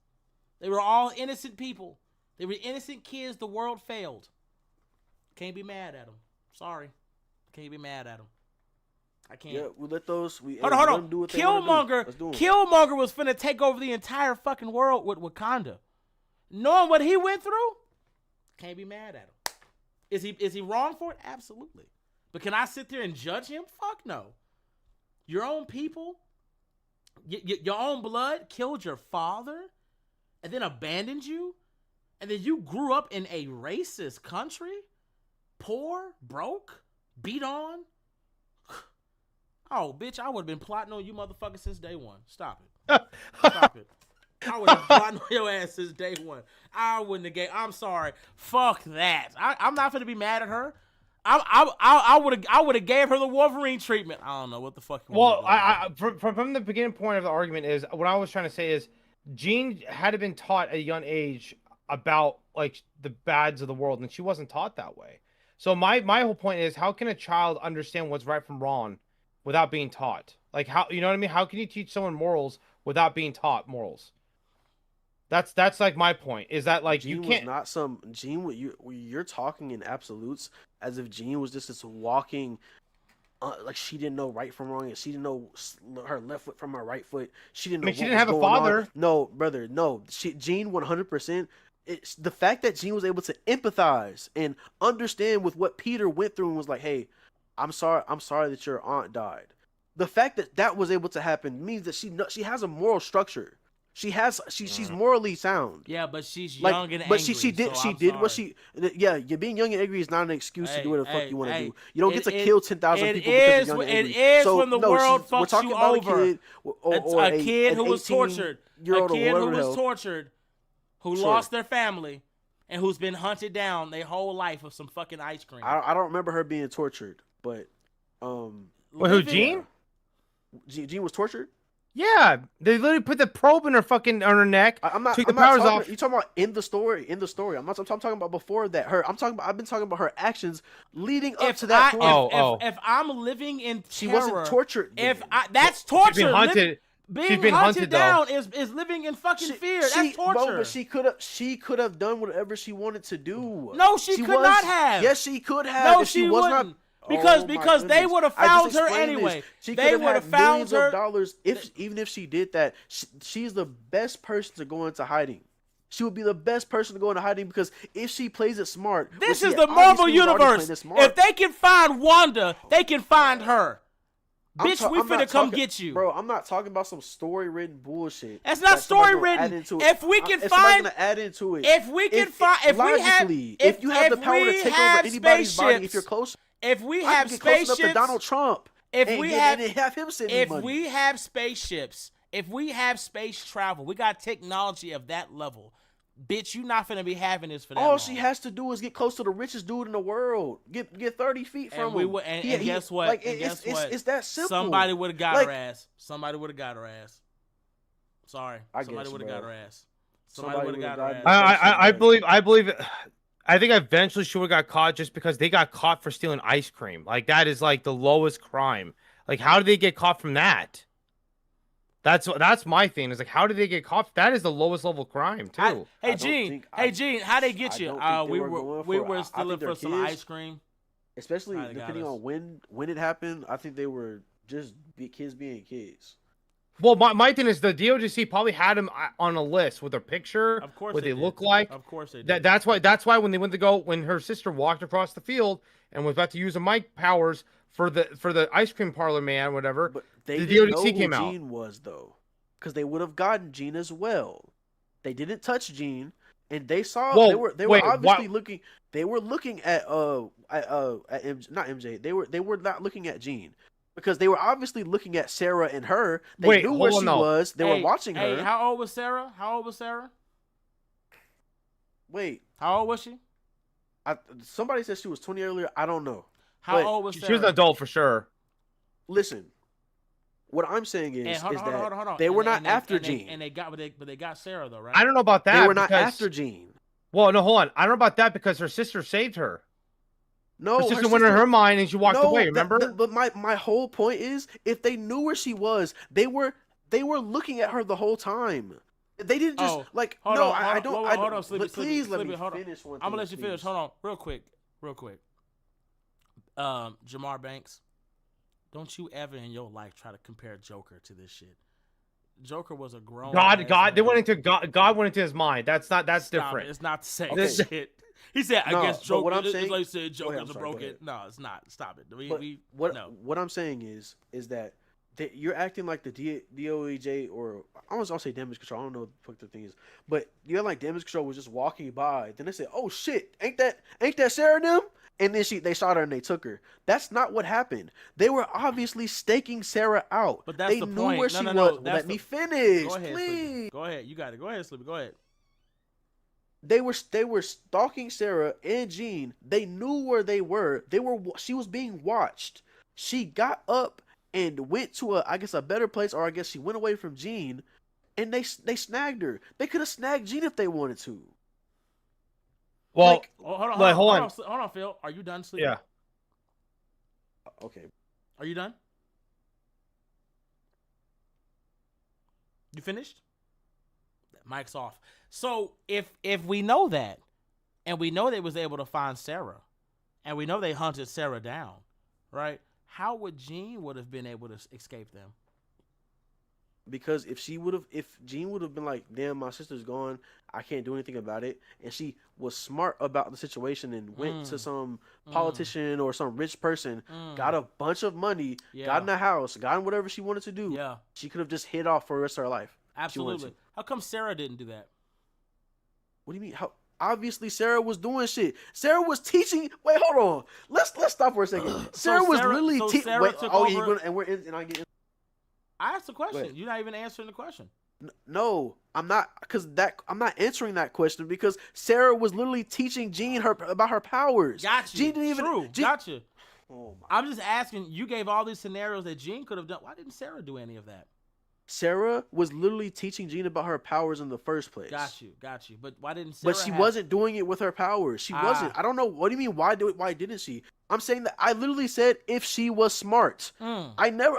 S1: They were all innocent people. They were innocent kids. The world failed. Can't be mad at them. Sorry. Can't be mad at them. I can't.
S2: Yeah, we let those.
S1: Hold on. Killmonger was finna take over the entire fucking world with Wakanda. Knowing what he went through, can't be mad at him. Is he wrong for it? Absolutely. But can I sit there and judge him? Fuck no. Your own people, your own blood killed your father and then abandoned you? And then you grew up in a racist country? Poor, broke, beat on? Oh, bitch, I would have been plotting on you motherfuckers since day one. Stop it. Stop it. I would have been plotting on your ass since day one. I wouldn't have gave. I'm sorry. Fuck that. I'm not going to be mad at her. I would have gave her the Wolverine treatment. I don't know what the fuck.
S3: Well, from the beginning point of the argument is what I was trying to say is Jean had been taught at a young age about like the bads of the world, and she wasn't taught that way. So my whole point is, how can a child understand what's right from wrong without being taught? Like, how, you know what I mean? How can you teach someone morals without being taught morals? That's like my point. Is that like
S2: Jean
S3: you can't
S2: was not some Jean? You're talking in absolutes as if Jean was just this walking, like she didn't know right from wrong, and she didn't know her left foot from her right foot. She didn't know.
S3: She didn't have a father.
S2: On. No, brother, no. Jean 100%. It's the fact that Jean was able to empathize and understand with what Peter went through and was like, "Hey, I'm sorry that your aunt died." The fact that was able to happen means that she has a moral structure. She's morally sound.
S1: Yeah, but she's young and angry.
S2: But she did what she. Yeah, you're being young and angry is not an excuse to do whatever the fuck you want to do. You don't get to kill 10,000 people because you're young and angry.
S1: It is when the world fucks you over. A kid who was tortured. A kid who was tortured. Who lost their family, and who's been hunted down their whole life of some fucking ice cream.
S2: I don't remember her being tortured, but
S3: who, Jean?
S2: Jean was tortured?
S3: Yeah, they literally put the probe in her fucking on her neck.
S2: I'm not.
S3: Took the powers off.
S2: You talking about in the story? I'm talking about before that. I've been talking about her actions leading up to that point.
S1: If I'm living in terror,
S2: she wasn't tortured.
S1: That's torture.
S3: She's been hunted.
S1: Being hunted down is living in fucking fear. That's torture.
S2: But she could have done whatever she wanted to do.
S1: No, she could not have.
S2: Yes, she could have.
S1: No,
S2: if
S1: she
S2: was
S1: wouldn't.
S2: Not,
S1: Because
S2: Oh my
S1: they
S2: goodness.
S1: would have
S2: I
S1: found
S2: just
S1: her
S2: explained this.
S1: anyway.
S2: She
S1: They
S2: could
S1: would
S2: have
S1: have
S2: had
S1: found
S2: millions
S1: her.
S2: of dollars even if she did that. She's the best person to go into hiding. She would be the best person to go into hiding because if she plays it smart,
S1: This
S2: which
S1: is
S2: she
S1: the Marvel
S2: obviously was already
S1: universe.
S2: playing it smart.
S1: If they can find Wanda, they can find her. Bitch, we
S2: I'm not
S1: finna come
S2: talking-
S1: get you.
S2: Bro, I'm not talking about some story written bullshit.
S1: That's not
S2: that somebody
S1: story
S2: gonna add
S1: written.
S2: into it.
S1: If we can
S2: if somebody's
S1: find,
S2: gonna add into it,
S1: if we can find, if we have,
S2: logically, if you have the power to take over anybody's body, if you're close,
S1: if we
S2: I
S1: have
S2: can get close enough to
S1: spaceships,
S2: Donald Trump,
S1: if
S2: and
S1: we
S2: get,
S1: have,
S2: and have him send me
S1: if
S2: money.
S1: we have spaceships, if we have space travel, we got technology of that level. Bitch, you not finna be having this for that
S2: All
S1: long.
S2: she has to do is get close to the richest dude in the world. Get 30 feet from him.
S1: And guess what?
S2: Like,
S1: and guess what?
S2: It's that simple.
S1: Somebody would have got
S2: Like,
S1: her ass. Somebody would have got her ass. Sorry. Somebody would have got her ass. Somebody would have got her ass.
S3: I believe it. I think eventually she would have got caught just because they got caught for stealing ice cream. Like that is like the lowest crime. Like how did they get caught from that? That's my thing. Is like how did they get caught? That is the lowest level crime too.
S1: Hey Gene, how they get you? We were stealing for some ice cream.
S2: Especially depending on when it happened. I think they were just kids being kids.
S3: Well, my thing is the DOJC probably had him on a list with a picture,
S1: of course
S3: what they
S1: did.
S3: look like.
S1: Of course they did.
S3: That's why when they went to go, when her sister walked across the field and was about to use the mic powers for the ice cream parlor man, whatever.
S2: But they
S3: the
S2: didn't
S3: DOJC
S2: know who
S3: came out.
S2: Gene was though, because they would have gotten Gene as well. They didn't touch Gene, and they saw
S3: Whoa,
S2: they were obviously
S3: what?
S2: looking. They were looking at not MJ. They were not looking at Gene. Because they were obviously looking at Sarah and her. They knew where she was. They were watching her.
S1: Hey, how old was Sarah?
S2: Wait.
S1: How old was she?
S2: Somebody said she was 20 earlier. I don't know.
S1: How old was Sarah?
S3: She was an adult for sure.
S2: Listen. What I'm saying is
S1: hold on.
S2: they were not after Gene.
S1: But they got Sarah though, right?
S3: I don't know about that.
S2: They were not after Gene.
S3: Well, no, hold on. I don't know about that because her sister saved her.
S2: No,
S3: her sister went in her mind and she walked away. Remember?
S2: But my whole point is, if they knew where she was, they were looking at her the whole time. They didn't just
S1: Hold on, Sleepy,
S2: please let me
S1: hold on.
S2: finish one thing.
S1: I'm gonna let you finish. Hold on, real quick. Jamar Banks, don't you ever in your life try to compare Joker to this shit. Joker was a grown
S3: God. They went into God went into his mind. That's different.
S1: It's not the same
S2: Okay.
S1: shit. He said, "I guess Joker."
S2: What I'm
S1: it's
S2: saying,
S1: like you said, Joker's
S2: sorry,
S1: a broken. No, it's not. Stop it.
S2: What I'm saying is that you're acting like the DOEJ or I was gonna say damage control. I don't know what the fuck the thing is, but you're like damage control was just walking by. Then they said, "Oh shit, ain't that Sarah and them?" And then they shot her and they took her. That's not what happened. They were obviously staking Sarah out.
S1: But that's
S2: they
S1: the
S2: knew
S1: point.
S2: where she
S1: No,
S2: was. Let me finish,
S1: Go ahead,
S2: please.
S1: Sleepy. Go ahead. You got it. Go ahead, Sleepy. Go ahead.
S2: They were stalking Sarah and Jean. They knew where they were. She was being watched. She got up and went to a better place, or I guess she went away from Jean, and they snagged her. They could have snagged Jean if they wanted to.
S3: Well,
S1: hold on, Phil. Are you done, Sleepy?
S3: Yeah.
S2: Okay.
S1: Are you done? You finished? Mic's off. So if we know that, and we know they was able to find Sarah, and we know they hunted Sarah down, right? How would Jean would have been able to escape them?
S2: Because if Jean would have been like, damn, my sister's gone, I can't do anything about it, and she was smart about the situation and went to some politician or some rich person, got a bunch of money, got in a house, got in whatever she wanted to do, she could have just hid off for the rest of her life.
S1: Absolutely. How come Sarah didn't do that?
S2: What do you mean? How? Obviously, Sarah was doing shit. Sarah was teaching. Wait, hold on. Let's stop for a second. Sarah was literally teaching.
S1: I asked the question. You're not even answering the question.
S2: No, I'm not, I'm not answering that question because Sarah was literally teaching Jean about her powers.
S1: Gotcha.
S2: Jean didn't even.
S1: True. Gotcha.
S2: Oh my.
S1: I'm just asking. You gave all these scenarios that Jean could have done. Why didn't Sarah do any of that?
S2: Sarah was literally teaching Jean about her powers in the first place.
S1: Got you. But why didn't Sarah?
S2: But she wasn't doing it with her powers. She wasn't. I don't know. What do you mean? Why didn't she? I'm saying that I literally said if she was smart. I never.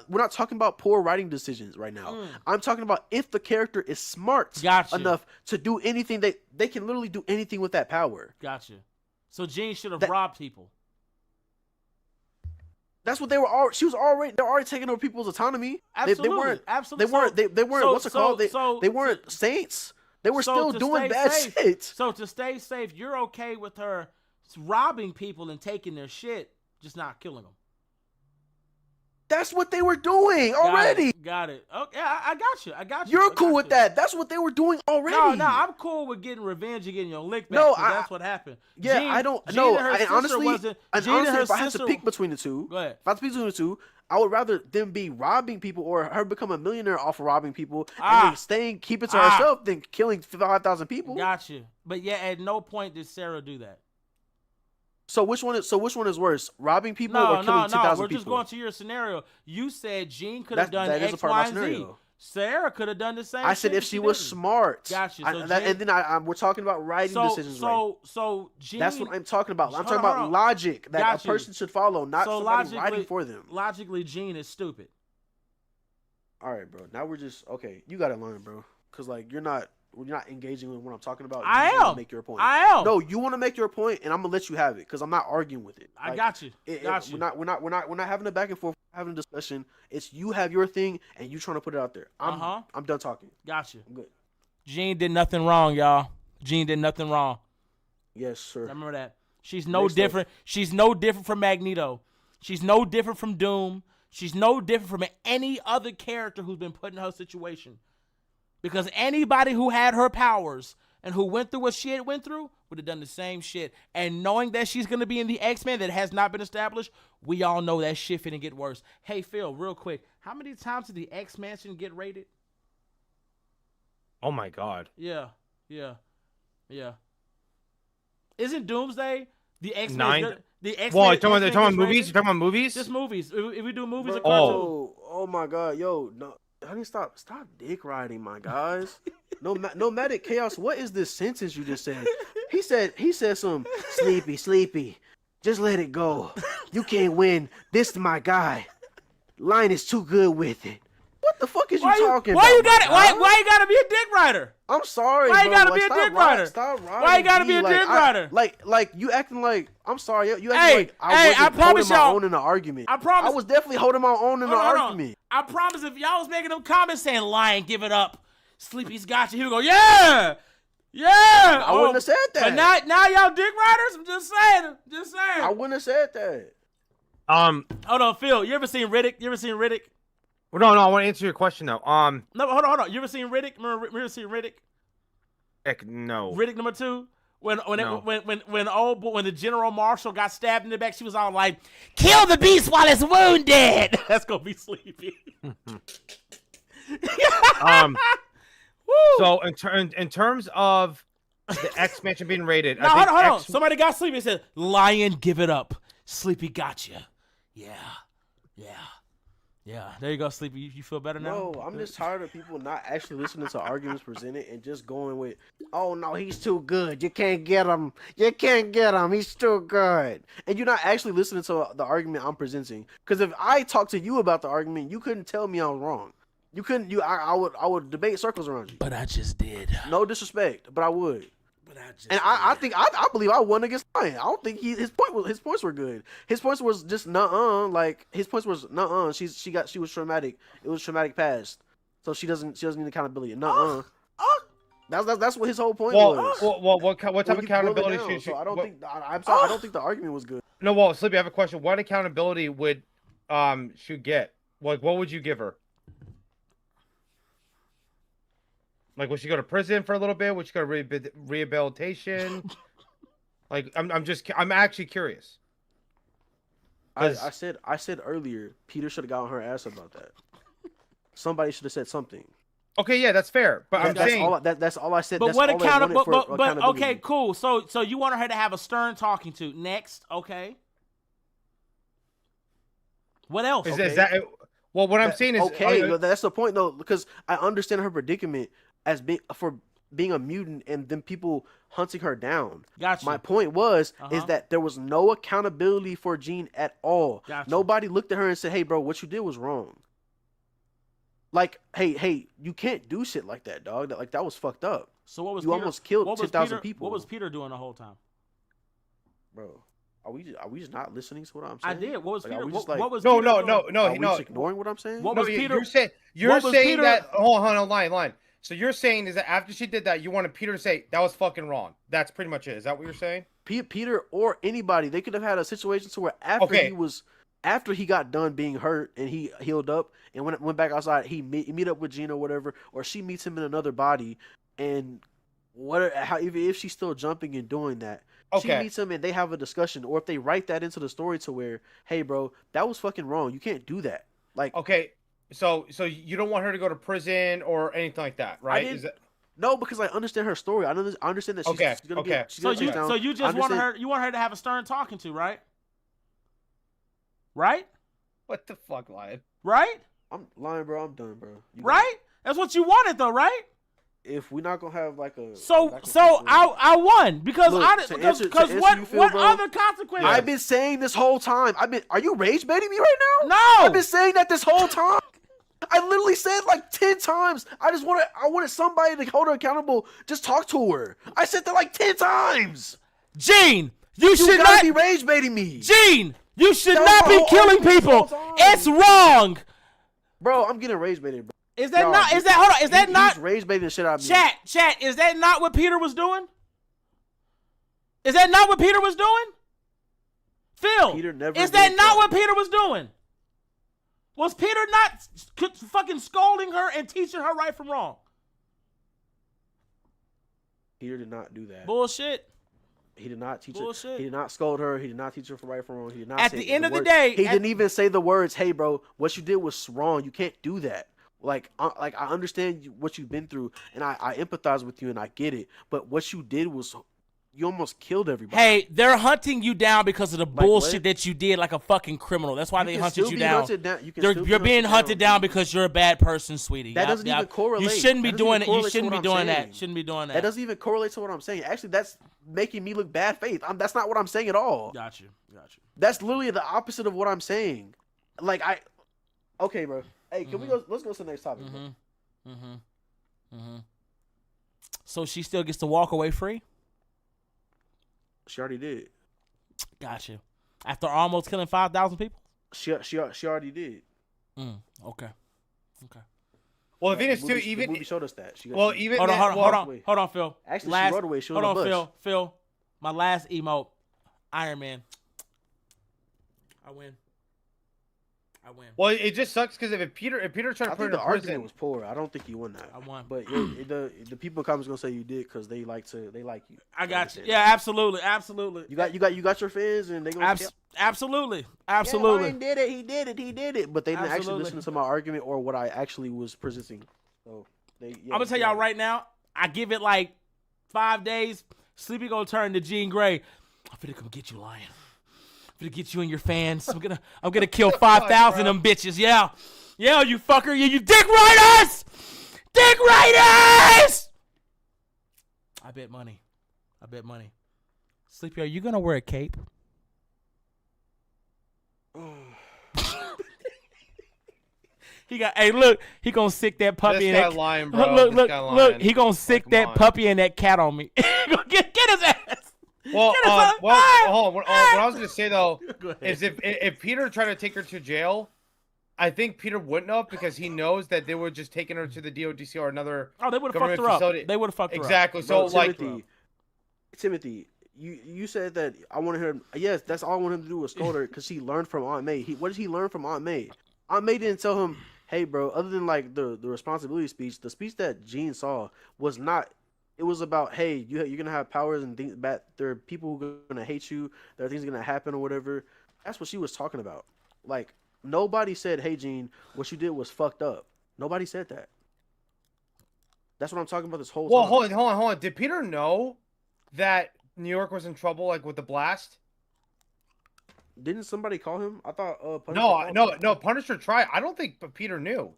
S2: We're not talking about poor writing decisions right now. I'm talking about if the character is smart enough to do anything. They can literally do anything with that power.
S1: Gotcha. So Jean should have robbed people.
S2: That's what they were. They're already taking over people's autonomy.
S1: Absolutely,
S2: They weren't.
S1: absolutely.
S2: They weren't.
S1: So-
S2: what's it called?
S1: so-
S2: They weren't saints. They were
S1: so
S2: still
S1: to
S2: doing
S1: stay
S2: bad
S1: safe-
S2: shit.
S1: So to stay safe, you're okay with her robbing people and taking their shit, just not killing them.
S2: That's what they were doing already.
S1: Got it. Okay, I got you. I got you.
S2: You're
S1: I
S2: cool
S1: got
S2: with
S1: you.
S2: that. That's what they were doing already.
S1: No, I'm cool with getting revenge and getting your lick back.
S2: No,
S1: That's what happened.
S2: Yeah,
S1: Jean,
S2: I don't.
S1: Jean
S2: No,
S1: and her
S2: and
S1: sister
S2: honestly,
S1: wasn't.
S2: and
S1: Jean and
S2: honestly,
S1: her
S2: if I had to
S1: sister-
S2: pick between the two,
S1: Go ahead.
S2: if I had to pick between the two, I would rather them be robbing people or her become a millionaire off of robbing people and then keep it to herself than killing 5,000 people.
S1: Got you. But yeah, at no point did Sarah do that.
S2: So which one is worse, robbing people
S1: No,
S2: or killing 2,000
S1: We're
S2: people?
S1: just going to your scenario. You said Jean could have done
S2: that is
S1: X,
S2: a part of my
S1: Y, and Z.
S2: scenario.
S1: Sarah could have done the same.
S2: I said
S1: shit,
S2: if
S1: but
S2: she was
S1: didn't.
S2: smart.
S1: Got you. So
S2: and then we're talking about writing decisions.
S1: So Jean.
S2: That's what I'm talking about. I'm
S1: Hold
S2: talking
S1: on,
S2: about
S1: hold on.
S2: logic that
S1: Got
S2: a
S1: you.
S2: person should follow, not
S1: So
S2: somebody writing for them.
S1: Logically, Jean is stupid.
S2: All right, bro. Now we're just okay. You gotta learn, bro, because like you're not engaging with what I'm talking about.
S1: I
S2: You just wanna
S1: am.
S2: make your point.
S1: I am.
S2: No, you want to make your point, and I'm gonna let you have it because I'm not arguing with it.
S1: I got you. Got you.
S2: We're not having a back and forth, having a discussion. It's you have your thing, and you trying to put it out there. I'm done talking.
S1: Got you.
S2: I'm good.
S1: Jean did nothing wrong, y'all. Jean did nothing wrong.
S2: Yes, sir.
S1: Remember that. She's no
S2: Next up.
S1: different. She's no different from Magneto. She's no different from Doom. She's no different from any other character who's been put in her situation. Because anybody who had her powers and who went through what she had went through would have done the same shit. And knowing that she's going to be in the X-Men that has not been established, we all know that shit finna get worse. Hey, Phil, real quick. How many times did the X-Mansion get rated?
S3: Oh my God.
S1: Yeah. Isn't Doomsday the X-Men?
S3: 9.
S1: The X-Men.
S3: Well, you're talking about
S1: X-Men
S3: movies?
S1: rated?
S3: You're talking about movies?
S1: Just movies. If we do movies or
S2: Bro,
S1: cartoons.
S2: oh my God, yo, no, honey, stop dick riding, my guys. Nomadic Chaos. What is this sentence you just said? He said some sleepy. Just let it go. You can't win. This is my guy. Line is too good with it. What the fuck is you talking about?
S1: Why you got
S2: my
S1: it?
S2: guy?
S1: Why you gotta be a dick rider?
S2: I'm sorry.
S1: Why you
S2: bro.
S1: gotta
S2: Like,
S1: be a
S2: stop
S1: dick
S2: riding-
S1: rider?
S2: Stop riding.
S1: Why you gotta
S2: me.
S1: be a
S2: Like,
S1: dick rider?
S2: Like you acting like I'm sorry. You acting
S1: Hey,
S2: like I
S1: hey,
S2: wasn't
S1: I promise
S2: holding my
S1: y'all-
S2: own in the argument.
S1: I promise-
S2: I was definitely holding my own in the
S1: Hold on.
S2: argument.
S1: I promise if y'all was making them comments saying "Lion, give it up," Sleepy's got you. He would go, "Yeah, yeah."
S2: I wouldn't have said that.
S1: But now y'all dick riders. I'm just saying.
S2: I wouldn't have said that.
S1: Hold on, Phil. You ever seen Riddick?
S3: No, I want to answer your question though.
S1: No, hold on. You ever seen Riddick? Remember seen Riddick?
S3: Heck, no.
S1: Riddick number 2. When
S3: No.
S1: the General Marshal got stabbed in the back, she was all like, "Kill the beast while it's wounded." That's gonna be Sleepy. Woo!
S3: So in terms of the X-Mansion being rated,
S1: Now,
S3: I think
S1: hold on. Somebody got Sleepy and said, "Lion, give it up." Sleepy got you. Yeah. There you go, Sleepy. You feel better now?
S2: No, I'm just tired of people not actually listening to arguments presented and just going with, "Oh no, he's too good. You can't get him. He's too good." And you're not actually listening to the argument I'm presenting. Because if I talked to you about the argument, you couldn't tell me I was wrong. You couldn't. I would debate circles around you.
S1: But I just did.
S2: No disrespect, but I would. And I believe I won against Ryan. I don't think his points were good. His points was just like his points was she was traumatic. It was traumatic past. So she doesn't need accountability. That's what his whole point was.
S3: What type of accountability should
S2: so I don't think I don't think the argument was good.
S3: No, well, Sleepy, I have a question. What accountability would she get? Like, what would you give her? Like, would she go to prison for a little bit? Would she go to rehabilitation? Like, I'm actually curious.
S2: I said earlier, Peter should have gotten her ass about that. Somebody should have said something.
S3: Okay, yeah, that's fair. But I'm saying
S2: that's all I said.
S1: But
S2: that's
S1: what
S2: all I wanted for
S1: but
S2: accountability.
S1: okay, cool. So you want her to have a stern talking to next, okay? What else?
S3: is that well? What I'm saying is
S2: okay. That's the point though, because I understand her predicament as being a mutant and then people hunting her down.
S1: Gotcha.
S2: My point is that there was no accountability for Jean at all.
S1: Gotcha.
S2: Nobody looked at her and said, "Hey, bro, what you did was wrong." Like, hey, you can't do shit like that, dog. That was fucked up.
S1: So what was
S2: you
S1: Peter,
S2: almost killed 10,000 people.
S1: What was Peter doing the whole time?
S2: Bro, Are we just not listening to what I'm
S1: I
S2: saying?
S1: did. What was
S2: Like,
S1: Peter?
S2: are we just
S1: What
S2: like
S1: was
S3: No,
S1: Peter
S3: no,
S1: doing?
S3: no, no,
S2: are we
S3: no.
S2: just ignoring what I'm saying?
S1: What
S3: No,
S1: was Peter?
S3: you're
S1: what was
S3: saying
S1: Peter-
S3: that. Hold on, line. So you're saying is that after she did that, you wanted Peter to say that was fucking wrong. That's pretty much it. Is that what you're saying?
S2: Peter or anybody, they could have had a situation to where after he got done being hurt and he healed up and went back outside, he meet up with Gina or whatever, or she meets him in another body, and if she's still jumping and doing that, she
S3: Okay.
S2: meets him and they have a discussion, or if they write that into the story to where, hey, bro, that was fucking wrong. You can't do that. Like,
S3: Okay. So you don't want her to go to prison or anything like that, right?
S2: didn't- no, because I understand her story. I understand that she's gonna get. She's
S1: So
S2: gonna take down.
S1: so you just want her to have a stern talking to, right? Right?
S3: What the fuck, Lion?
S1: Right?
S2: I'm lying, bro. I'm done, bro.
S1: Right? That's what you wanted, though, right?
S2: If we're not gonna have like a
S1: So I won because
S2: Look,
S1: because
S2: to answer
S1: what
S2: you, Phil,
S1: what
S2: bro,
S1: other consequences?
S2: I've been saying this whole time. Are you rage baiting me right now?
S1: No.
S2: I've been saying that this whole time. I literally said like 10 times. I wanted somebody to hold her accountable. Just talk to her. I said that like 10 times.
S1: Gene, you should
S2: You
S1: not
S2: gotta be rage baiting me,
S1: Gene, you should
S2: That
S1: not
S2: was my
S1: be
S2: whole
S1: killing
S2: argument this
S1: people.
S2: whole time.
S1: It's wrong.
S2: bro. I'm getting rage baited, bro.
S1: Is that
S2: No,
S1: not? Is that hold on? Is that not?
S2: He's rage baiting the shit out of me.
S1: Chat. Is that not what Peter was doing? Is that not what Peter was doing? Phil,
S2: Peter never
S1: is that
S2: did
S1: not
S2: that.
S1: what Peter was doing? Was Peter not fucking scolding her and teaching her right from wrong?
S2: Peter did not do that.
S1: Bullshit.
S2: He did not teach
S1: Bullshit.
S2: her. He did not scold her. He did not teach her for right from wrong. He did not.
S1: At
S2: say
S1: the end of the
S2: words.
S1: day,
S2: he didn't even say the words. Hey, bro, what you did was wrong. You can't do that. Like I understand what you've been through, and I empathize with you, and I get it. But what you did was, you almost killed everybody.
S1: Hey, they're hunting you down because of the bullshit
S2: what?
S1: that you did, like a fucking criminal. That's why
S2: You
S1: they
S2: can
S1: hunted
S2: still
S1: you
S2: be
S1: down.
S2: hunted down. You can
S1: You're
S2: still be
S1: you're being hunted down
S2: bro.
S1: because you're a bad person, sweetie.
S2: That
S1: Yup,
S2: doesn't even
S1: yup.
S2: correlate.
S1: You shouldn't be
S2: That doesn't
S1: doing
S2: even
S1: it. You
S2: correlate to
S1: shouldn't be
S2: what I'm
S1: doing
S2: saying.
S1: that. Shouldn't be doing
S2: That
S1: that.
S2: doesn't even correlate to what I'm saying. Actually, that's making me look bad faith. That's not what I'm saying at all.
S1: Got you.
S2: That's literally the opposite of what I'm saying. Like okay, bro. Hey, can we go? Let's go to the next topic. Bro.
S1: So she still gets to walk away free?
S2: She already did.
S1: Got you. After almost killing 5,000 people?
S2: She already did.
S1: Okay.
S3: Well, if it is too,
S2: The
S3: even
S2: movie showed us that.
S3: even
S1: Hold
S3: that-
S1: on, Phil.
S2: Actually, she rode away. She was
S1: hold
S2: on a
S1: on,
S2: bus.
S1: Phil. My last emote, Iron Man. I win.
S3: Well, it just sucks because if Peter trying
S2: I
S3: to put
S2: think
S3: her
S2: the
S3: in
S2: argument
S3: prison,
S2: was poor. I don't think you won that.
S1: I won.
S2: But the people in comments gonna say you did because they like you.
S1: I got you.
S2: understand
S1: Yeah, absolutely.
S2: You got your fans and they gonna
S1: Absolutely.
S2: Yeah, Ryan did it. He did it. But they didn't actually
S1: Absolutely.
S2: listen to my argument or what I actually was presenting. So I'm
S1: I'm gonna tell y'all right now. I give it like 5 days. Sleepy gonna turn to Jean Grey. I'm finna come get you, Lion. I'm finna get you and your fans. I'm gonna kill 5,000 of them bitches. Yeah, you fucker. You dick riders. Dick riders. I bet money. Sleepy, are you gonna wear a cape? Hey, look, he gonna sick that puppy
S3: this
S1: in
S3: guy
S1: that.
S3: lying, bro.
S1: Look,
S3: This guy
S1: look,
S3: lying.
S1: he gonna sick
S3: Come
S1: that
S3: on.
S1: puppy and that cat on me. get his ass.
S3: Well,
S1: Get his ass.
S3: hold on. What I was gonna say though
S1: Go ahead.
S3: is if Peter tried to take her to jail, I think Peter wouldn't have because he knows that they would just taken her to the DODC or another.
S1: Oh, they would have fucked
S3: government
S1: her up.
S3: facility.
S1: They would have fucked her up.
S3: Exactly. So
S2: Bro,
S3: like,
S2: Timothy, you said that I wanted her. Yes, that's all I wanted him to do was scold her because she learned from Aunt May. What did he learn from Aunt May? Aunt May didn't tell him, hey, bro. Other than like the responsibility speech, the speech that Gene saw was not. It was about, hey, you're gonna have powers and things. There are people who are gonna hate you. There are things gonna happen or whatever. That's what she was talking about. Like nobody said, hey, Gene, what you did was fucked up. Nobody said that. That's what I'm talking about this whole
S3: well,
S2: time.
S3: hold on. Did Peter know that New York was in trouble, like with the blast?
S2: Didn't somebody call him? I thought. Punisher called him.
S3: No. Punisher tried. I don't think Peter knew.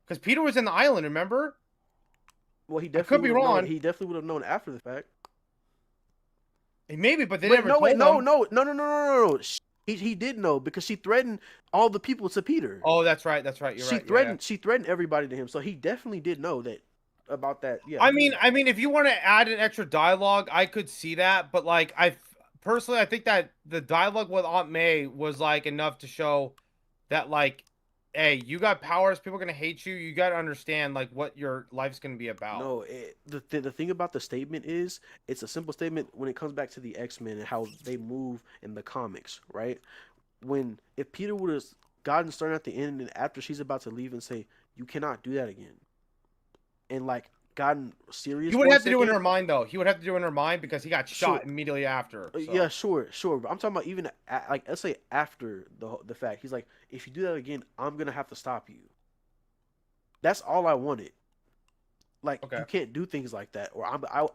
S3: Because Peter was in the island, remember?
S2: Well, he
S3: could
S2: definitely
S3: be
S2: would've known-
S3: wrong.
S2: He definitely would have known after the fact.
S3: Maybe, but they never told him.
S2: No. He did know because she threatened all the people to Peter.
S3: Oh, that's right. You're right.
S2: She threatened everybody to him, so he definitely did know that about that. Yeah.
S3: I mean, if you want to add an extra dialogue, I could see that, but like personally, I think that the dialogue with Aunt May was like enough to show that like, hey, you got powers. People are gonna hate you. You got to understand like what your life's gonna be about.
S2: No, the thing about the statement is it's a simple statement when it comes back to the X-Men and how they move in the comics, right? When if Peter would have gotten started at the end and after she's about to leave and say, "You cannot do that again," and like gotten serious,
S3: He would
S2: for a
S3: have to do it in
S2: second,
S3: her mind though. He would have to do it in her mind because he got shot
S2: Sure.
S3: immediately after. So.
S2: Yeah, sure. But I'm talking about even like let's say after the fact, he's like, if you do that again, I'm gonna have to stop you. That's all I wanted. Like
S3: Okay.
S2: you can't do things like that, or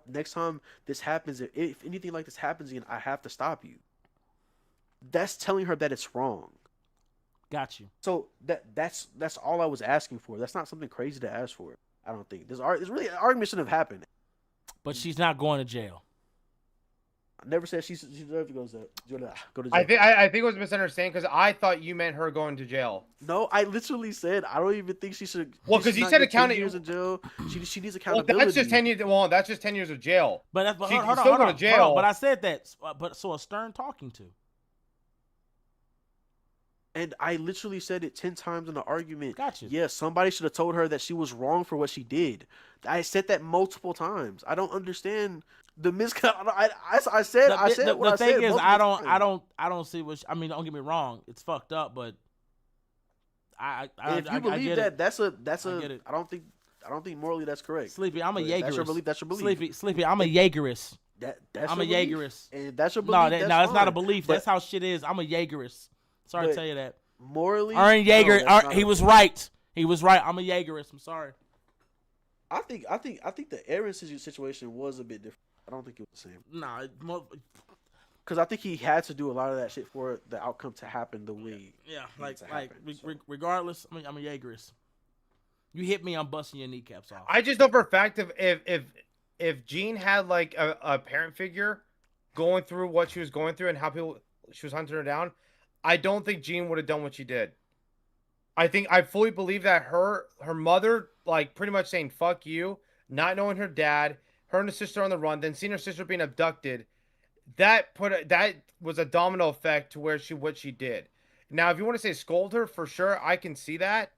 S2: next time this happens, if anything like this happens again, I have to stop you. That's telling her that it's wrong.
S1: Got you.
S2: So that's all I was asking for. That's not something crazy to ask for. I don't think this really an argument shouldn't have happened.
S1: But she's not going to jail.
S2: I never said she deserved to go to jail.
S3: I think it was a misunderstanding because I thought you meant her going to jail.
S2: No, I literally said I don't even think she should.
S3: Well,
S2: she
S3: 'cause
S2: should
S3: you
S2: not
S3: said
S2: get 10
S3: accounting-
S2: years in jail. She needs
S3: Well,
S2: accountability.
S3: that's just 10 years. Well, that's just 10 years of jail.
S1: But
S3: She can
S1: hold on,
S3: still
S1: hold
S3: go
S1: on,
S3: to jail.
S1: hold on. But I said that. But so a stern talking to.
S2: And I literally said it 10 times in the argument.
S1: Gotcha.
S2: Yes, somebody should have told her that she was wrong for what she did. I said that multiple times. I don't understand the I said what I said.
S1: The thing is,
S2: multiple times.
S1: I don't see what. I mean, don't get me wrong. It's fucked up, but I
S2: And if you
S1: I
S2: believe
S1: get
S2: that,
S1: it.
S2: that's
S1: I get
S2: a.
S1: it.
S2: I don't think morally that's correct.
S1: Sleepy, I'm a
S2: But
S1: Jaegerist.
S2: That's your belief. That's your belief.
S1: Sleepy, I'm a Jaegerist.
S2: That's
S1: I'm a
S2: your belief,
S1: Jaegerist.
S2: and that's your
S1: No,
S2: belief.
S1: that's not a
S2: fine.
S1: belief.
S2: But
S1: That's how shit is. I'm a Jaegerist. Sorry to
S2: But
S1: tell you that.
S2: morally,
S1: Aaron Jaeger,
S2: no, that's not
S1: he
S2: a
S1: was
S2: belief.
S1: right. He was right. I'm a Jaegerist. I'm sorry.
S2: I think the Aaron situation was a bit different. I don't think it was the same
S1: Nah,
S2: because I think he had to do a lot of that shit for the outcome to happen the way.
S1: yeah,
S2: it
S1: like
S2: needs to happen, so.
S1: regardless, I'm a Jaegerist. You hit me, I'm busting your kneecaps off.
S3: I just know for a fact if Jean had like a parent figure going through what she was going through and how she was hunting her down, I don't think Jean would have done what she did. I fully believe that her mother, like pretty much saying fuck you, not knowing her dad, her and her sister on the run, then seeing her sister being abducted, that was a domino effect to what she did. Now, if you want to say scold her, for sure, I can see that.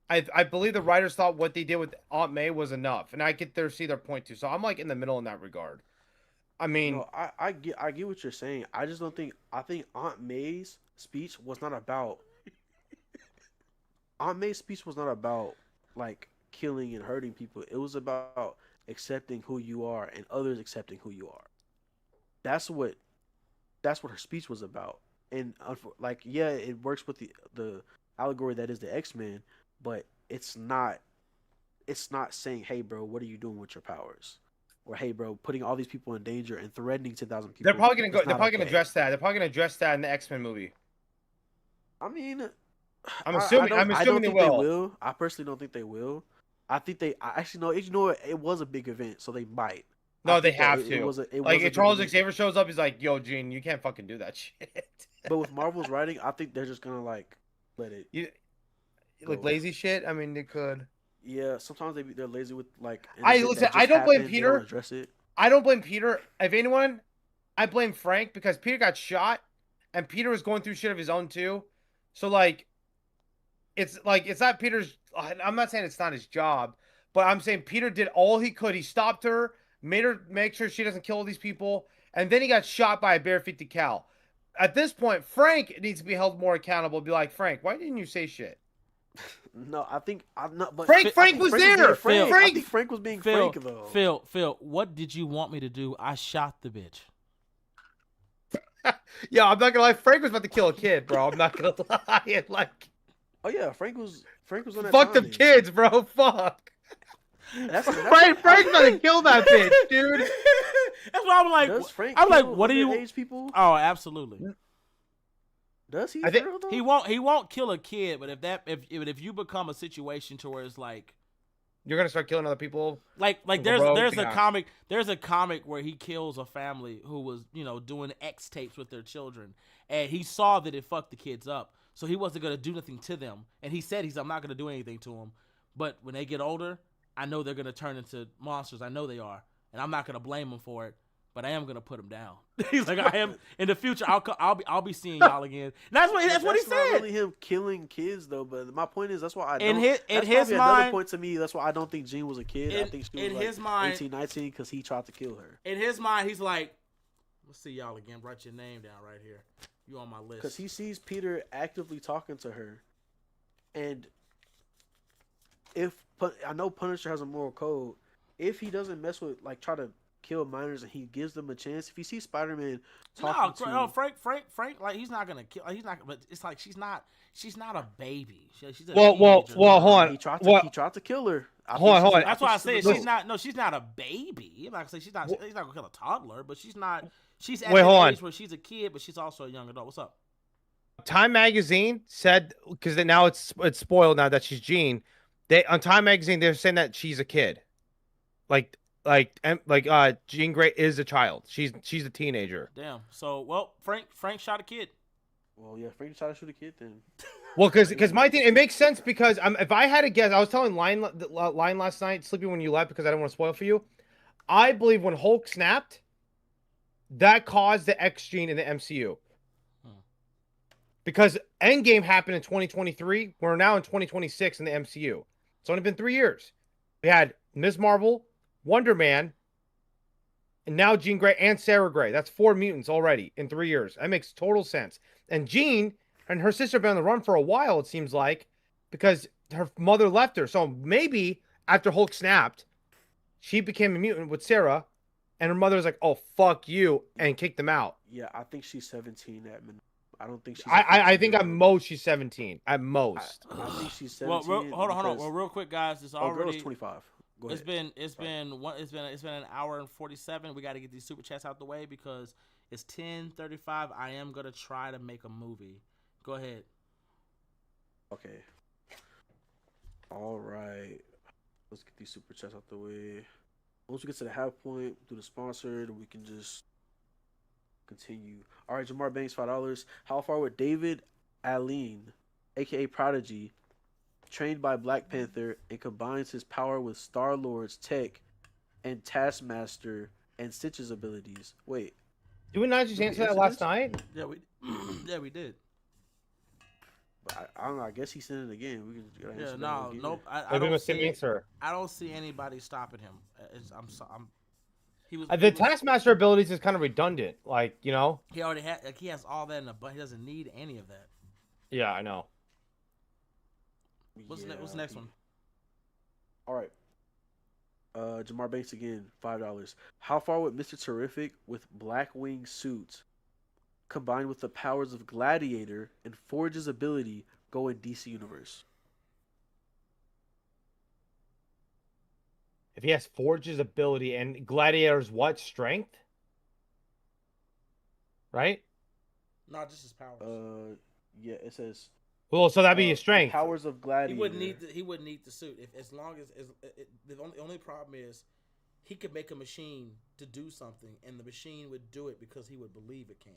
S3: I believe the writers thought what they did with Aunt May was enough, and I could see their point too. So I'm like in the middle in that regard. I mean,
S2: No, I get what you're saying. I just don't think I think Aunt May's speech was not about Aunt May's speech was not about like killing and hurting people. It was about accepting who you are and others accepting who you are. That's what her speech was about. And like yeah, it works with the allegory that is the X-Men, but it's not saying, "Hey bro, what are you doing with your powers?" Or "Hey bro, putting all these people in danger and threatening 10,000 people."
S3: they're probably gonna go.
S2: That's
S3: They're
S2: not
S3: probably gonna
S2: okay.
S3: address that. They're probably gonna address that in the X-Men movie.
S2: I mean,
S3: I'm assuming.
S2: I don't
S3: they
S2: think
S3: will.
S2: they will. I personally don't think they will. I think they. I actually know. You know what? It was a big event, so they might.
S3: No,
S2: I
S3: they
S2: think that
S3: have to.
S2: It was a
S3: Like
S2: big
S3: if Charles
S2: event.
S3: Xavier shows up, he's like, "Yo, Gene, you can't fucking do that shit."
S2: But with Marvel's writing, I think they're just gonna like let it.
S3: You
S2: go.
S3: like lazy shit. I mean, they could.
S2: Yeah, sometimes they're lazy with like. an
S3: I
S2: event
S3: listen.
S2: that just
S3: I don't blame
S2: happened, they
S3: Peter.
S2: don't address it.
S3: I don't blame Peter. If anyone, I blame Frank because Peter got shot, and Peter was going through shit of his own too. So like, it's not Peter's. I'm not saying it's not his job, but I'm saying Peter did all he could. He stopped her, make sure she doesn't kill all these people, and then he got shot by a bare-50 cal. At this point, Frank needs to be held more accountable. Be like, Frank, why didn't you say shit?
S2: No, I think I'm not. But
S3: Frank
S2: I think
S3: was
S2: being
S3: there.
S2: Frank.
S3: Frank-
S2: I think Frank was being Frank though.
S1: Phil, what did you want me to do? I shot the bitch.
S3: Yeah, I'm not gonna lie. Frank was about to kill a kid, bro. I'm not gonna lie. Like,
S2: Oh yeah, Frank was on that.
S3: fuck them
S2: timing.
S3: kids, bro. Fuck. Frank's gonna kill that bitch, dude.
S1: That's why I'm like,
S2: Does Frank?
S1: I'm like,
S2: kill
S1: what are you?
S2: underage people?
S1: Oh, absolutely.
S2: Does he?
S3: I think-
S2: for real, though?
S1: He won't kill a kid, but if you become a situation to where it's like
S3: You're gonna start killing other people.
S1: Like
S3: The
S1: there's
S3: road,
S1: there's
S3: yeah.
S1: a comic where he kills a family who was, doing X tapes with their children, and he saw that it fucked the kids up, so he wasn't gonna do nothing to them, and he said I'm not gonna do anything to them, but when they get older, I know they're gonna turn into monsters. I know they are, and I'm not gonna blame them for it, but I am gonna put him down. He's like, I am in the future. I'll be seeing y'all again. And that's what he
S2: That's
S1: said.
S2: not really him killing kids though. But my point is, that's why I don't.
S1: In
S2: That's
S1: his
S2: probably
S1: mind,
S2: another point to me. That's why I don't think Jean was a kid. I think she was
S1: in
S2: like
S1: his mind,
S2: 18, 19 because he tried to kill her.
S1: In his mind, he's like, let's see y'all again. Write your name down right here. You on my list.
S2: Because he sees Peter actively talking to her, and I know Punisher has a moral code. If he doesn't mess with try to kill minors and he gives them a chance, if he sees Spider-Man talking to
S1: Frank, like he's not gonna kill. He's not. But it's like she's not a baby. She's a
S3: Well,
S1: teenager.
S3: hold on.
S2: He tried to kill her.
S3: Hold on.
S1: That's why I said
S2: she's
S1: she's not. No, she's not a baby. I'm not gonna say she's not. He's not gonna kill a toddler, but she's not. She's at the age where she's a kid, but she's also a young adult. What's up?
S3: Time Magazine said, because now it's spoiled now that she's Jean. On Time Magazine they're saying that she's a kid, like Jean Grey is a child. She's a teenager.
S1: Damn. So Frank shot a kid.
S2: Well, yeah, Frank tried to shoot a kid then.
S3: Well, because my thing, it makes sense because if I had to guess, I was telling Line last night, sleeping when you left, because I don't want to spoil for you. I believe when Hulk snapped, that caused the X gene in the MCU. Because Endgame happened in 2023. We're now in 2026 in the MCU. It's only been 3 years. We had Ms. Marvel, Wonder Man, and now Jean Grey and Sarah Grey. That's 4 mutants already in 3 years. That makes total sense. And Jean and her sister have been on the run for a while, it seems like, because her mother left her. So maybe after Hulk snapped, she became a mutant with Sarah, and her mother was like, "Oh, fuck you," and kicked them out.
S2: Yeah, I think she's 17 at minimum. I don't think she's.
S3: I think at most she's 17. At most.
S2: I think she's 17.
S1: Well, hold on. Well, real quick, guys. It's already.
S2: Girl's 25. Go ahead.
S1: It's been an hour and 47. We got to get these super chats out the way because it's 10:35. I am gonna try to make a movie. Go ahead.
S2: Okay. All right. Let's get these super chats out the way. Once we get to the half point, do the sponsor, then we can just continue. All right, Jamar Banks, $5. How far would David Aline, aka Prodigy, trained by Black Panther and combines his power with Star-Lord's tech and Taskmaster and Stitch's abilities? Wait.
S3: Did we not just answer that last night?
S1: Yeah, we did.
S2: But I don't know. I guess he sent it again. We can.
S1: Nope.
S3: I don't see answer.
S1: I don't see anybody stopping him.
S3: The Taskmaster abilities is kind of redundant. Like, you know,
S1: he already he has all that in the but he doesn't need any of that.
S3: Yeah, I know.
S1: What's the next one?
S2: All right. Jamar Banks again, $5. How far would Mr. Terrific with Blackwing suits combined with the powers of Gladiator and Forge's ability go in DC Universe?
S3: If he has Forge's ability and Gladiator's what? Strength? Right?
S1: No, just his powers.
S2: Yeah, it says.
S3: Well, so that'd be his strength.
S2: Powers of Gladiator.
S1: He wouldn't need the suit as long as the only problem is he could make a machine to do something, and the machine would do it because he would believe it can.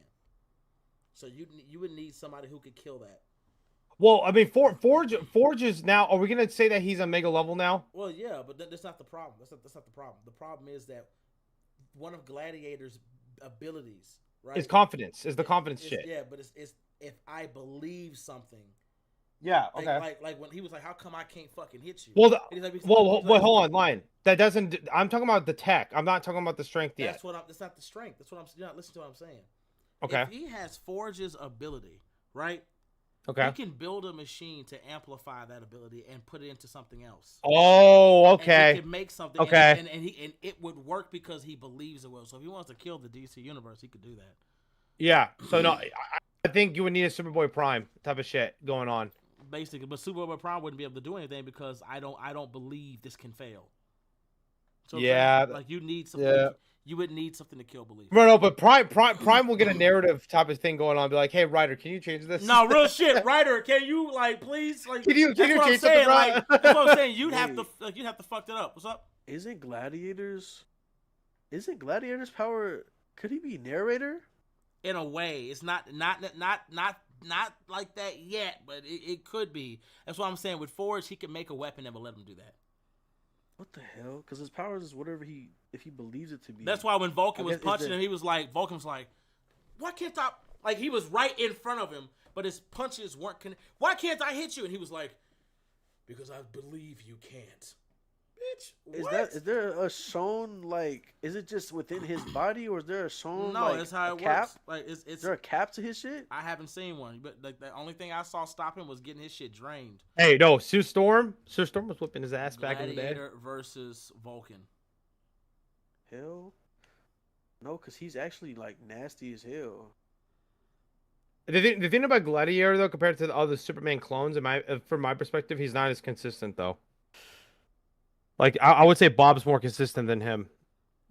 S1: So you would need somebody who could kill that.
S3: Well, I mean, Forge is now. Are we gonna say that he's a mega level now?
S1: Well, yeah, but that's not the problem. That's not the problem. The problem is that one of Gladiator's abilities, right,
S3: is confidence. Is the confidence shit?
S1: Yeah, but it's if I believe something.
S3: Yeah. Okay.
S1: Like when he was like, "How come I can't fucking hit you?"
S3: Well, hold on, line. That doesn't. I'm talking about the tech. I'm not talking about the strength yet.
S1: That's not the strength. That's what I'm. You're not listening to what I'm saying.
S3: Okay.
S1: If he has Forge's ability, right?
S3: Okay.
S1: He can build a machine to amplify that ability and put it into something else.
S3: Oh, okay.
S1: And he can make something.
S3: Okay.
S1: And it would work because he believes it will. So if he wants to kill the DC universe, he could do that.
S3: Yeah. So no, I think you would need a Superboy Prime type of shit going on.
S1: Basically, but Superboy Prime wouldn't be able to do anything because I don't believe this can fail. So
S3: yeah.
S1: like you need something.
S3: Yeah.
S1: You would need something to kill belief.
S3: No, but Prime will get a narrative type of thing going on. Be like, hey, writer, can you change this?
S1: No, real shit, writer. Can you please
S3: Can you change
S1: something?
S3: Bro?
S1: Like, that's what I'm saying. You'd have to fuck that up. What's up?
S2: Isn't Gladiator's power? Could he be narrator?
S1: In a way, it's not like that yet, but it could be. That's what I'm saying. With Forge, he can make a weapon that will let him do that.
S2: the hell? Because his powers is whatever if he believes it to be.
S1: That's why when Vulcan
S2: I
S1: was
S2: guess
S1: punching him, Vulcan was like, why can't I? Like, he was right in front of him, but his punches weren't connected. Why can't I hit you? And he was like, because I believe you can't. Bitch, what?
S2: Is there a shown, like, is it just within his body, or is there a shown,
S1: No,
S2: like,
S1: that's how it
S2: cap?
S1: works. Like, it's
S2: Is there a cap to his shit?
S1: I haven't seen one, but like the only thing I saw stop him was getting his shit drained.
S3: Hey, no, Sue Storm was whipping his ass back in the day.
S1: Gladiator versus Vulcan.
S2: Hell, no, because he's actually, like, nasty as hell.
S3: The thing about Gladiator, though, compared to the other Superman clones, from my perspective, he's not as consistent, though. Like, I would say Bob's more consistent than him.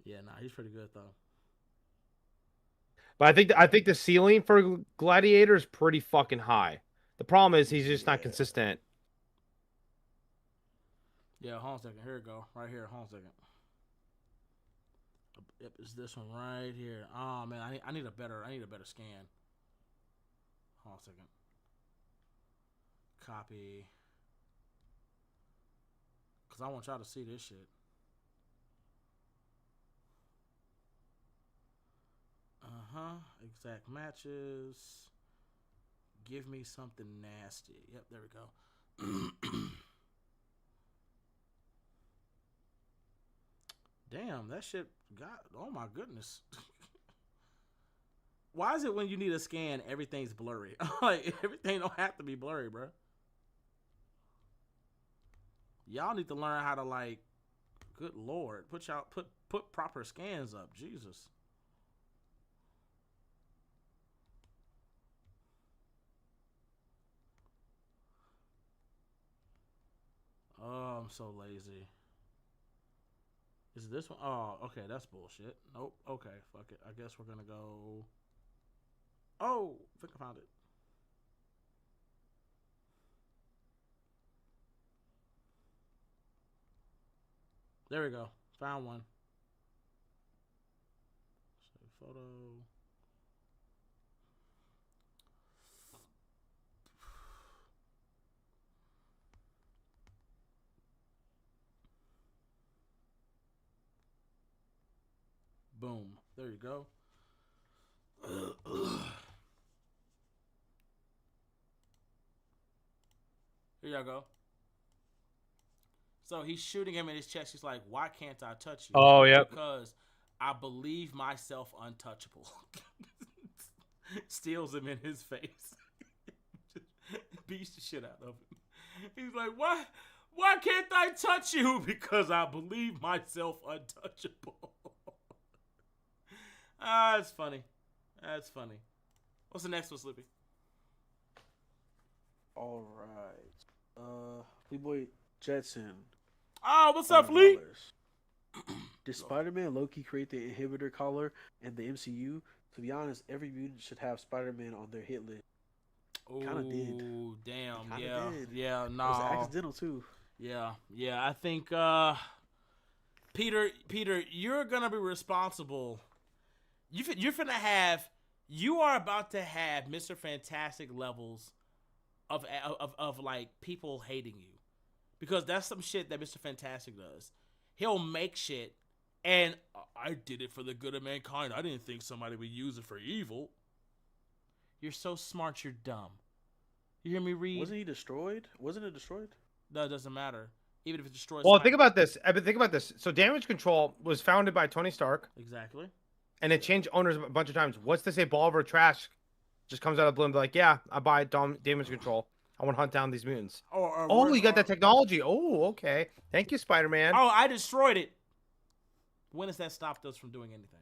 S1: Yeah, nah, he's pretty good though.
S3: But I think the ceiling for Gladiator is pretty fucking high. The problem is he's just not consistent.
S1: Yeah, hold on a second. Here we go. Right here. Hold on a second. Yep, it's this one right here. Oh man, I need a better scan. Hold on a second. Copy. Cause I want y'all to see this shit. Exact matches. Give me something nasty. Yep, there we go. Damn, that shit got. Oh my goodness. Why is it when you need a scan, everything's blurry? Like, everything don't have to be blurry, bro. Y'all need to learn how to, like, good lord, put proper scans up. Jesus. Oh, I'm so lazy. Is it this one? Oh, okay, that's bullshit. Nope. Okay, fuck it. I guess we're gonna go. Oh, I think I found it. There we go. Found one. Save photo. Boom. There you go. Here y'all go. So he's shooting him in his chest. He's like, why can't I touch you?
S3: Oh, yeah.
S1: Because I believe myself untouchable. Steals him in his face. Beats the shit out of him. He's like, why can't I touch you? Because I believe myself untouchable. That's funny. That's funny. What's the next one, Slippy?
S2: All right. Playboy Jetson.
S1: Oh, what's up, Lee?
S2: Did Spider-Man low-key create the inhibitor collar in the MCU? To be honest, every mutant should have Spider-Man on their hit list. Kind of did.
S1: Oh, damn.
S2: Kinda did.
S1: Yeah, no.
S2: It was accidental too.
S1: Yeah. I think Peter, you're gonna be responsible. You are about to have Mr. Fantastic levels of like people hating you, because that's some shit that Mr. Fantastic does. He'll make shit, and I did it for the good of mankind. I didn't think somebody would use it for evil. You're so smart, you're dumb. You hear me, Reed?
S2: Wasn't he destroyed? Wasn't it destroyed?
S1: No, it doesn't matter. Even if it destroys.
S3: Well, think about this. So Damage Control was founded by Tony Stark.
S1: Exactly.
S3: And it changed owners a bunch of times. What's to say Bolivar Trash just comes out of the blue and be like, yeah, I buy Damage Control. I want to hunt down these mutants. You got that technology. Oh, okay. Thank you, Spider-Man.
S1: Oh, I destroyed it. When has that stopped us from doing anything?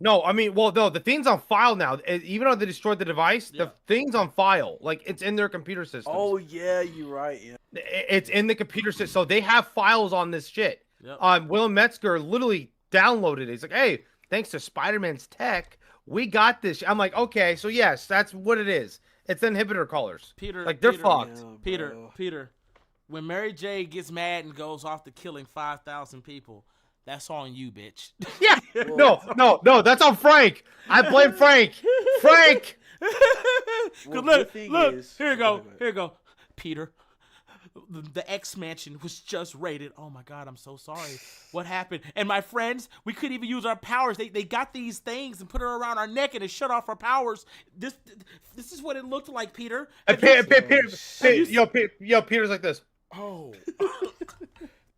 S3: No, I mean, well, no, the thing's on file now. Even though they destroyed the device, the thing's on file. Like, it's in their computer system.
S2: Oh, yeah, you're right. Yeah.
S3: It's in the computer system. So they have files on this shit.
S1: Yep.
S3: Willem Metzger literally downloaded it. He's like, hey, thanks to Spider-Man's tech, we got this. I'm like, okay, so yes, that's what it is. It's inhibitor colors.
S1: Peter,
S3: like, they're fucked.
S2: Yeah,
S1: Peter, when Mary J gets mad and goes off to killing 5,000 people, that's on you, bitch.
S3: Yeah. No, that's on Frank. I blame Frank. Frank.
S1: Look, here you go. Peter, the X Mansion was just raided. Oh my God, I'm so sorry. What happened? And my friends, we couldn't even use our powers. They got these things and put it around our neck and it shut off our powers. This is what it looked like, Peter.
S3: Peter's like this.
S1: Oh,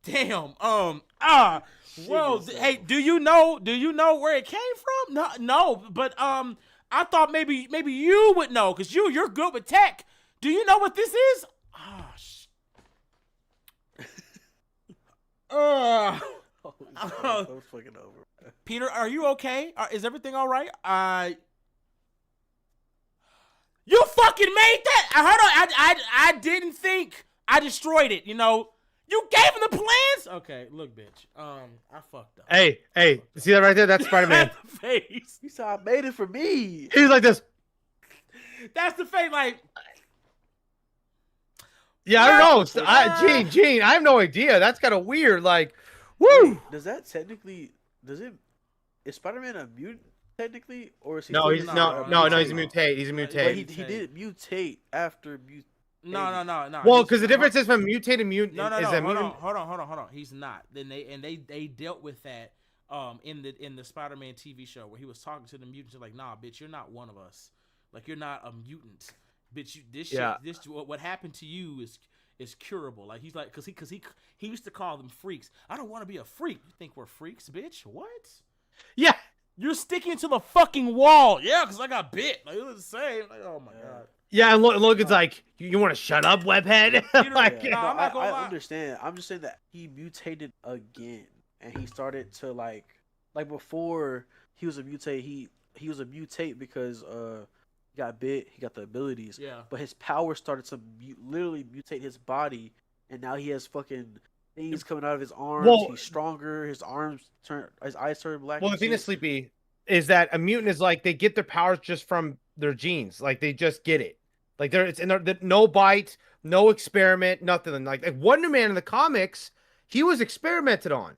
S1: damn. Well, hey, do you know where it came from? No, but I thought maybe you would know because you're good with tech. Do you know what this is?
S2: Oh, I'm fucking over.
S1: Peter, are you okay? Is everything all right? You fucking made that. I didn't think I destroyed it. You know, you gave him the plans. Okay, look, bitch. I fucked up.
S3: Hey, see that right there? That's Spider-Man.
S1: The face.
S2: You saw I made it for me.
S3: He's like this.
S1: That's the face. Like,
S3: yeah, I don't know. Gene, I have no idea. That's kind of weird. Like, woo.
S2: Wait, does that technically? Is Spider-Man a mutant technically, or is he?
S3: No,
S2: still
S3: he's no. He's a mutate. He's a
S2: But
S3: mutate.
S2: he did mutate after
S1: no.
S3: Well, because the difference is from mutate to mutant.
S1: No.
S3: Is a mutant.
S1: Hold on. He's not. Then they dealt with that in the Spider-Man TV show where he was talking to the mutants. Like, nah, bitch, you're not one of us. Like, you're not a mutant, bitch. What happened to you is curable. Like, he's like, because he used to call them freaks. I don't want to be a freak. You think we're freaks, bitch? What?
S3: Yeah.
S1: You're sticking to the fucking wall. Yeah, because I got bit. Like, it was the same. Like, oh my God.
S3: Yeah, and Logan's like, you want to shut up, webhead? Like,
S2: Yeah. No,
S1: I'm not gonna lie.
S2: I understand. I'm just saying that he mutated again, and he started to like before he was a mutate. He was a mutate because he got bit. He got the abilities.
S1: Yeah.
S2: But his power started to literally mutate his body, and now he has fucking things coming out of his arms.
S3: Well,
S2: he's stronger. His eyes turn black.
S3: well, the thing is, Sleepy, is that a mutant is like they get their powers just from their genes. Like they just get it. Like it's no bite, no experiment, nothing. Like Wonder Man in the comics, he was experimented on,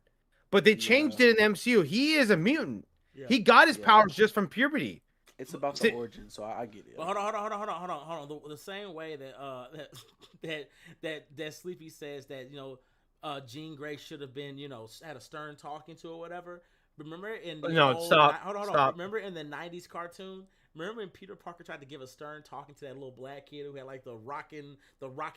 S3: but they changed it in the MCU. He is a mutant. Yeah. He got his powers just from puberty.
S2: It's about the origin, so I get it.
S1: But hold on. The same way that Sleepy says that, you know, Jean Grey should have been, you know, had a stern talking to or whatever. Remember in the
S3: stop.
S1: Remember in the 90s cartoon? Remember when Peter Parker tried to give a stern talking to that little black kid who had like the rocket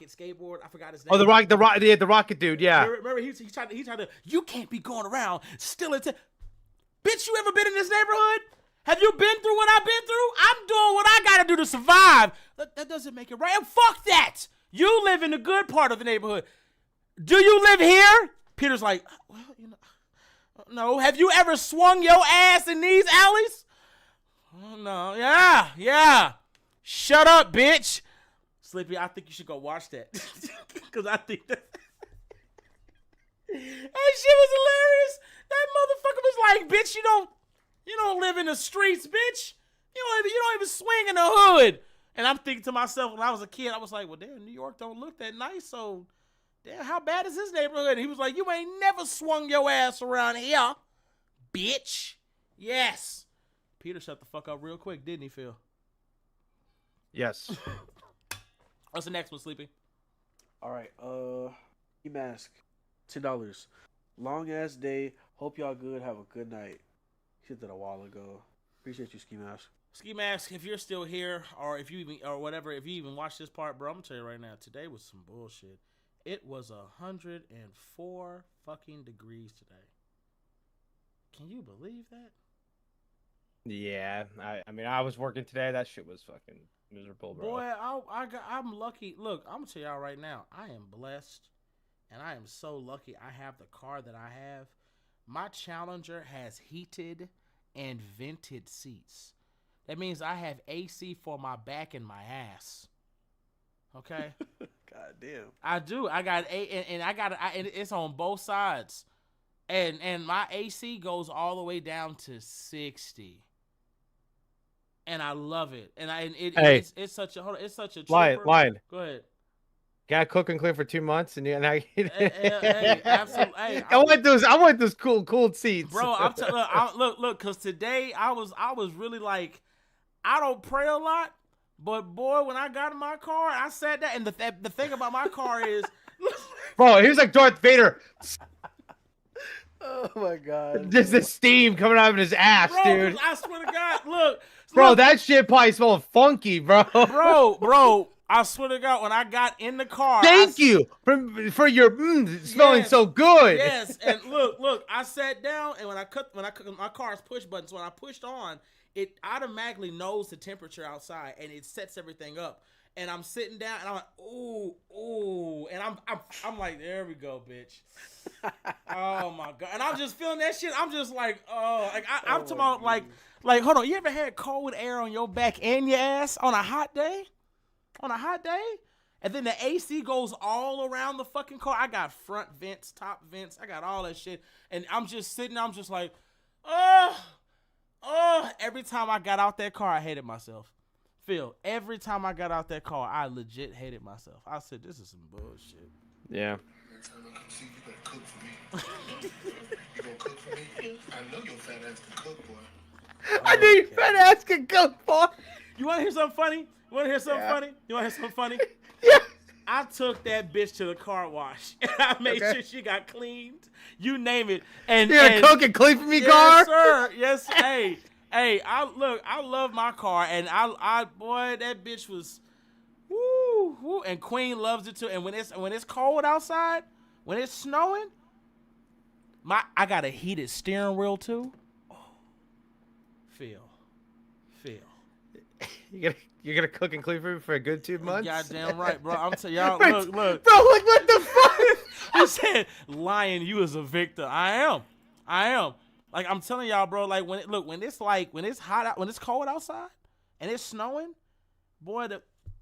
S1: skateboard? I forgot his name.
S3: Oh, the rocket dude, yeah.
S1: Remember he tried to. You can't be going around stealing. Bitch, you ever been in this neighborhood? Have you been through what I've been through? I'm doing what I gotta do to survive. That doesn't make it right. And fuck that. You live in the good part of the neighborhood. Do you live here? Peter's like, well, you know, no. Have you ever swung your ass in these alleys? Oh, no. Yeah. Shut up, bitch. Sleepy, I think you should go watch that. Because I think that shit was hilarious. That motherfucker was like, bitch, you don't live in the streets, bitch. You don't even swing in the hood. And I'm thinking to myself, when I was a kid, I was like, well, damn, New York don't look that nice, so damn, how bad is his neighborhood? And he was like, you ain't never swung your ass around here, bitch. Yes. Peter shut the fuck up real quick, didn't he, Phil?
S3: Yes.
S1: What's the next one, Sleepy?
S2: All right. Ski Mask, $10. Long ass day. Hope y'all good. Have a good night. Shit that a while ago. Appreciate you, Ski Mask.
S1: Ski Mask, if you're still here, or if you even watch this part, bro, I'm gonna tell you right now, today was some bullshit. It was 104 fucking degrees today. Can you believe that?
S3: Yeah, I mean, I was working today. That shit was fucking miserable, bro.
S1: Boy, I'm lucky. Look, I'm gonna tell y'all right now, I am blessed, and I am so lucky I have the car that I have. My Challenger has heated and vented seats. That means I have AC for my back and my ass. Okay.
S2: God damn.
S1: I do. I got and it's on both sides, and my AC goes all the way down to 60. And I love it. And it's such a trooper.
S3: Lion.
S1: Go ahead.
S3: Got cook and clean for 2 months, and
S1: hey, absolutely. Hey,
S3: I want those cool seats,
S1: bro. Look, because today I was really like, I don't pray a lot, but boy, when I got in my car, I sat down, and the thing about my car is
S3: Bro, he was like Darth Vader.
S2: Oh my god.
S3: Just the steam coming out of his ass,
S1: Bro,
S3: dude.
S1: I swear to God, look.
S3: Bro,
S1: look,
S3: that shit probably smelled funky, bro.
S1: bro, I swear to God, when I got in the car,
S3: Thank you for your smelling
S1: Yes,
S3: so good.
S1: Yes, and look, I sat down, and when I my car's push button, so when I pushed on, it automatically knows the temperature outside, and it sets everything up. And I'm sitting down, and I'm like, ooh, and I'm like, there we go, bitch. Oh my God, and I'm just feeling that shit. I'm just like, oh, like I'm talking about like, hold on, you ever had cold air on your back and your ass on a hot day? On a hot day? And then the AC goes all around the fucking car. I got front vents, top vents. I got all that shit. And I'm just sitting there. I'm just like, oh. Every time I got out that car, I hated myself. Phil, every time I got out that car, I legit hated myself. I said, this is some bullshit.
S3: Yeah.
S4: Next time I come see you, you better cook for me. You gonna cook for me? I know your fat ass can cook, boy.
S3: I knew your fat ass could cook, boy.
S1: You want to hear something funny? You want to hear something funny? You want to hear something funny?
S3: Yeah.
S1: I took that bitch to the car wash, and I made sure she got cleaned. You name it. And
S3: You gonna cook and clean for me,
S1: yes,
S3: car?
S1: sir. Yes, hey, I love my car, and boy, that bitch was, woo, and Queen loves it too. And when it's cold outside, when it's snowing, I got a heated steering wheel too. Oh, Phil.
S3: You're gonna cook and clean for me for a good 2 months?
S1: Goddamn right, bro. I'm telling y'all, look.
S3: Bro, like what the fuck?
S1: I said, lying, you is a victor. I am. Like I'm telling y'all, bro. Like when it's hot out, when it's cold outside, and it's snowing, boy,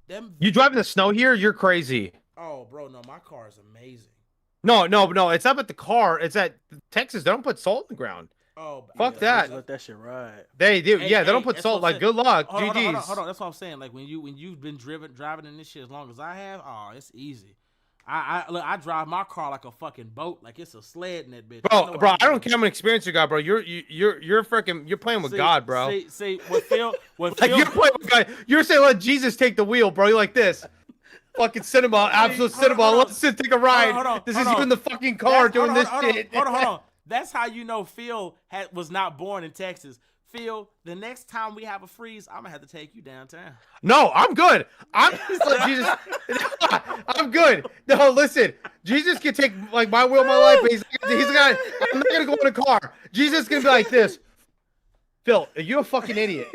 S1: them.
S3: You driving the snow here? You're crazy.
S1: Oh, bro, no, my car is amazing.
S3: No. It's not at the car. It's at Texas. They don't put salt in the ground.
S1: Oh,
S3: Fuck
S1: yeah,
S3: that.
S2: Just let that shit ride.
S3: They do.
S1: Hey,
S3: yeah, they don't
S1: hey,
S3: put
S1: that's
S3: salt.
S1: what I'm
S3: Like,
S1: saying.
S3: good luck.
S1: Hold
S3: GG's.
S1: on. That's what I'm saying. Like when you've been driving in this shit as long as I have, oh, it's easy. I drive my car like a fucking boat, like it's a sled in that bitch.
S3: Bro, I don't care how much experience you got, bro. You're freaking. You're playing with God, bro.
S1: See what Phil,
S3: like
S1: Phil,
S3: you're playing with God. You're saying let Jesus take the wheel, bro. You're like this. Fucking cinema, absolute cinema. Let's sit take a ride. This is you in the fucking car doing this shit.
S1: Hold on. That's how you know Phil was not born in Texas. Phil, the next time we have a freeze, I'm gonna have to take you downtown.
S3: No, I'm good. Jesus. I'm good. No, listen. Jesus can take like my will, my life, but he's gonna. I'm not gonna go in a car. Jesus gonna be like this. Phil, are you a fucking idiot?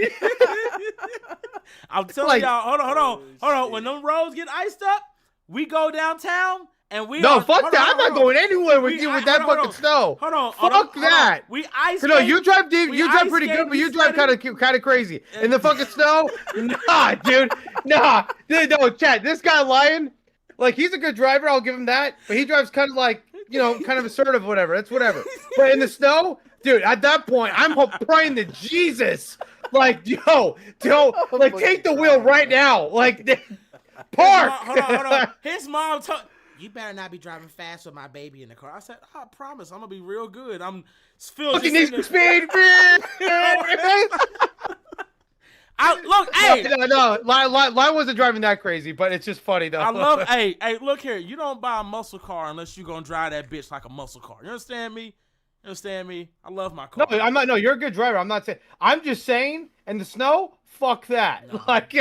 S1: I'm telling y'all. Hold on. When them roads get iced up, we go downtown. And we
S3: fuck that. I'm not going anywhere with you with that fucking snow.
S1: Hold on.
S3: Fuck that.
S1: We ice skate.
S3: No, you drive deep. You drive pretty good, but you drive kind of crazy. In the fucking snow? Nah, dude. Nah. Dude, no, Chad, this guy lying. Like, he's a good driver. I'll give him that. But he drives kind of like, kind of assertive, whatever. That's whatever. But in the snow, dude, at that point, I'm praying to Jesus. Like, like, take the wheel right now. Like, park.
S1: Hold on. His mom told. You better not be driving fast with my baby in the car. I said, I promise, I'm gonna be real good. I'm Phil.
S3: Fucking needs to speed.
S1: Look, hey.
S3: No. Line wasn't driving that crazy, but it's just funny though.
S1: I love. Hey, look here. You don't buy a muscle car unless you're gonna drive that bitch like a muscle car. You understand me? I love my car.
S3: No, I'm not. No, you're a good driver. I'm not saying. I'm just saying. In the snow, fuck that.
S1: No.
S3: Like,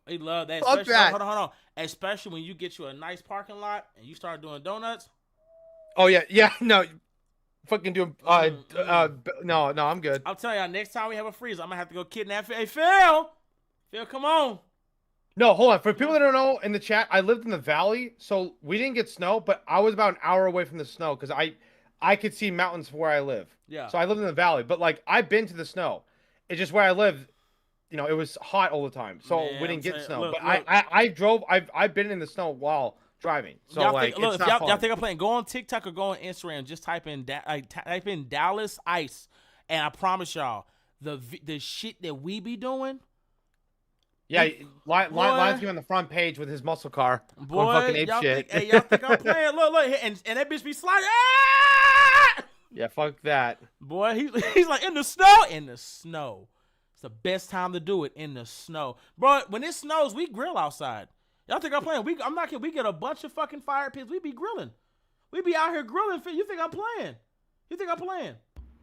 S1: they love that.
S3: Fuck that.
S1: Hold on. Especially when you get you a nice parking lot and you start doing donuts.
S3: Oh yeah, no, fucking do. No, I'm good.
S1: I'll tell y'all, next time we have a freeze, I'm gonna have to go kidnap. Hey, Phil, come on.
S3: No, hold on. For people that don't know, in the chat, I lived in the valley, so we didn't get snow, but I was about an hour away from the snow because I could see mountains from where I live.
S1: Yeah.
S3: So I lived in the valley, but like I've been to the snow. It's just where I live. It was hot all the time, so
S1: Man,
S3: we didn't get snow.
S1: look,
S3: but I drove. I've been in the snow while driving. So
S1: y'all
S3: like,
S1: think, look,
S3: it's
S1: if
S3: not
S1: y'all
S3: fun.
S1: think I'm playing, go on TikTok or go on Instagram. Just type in type in Dallas ice, and I promise y'all the shit that we be doing.
S3: Yeah, Line's be on the front page with his muscle car.
S1: Boy,
S3: going fucking ape
S1: y'all
S3: shit.
S1: think, y'all think I'm playing? Look, and that bitch be sliding. Ah!
S3: Yeah, fuck that.
S1: Boy, he's like in the snow. It's the best time to do it in the snow, bro. When it snows, we grill outside. Y'all think I'm playing? I'm not kidding. We get a bunch of fucking fire pits. We be grilling. We be out here grilling. You think I'm playing? You think I'm playing?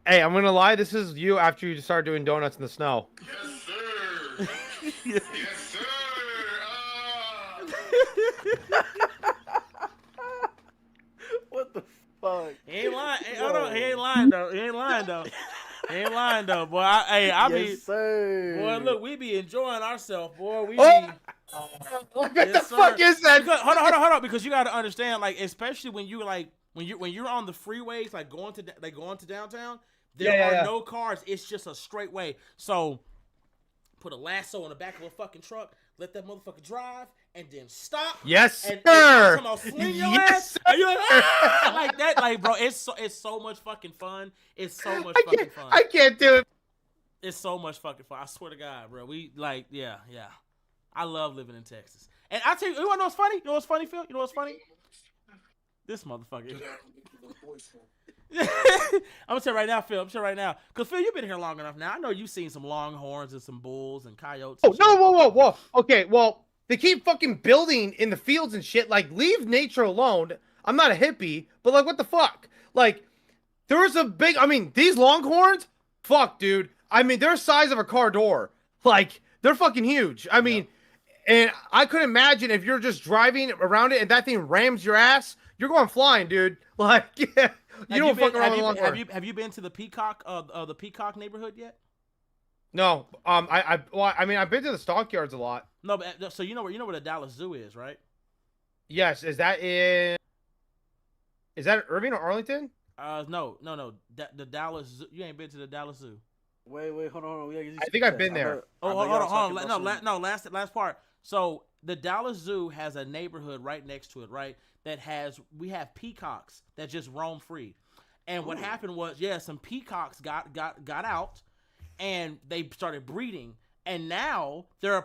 S3: Hey, I'm gonna lie. This is you after you start doing donuts in the snow.
S4: Yes, sir. Yes, sir.
S2: What the fuck?
S1: He ain't lying. He ain't lying though. He ain't lying though. He ain't lying though, boy. I
S2: Yes,
S1: be,
S2: sir.
S1: boy. Look, we be enjoying ourselves, boy. We
S3: Oh!
S1: be.
S3: What
S1: Yes,
S3: the
S1: sir.
S3: fuck is that?
S1: Because, hold on. Because you got to understand, like, especially when you like when you're on the freeways, like going to downtown. There are no cars. It's just a straight way. So put a lasso in the back of a fucking truck, let that motherfucker drive, and then stop.
S3: Yes,
S1: and,
S3: sir.
S1: And sling your
S3: Yes,
S1: ass.
S3: sir.
S1: And you're like, ah! Like that, like, bro. It's so much fucking fun. It's so much fucking fun.
S3: I can't do it.
S1: It's so much fucking fun. I swear to God, bro. We like, yeah. I love living in Texas. And I tell you, you wanna know what's funny? You know what's funny, Phil? You know what's funny? This motherfucker. I'm gonna tell you right now, Phil. Cause Phil, you've been here long enough now. I know you've seen some longhorns and some bulls and coyotes.
S3: Oh
S1: And
S3: no!
S1: shit.
S3: Whoa! Okay, well they keep fucking building in the fields and shit. Like, leave nature alone. I'm not a hippie, but like, what the fuck? Like, there was a big. I mean, these longhorns. Fuck, dude. I mean, they're the size of a car door. Like, they're fucking huge. I mean, and I couldn't imagine if you're just driving around it and that thing rams your ass. You're going flying, dude. Like, yeah. You don't fuck around with a longhorn.
S1: Have you been to the Peacock the Peacock neighborhood yet?
S3: No. I mean, I've been to the stockyards a lot.
S1: No, but so you know where the Dallas Zoo is, right?
S3: Yes. Is that in Irving or Arlington?
S1: No. The Dallas Zoo. You ain't been to the Dallas Zoo.
S2: Wait, hold on.
S3: I think I've been there.
S1: Hold on. No, last part. So the Dallas Zoo has a neighborhood right next to it, right? We have peacocks that just roam free. And what happened was, some peacocks got out and they started breeding. And now they're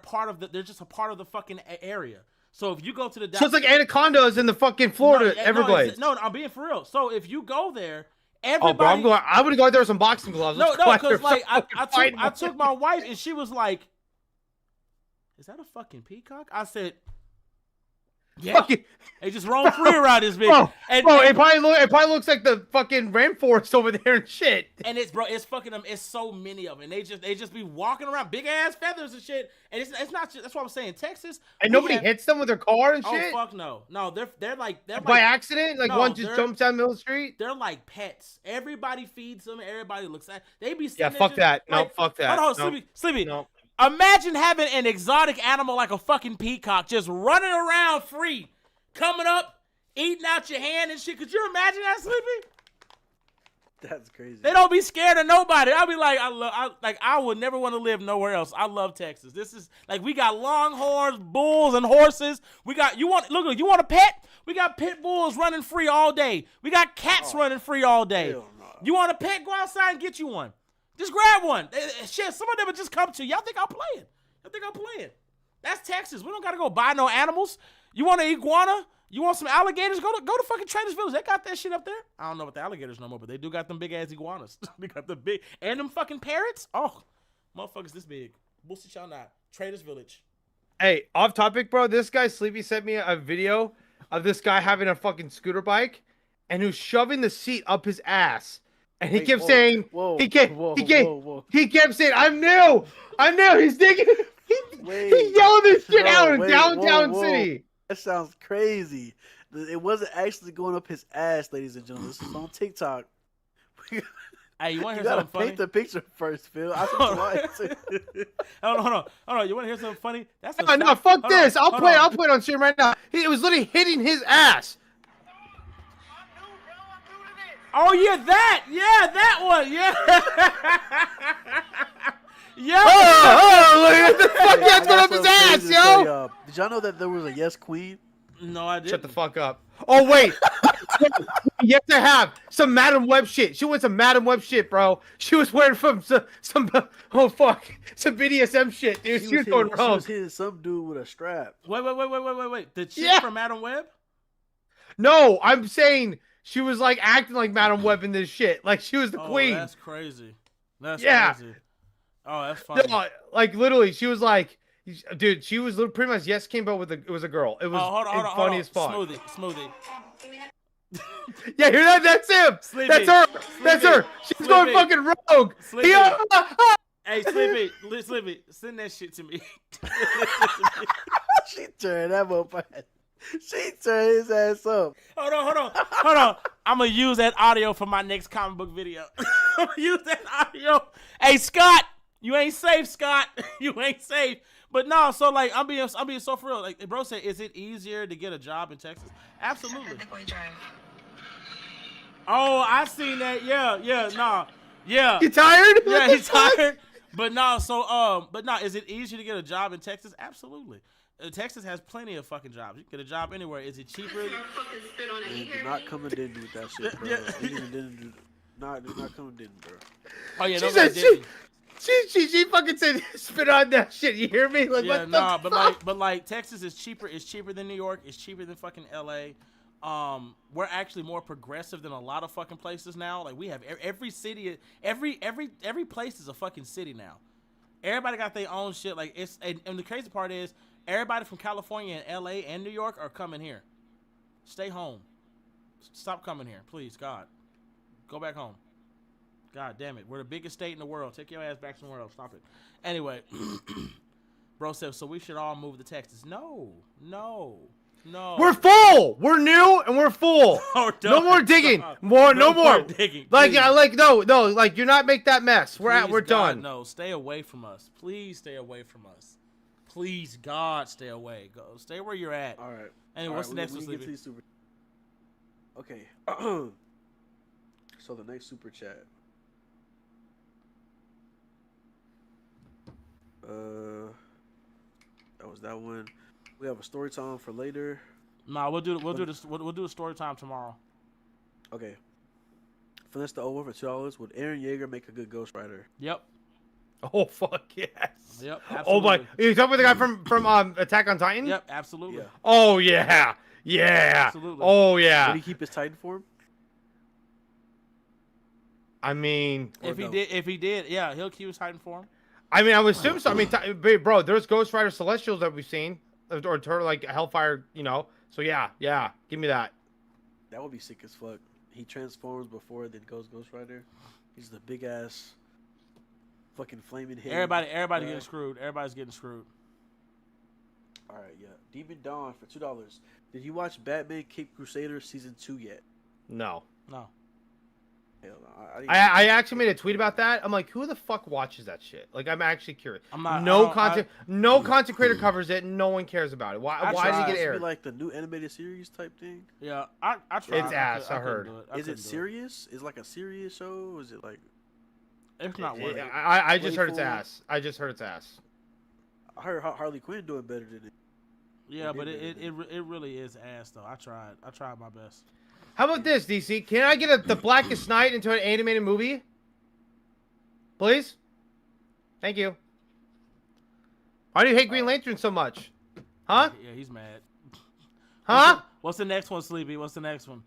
S1: just a part of the fucking area. So if you go to the Dallas,
S3: So it's like anacondas in the fucking Florida Everglades.
S1: No, I'm being for real. So if you go there,
S3: Oh, bro, I would go out there with some boxing gloves.
S1: No,
S3: Let's go out there
S1: because like
S3: fight
S1: I took my wife and she was like, "Is that a fucking peacock?" I said, "Yeah."
S3: Fucking,
S1: They just roam free around this bitch.
S3: bro,
S1: And
S3: it probably looks like the fucking rainforest over there and shit.
S1: and it's fucking them. It's so many of them. And they just be walking around, big ass feathers and shit. And it's not just, that's what I'm saying. Texas
S3: And nobody hits them with their car and
S1: Oh
S3: shit.
S1: fuck no, they're
S3: By accident, like
S1: No,
S3: one just
S1: they're-
S3: jumps down the middle of the street.
S1: They're like pets. Everybody feeds them. Everybody looks at. They be
S3: Yeah,
S1: sitting there
S3: fuck
S1: just,
S3: that. No,
S1: like,
S3: fuck that.
S1: Hold on,
S3: No.
S1: Sleepy.
S3: No.
S1: Imagine having an exotic animal like a fucking peacock just running around free, coming up, eating out your hand and shit. Could you imagine that, Sleepy?
S2: That's crazy.
S1: They don't be scared of nobody. I'll be like, I would never want to live nowhere else. I love Texas. This is like, we got longhorns, bulls, and horses. You want a pet? We got pit bulls running free all day. We got cats running free all day.
S2: Hell no.
S1: You want a pet? Go outside and get you one. Just grab one. Shit, some of them would just come to you. Y'all think I'm playing? That's Texas. We don't gotta go buy no animals. You want an iguana? You want some alligators? Go to fucking Traders Village. They got that shit up there. I don't know about the alligators no more, but they do got them big ass iguanas. They got the big and them fucking parrots. Oh, motherfuckers this big. Bullshit y'all not. Traders Village.
S3: Hey, off topic, bro. This guy Sleepy sent me a video of this guy having a fucking scooter bike, and who's shoving the seat up his ass. And he kept saying, he kept saying, I'm new. He's digging. He's yelling this shit out in downtown city.
S2: That sounds crazy. It wasn't actually going up his ass, ladies and gentlemen. This is on TikTok.
S1: Hey, you want to
S2: You
S1: hear
S2: gotta
S1: something funny?
S2: paint the picture first, Phil. I think
S1: Hold on. You want to hear something funny? That's
S3: No, fuck this. I'll play it on stream right now. It was literally hitting his ass.
S1: Oh yeah, that one, yeah. Yeah.
S3: Oh, look at the fuck that's going up his ass, yo.
S2: Did y'all know that there was a Yes Queen?
S1: No, I didn't.
S3: Shut the fuck up. Oh, wait. You have to have some Madam Web shit. She went some Madam Web shit, bro. She was wearing some oh, fuck. Some BDSM shit, dude. She was going
S2: She
S3: wrong.
S2: was hitting some dude with a strap.
S1: Wait. The chick from Madam Web?
S3: No, I'm saying she was like acting like Madam Web in this shit. Like she was the queen.
S1: That's crazy. That's
S3: Yeah.
S1: crazy. Oh, that's funny.
S3: No, like literally, she was like, Dude, she was pretty much yes came, but it was a girl. It was
S1: hold on,
S3: funny as fuck.
S1: Smoothie.
S3: Yeah, hear that? That's him.
S1: Sleepy.
S3: That's her. That's
S1: Sleepy.
S3: her. She's
S1: Sleepy.
S3: going fucking rogue.
S1: Sleepy.
S3: He-
S1: Hey, Sleepy, send that shit to me.
S2: She turned that motherfucker. She turned his ass up.
S1: Hold on. I'm gonna use that audio for my next comic book video. I'm gonna use that audio. Hey, Scott, you ain't safe, Scott. You ain't safe. But no, so like I'm being so for real. Like bro said, is it easier to get a job in Texas? Absolutely. Oh, I seen that. Yeah, nah. Yeah.
S3: You tired?
S1: Yeah, he's tired. But no, is it easier to get a job in Texas? Absolutely. Texas has plenty of fucking jobs. You can get a job anywhere. Is it cheaper?
S2: Man, do not come and didn't with that shit, bro. They're not coming didn't, bro.
S1: Oh yeah,
S3: She
S1: no,
S3: said
S1: didn't.
S3: she fucking said spit on that shit. You hear me? Like
S1: Yeah,
S3: what
S1: nah,
S3: the
S1: but like Texas is cheaper. It's cheaper than New York. It's cheaper than fucking LA. We're actually more progressive than a lot of fucking places now. Like we have every city, every place is a fucking city now. Everybody got their own shit. Like it's and the crazy part is everybody from California and LA and New York are coming here. Stay home. Stop coming here, please, God. Go back home. God damn it. We're the biggest state in the world. Take your ass back somewhere else. Stop it. Anyway, bro said, so we should all move to Texas. No.
S3: We're full. We're new and we're full.
S1: Oh,
S3: no more digging. No more
S1: digging.
S3: Like
S1: please.
S3: yeah, like no. Like you're not make that mess. We're
S1: Please,
S3: we're
S1: God,
S3: done.
S1: No, stay away from us. Please stay away from us. Please, God, stay away. Go, stay where you're at.
S2: All right.
S1: Anyway,
S2: All
S1: what's
S2: right,
S1: the next
S2: we
S1: one,
S2: can get to
S1: Sleepy?
S2: these Okay. So the next super chat. That was that one. We have a story time for later.
S1: Nah, we'll do a story time tomorrow.
S2: Okay. Finesse the over for $2. Would Aaron Yeager make a good Ghost Rider?
S1: Yep.
S3: Oh fuck yes.
S1: Yep.
S3: Oh
S1: Absolutely.
S3: my! You talking about the guy from Attack on Titan?
S1: Yep. Absolutely.
S2: Yeah.
S3: Oh yeah. Yeah.
S1: Absolutely.
S3: Oh yeah.
S2: Would he keep his Titan form?
S3: I mean,
S1: If
S2: no?
S1: he did, yeah, he'll keep his Titan form.
S3: I would assume so. I mean, bro, there's Ghost Rider Celestials that we've seen, or like Hellfire, you know. So yeah, give me that.
S2: That would be sick as fuck. He transforms before then goes Ghost Rider. He's the big ass fucking flaming head.
S1: Everybody getting screwed. Everybody's getting screwed.
S2: All right, yeah. Demon Dawn for $2. Did you watch Batman Cape Crusader season 2 yet?
S3: No.
S1: No.
S2: Hell no.
S3: I actually made a tweet about that. I'm like, who the fuck watches that shit? Like, I'm actually curious.
S1: I'm not.
S3: No content creator covers it. No one cares about it. Why does it get
S2: It
S3: aired?
S2: be like the new animated series type thing.
S1: Yeah, I tried.
S3: It's ass, I heard.
S2: Is it serious? Is it like a serious show? Or is it like?
S1: It's not worth it.
S3: I just heard it's
S2: playful?
S3: ass. I just heard it's ass.
S2: I heard Harley Quinn doing better than it.
S1: Yeah, but it really is ass though. I tried my best.
S3: How about this, DC? Can I get the Blackest Night into an animated movie? Please? Thank you. Why do you hate Green Lantern so much? Huh?
S1: Yeah, he's mad.
S3: Huh?
S1: What's the next one, Sleepy? What's the next one?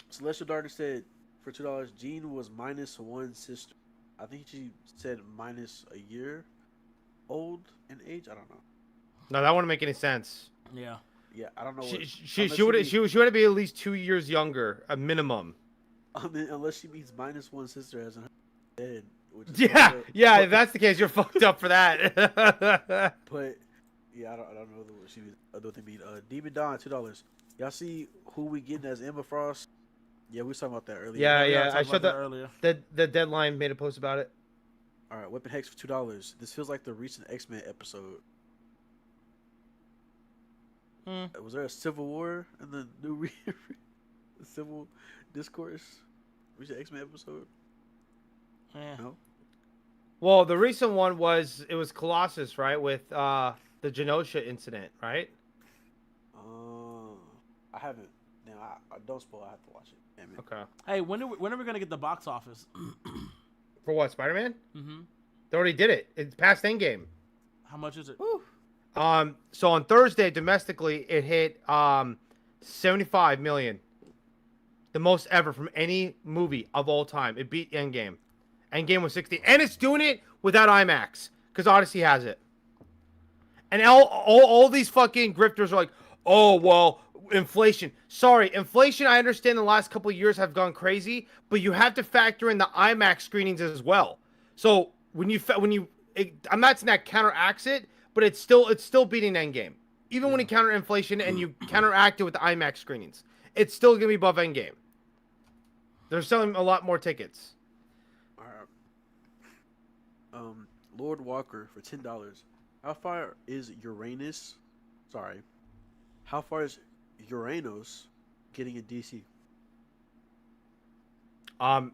S2: Celestial Darter said for $2, Jean was minus one sister. I think she said minus a year old in age. I don't know.
S3: No, that wouldn't make any sense.
S1: Yeah.
S2: Yeah, I don't know.
S3: She would be at least 2 years younger, a minimum.
S2: I mean, unless she means minus one sister as in her dead. Which is
S3: Yeah. If that's the case, you're fucked up for that.
S2: But yeah, I don't know what she what they mean. Demon Dawn $2. Y'all see who we getting as Emma Frost? Yeah, we was talking about that earlier.
S3: Yeah. I showed
S1: that earlier.
S3: The Deadline made a post about it.
S2: All right, Weapon Hex for $2. This feels like the recent X-Men episode. Was there a civil war in the new the civil discourse? Recent X-Men episode?
S1: Yeah.
S2: No.
S3: Well, the recent one was Colossus, right? With the Genosha incident, right?
S2: I haven't. Now, I don't spoil. I have to watch it. Damn it.
S3: Okay.
S1: Hey, when are we gonna get the box office?
S3: For what, Spider-Man?
S1: Mm-hmm.
S3: They already did it. It's past Endgame.
S1: How much is it?
S2: Woo.
S3: So on Thursday, domestically, it hit 75 million. The most ever from any movie of all time. It beat Endgame. Endgame was 60. And it's doing it without IMAX. because Odyssey has it. And all these fucking grifters are like, oh, well, inflation. Sorry, inflation, I understand the last couple of years have gone crazy, but you have to factor in the IMAX screenings as well. So I'm not saying that counteracts it, but it's still beating Endgame. Even when you counter inflation and you counteract it with the IMAX screenings, it's still going to be above Endgame. They're selling a lot more tickets.
S2: All right. Lord Walker for $10. How far is Uranus? Sorry. How far is Uranus getting in DC?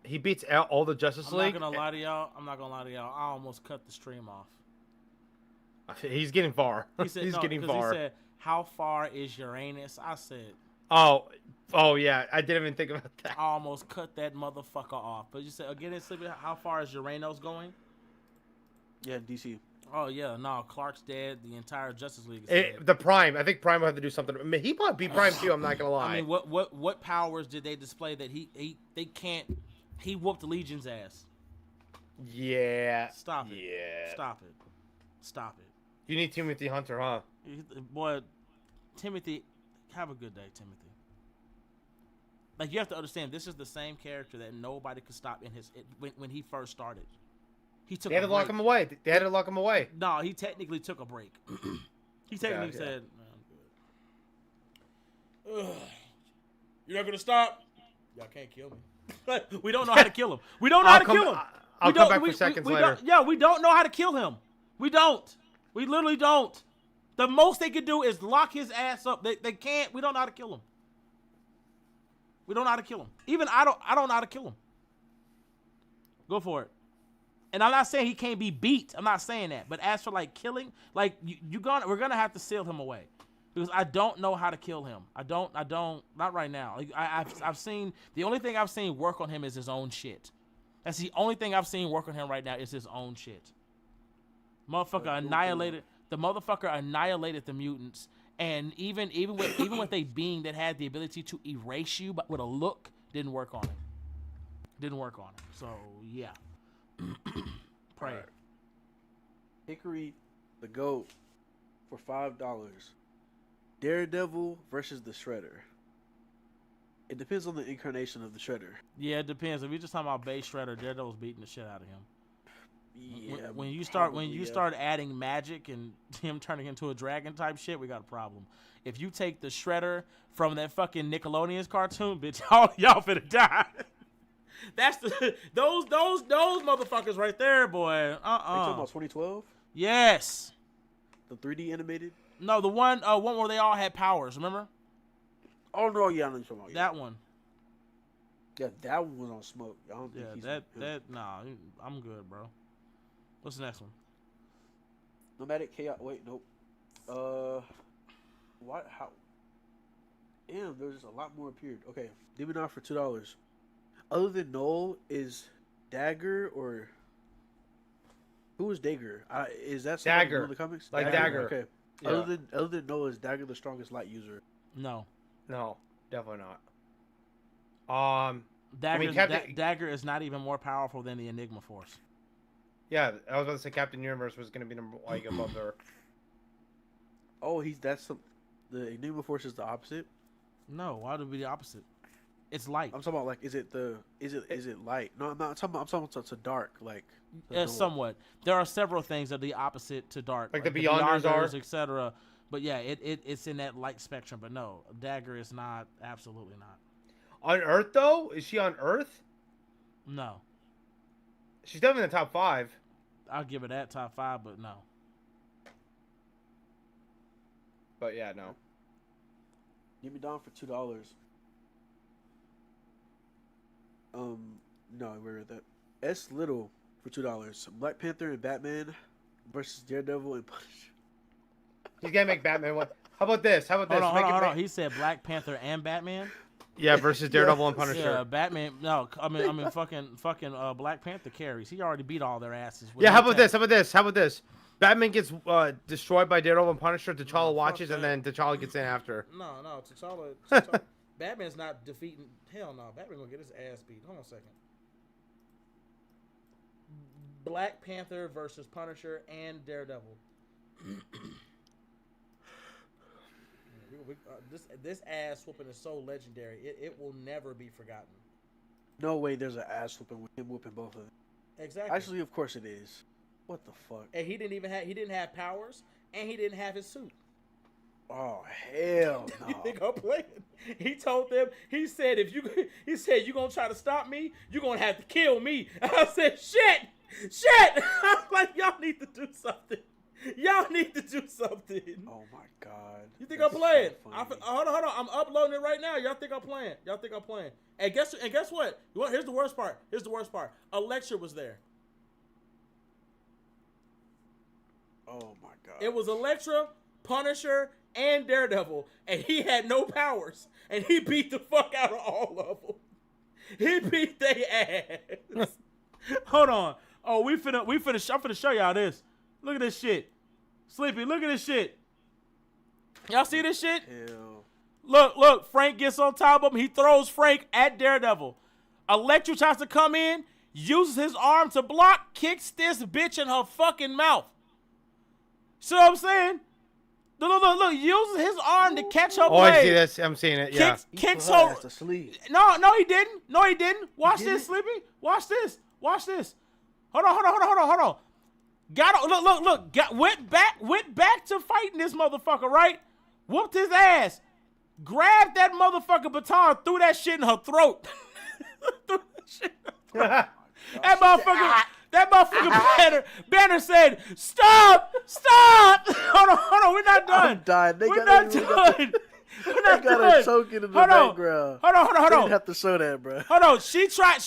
S3: He beats all the Justice
S1: I'm
S3: League.
S1: not gonna lie to y'all. I almost cut the stream off.
S3: He's getting far.
S1: He said,
S3: He's
S1: no,
S3: getting
S1: 'cause
S3: far.
S1: He said, "How far is Uranus?" I said,
S3: Oh yeah. I didn't even think about that.
S1: I almost cut that motherfucker off. But you said again, how far is Uranus going?
S2: Yeah, DC.
S1: Oh yeah, no, Clark's dead. The entire Justice League is dead.
S3: The Prime. I think Prime will have to do something. I mean, he probably beat Prime too. I'm not gonna lie.
S1: I mean, what powers did they display that they can't? He whooped the Legion's ass.
S3: Yeah.
S1: Stop it.
S3: Yeah.
S1: Stop it. Stop it.
S3: You need Timothy Hunter, huh?
S1: Boy, Timothy, have a good day, Timothy. Like, you have to understand, this is the same character that nobody could stop when he first started. He took.
S3: They had to lock him away. They had to lock him away.
S1: No, he technically took a break. He technically said, "I'm good." You're not gonna stop? Y'all can't kill me. We don't know how to kill him. We don't know how to kill him.
S3: I'll come back for seconds later.
S1: We don't know how to kill him. We don't. We literally don't. The most they could do is lock his ass up. They can't. We don't know how to kill him. We don't know how to kill him. Even I don't know how to kill him. Go for it. And I'm not saying he can't be beat. I'm not saying that. But as for like killing, like we're gonna have to seal him away. Because I don't know how to kill him. I don't not right now. Like I've seen, the only thing I've seen work on him is his own shit. That's the only thing I've seen work on him right now is his own shit. Motherfucker annihilated the mutants, and even with a being that had the ability to erase you but with a look, didn't work on him. So yeah. Pray.
S2: Right. Hickory the GOAT for $5. Daredevil versus the Shredder. It depends on the incarnation of the Shredder.
S1: Yeah, it depends. If you're just talking about base Shredder, Daredevil's beating the shit out of him.
S2: Yeah.
S1: When you start adding magic and him turning into a dragon type shit, we got a problem. If you take the Shredder from that fucking Nickelodeon's cartoon, bitch, y'all finna die. That's those motherfuckers right there, boy.
S2: Are you talking about 2012?
S1: Yes.
S2: The 3D animated?
S1: No, the one where they all had powers. Remember?
S2: Oh no, yeah, I know you're talking about.
S1: That one.
S2: Yeah, that one was on Smoke. I don't think
S1: Nah, I'm good, bro. What's the next one?
S2: Nomadic Chaos. Wait, nope. What? How? Damn, there's just a lot more appeared. Okay, Demon Off for $2. Other than Noel, is Dagger or who is Dagger? Is that
S3: Dagger
S2: in the comics?
S3: like Dagger?
S2: Okay.
S3: Yeah.
S2: Other than Noel, is Dagger the strongest light user?
S1: No.
S3: No, definitely not.
S1: Dagger is not even more powerful than the Enigma Force.
S3: Yeah, I was about to say Captain Universe was going to be above her.
S2: Oh, the Enigma Force is the opposite.
S1: No, why would it be the opposite? It's light.
S2: I'm talking about like, is it light? No, I'm talking about to dark, like.
S1: Somewhat. There are several things that are the opposite to dark,
S3: like the Beyonders are,
S1: etc. But yeah, it's in that light spectrum. But no, Dagger is not. Absolutely not.
S3: On Earth though, is she on Earth?
S1: No.
S3: She's definitely in the top 5.
S1: I'll give it that top 5, but no.
S3: But yeah, no.
S2: Give me down for $2. No, we're at that. S Little for $2. Black Panther and Batman versus Daredevil and Punisher.
S3: He's gonna make Batman one. How about this?
S1: Hold on. He said Black Panther and Batman.
S3: Yeah, versus Daredevil and Punisher.
S1: Yeah, Batman. No, I mean, fucking. Black Panther carries. He already beat all their asses.
S3: Yeah, how about this? Batman gets destroyed by Daredevil and Punisher. T'Challa watches, and then T'Challa gets in after.
S1: No, T'Challa. Batman's not defeating. Hell no, Batman gonna get his ass beat. Hold on a second. Black Panther versus Punisher and Daredevil. This ass whooping is so legendary. It will never be forgotten.
S2: No way there's an ass whooping with him whooping both of them.
S1: Exactly.
S2: Actually, of course it is. What the fuck?
S1: And he didn't have powers, and he didn't have his suit.
S2: Oh hell no!
S1: You think I'm playing? He told them. He said, you gonna try to stop me, you gonna have to kill me. I said, shit. I'm like, y'all need to do something. Y'all need to do something.
S2: Oh my god!
S1: You think I'm playing?
S2: So
S1: Hold on. I'm uploading it right now. Y'all think I'm playing? And guess what? Here's the worst part. Elektra was there.
S2: Oh my god!
S1: It was Elektra, Punisher, and Daredevil, and he had no powers, and he beat the fuck out of all of them. He beat their ass. Hold on. Oh, I'm finna show y'all this. Look at this shit. Sleepy, look at this shit. Y'all see this shit?
S2: Hell.
S1: Look, Frank gets on top of him. He throws Frank at Daredevil. Elektra tries to come in, uses his arm to block, kicks this bitch in her fucking mouth. See what I'm saying? Look, uses his arm to catch her blade.
S3: Oh, I see this. I'm seeing it, yeah.
S1: Kicks
S2: her
S1: her.
S2: ass to sleep.
S1: No, he didn't. Watch this, Sleepy. Watch this. Hold on. Went back to fighting this motherfucker, right? Whooped his ass. Grabbed that motherfucker baton, threw that shit in her throat. That motherfucker Banner said, stop! Hold on, we're not done.
S2: I'm dying.
S1: We're not done.
S2: They got her choking in the background.
S1: Hold on.
S2: They didn't have to show that, bro.
S1: Hold on. She tried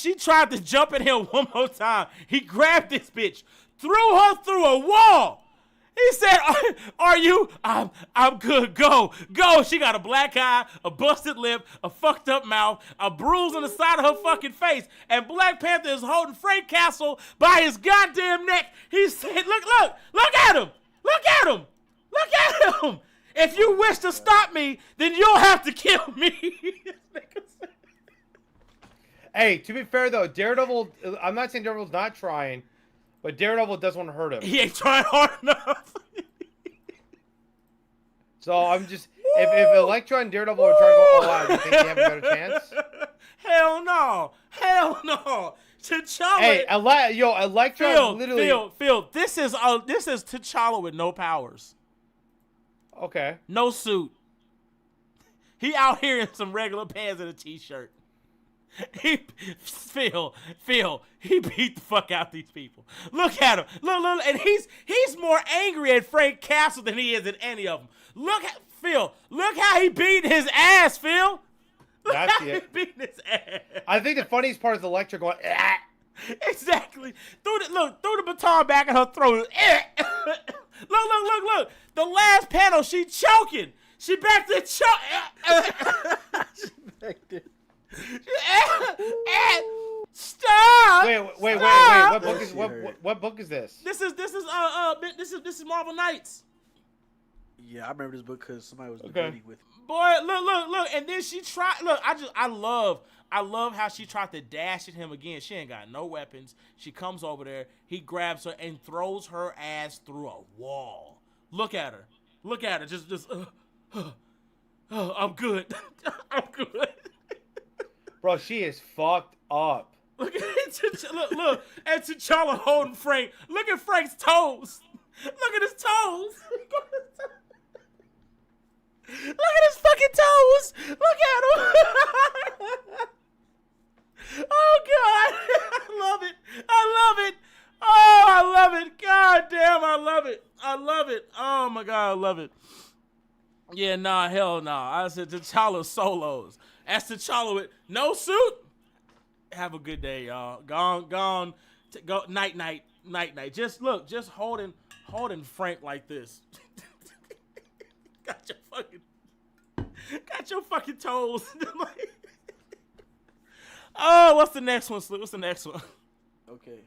S1: to jump at him one more time. He grabbed this bitch, threw her through a wall. He said, are you? I'm good. Go. She got a black eye, a busted lip, a fucked up mouth, a bruise on the side of her fucking face. And Black Panther is holding Frank Castle by his goddamn neck. He said, look at him. If you wish to stop me, then you'll have to kill me.
S3: Hey, to be fair though, Daredevil, I'm not saying Daredevil's not trying, but Daredevil does want to hurt him.
S1: He ain't trying hard enough.
S3: So I'm just, if Elektra and Daredevil are trying to go all out, do you think they have a better chance?
S1: Hell no. T'Challa.
S3: Hey, Elektra literally.
S1: Phil, this is T'Challa with no powers.
S3: Okay.
S1: No suit. He out here in some regular pants and a t-shirt. Phil, he beat the fuck out these people. Look at him. Look, and he's more angry at Frank Castle than he is at any of them. Look how he beat his ass, Phil.
S3: That's it.
S1: He beat his ass.
S3: I think the funniest part is Elektra going, ah.
S1: Exactly. Threw the baton back in her throat. Look. The last panel, she choking. She back to choke.
S2: She back there.
S1: Stop!
S3: Wait.
S1: Stop!
S3: What book is this?
S1: This is Marvel Knights.
S2: Yeah, I remember this book because somebody was debating with me.
S1: Boy, look, and then she tried. Look, I love how she tried to dash at him again. She ain't got no weapons. She comes over there. He grabs her and throws her ass through a wall. Look at her. Just. I'm good. I'm good.
S3: Bro, she is fucked up.
S1: Look, and T'Challa holding Frank. Look at Frank's toes. Look at his toes. Look at his fucking toes. Look at him. Oh, God. I love it. Oh, I love it. God damn, I love it. Oh, my God, I love it. Yeah, nah, hell nah. I said T'Challa solos. That's T'Challa with no suit. Have a good day, y'all. Gone. Go night. Just holding Frank like this. Got your fucking toes. Oh, what's the next one, Slick? What's the next one?
S2: Okay.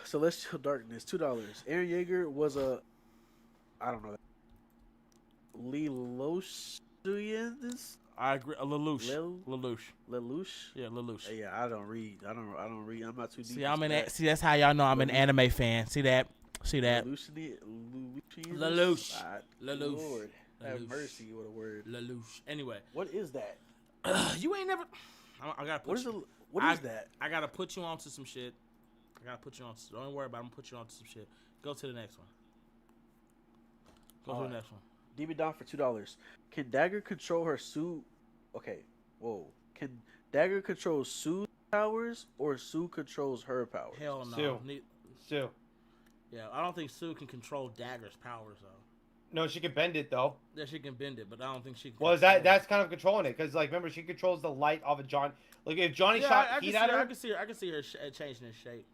S2: Celestial Darkness, $2. Aaron Yeager was I don't know. Lelosians?
S1: I agree. Lelouch.
S2: Lil
S1: Lelouch.
S2: Lelouch.
S1: Yeah, Lelouch.
S2: Yeah, I don't read. I don't read. I'm not too deep.
S1: See, I'm
S2: into
S1: in.
S2: that.
S1: See, that's how y'all know I'm an
S2: Lelouch.
S1: anime fan. See that? See that?
S2: Lelouchian.
S1: Lelouch. Lelouch.
S2: Lord, have
S1: Lelouch.
S2: mercy. What a word.
S1: Lelouch. Anyway,
S2: What is that?
S1: you ain't never. I gotta put
S2: What is
S1: you.
S2: What
S1: I-
S2: is that?
S1: I gotta put you onto some shit. I gotta put you on. Don't worry about it. I'm gonna put you onto some shit. Go to the next one. Go to
S2: Alright.
S1: the next one.
S2: DB down for $2. Can Dagger control her Sue? Okay. Whoa. Can Dagger control Sue's powers or Sue controls her powers?
S1: Hell no.
S3: Sue. Sue.
S1: Yeah, I don't think Sue can control Dagger's powers though.
S3: No, she can bend it though.
S1: Yeah, she can bend it, but I don't think she can.
S3: Well,
S1: control
S3: that's kind of controlling it because like remember she controls the light of a John. Like if Johnny
S1: it. Yeah,
S3: shot
S1: I
S3: heat
S1: can
S3: at
S1: see her.
S3: her.
S1: I can see her changing his shape.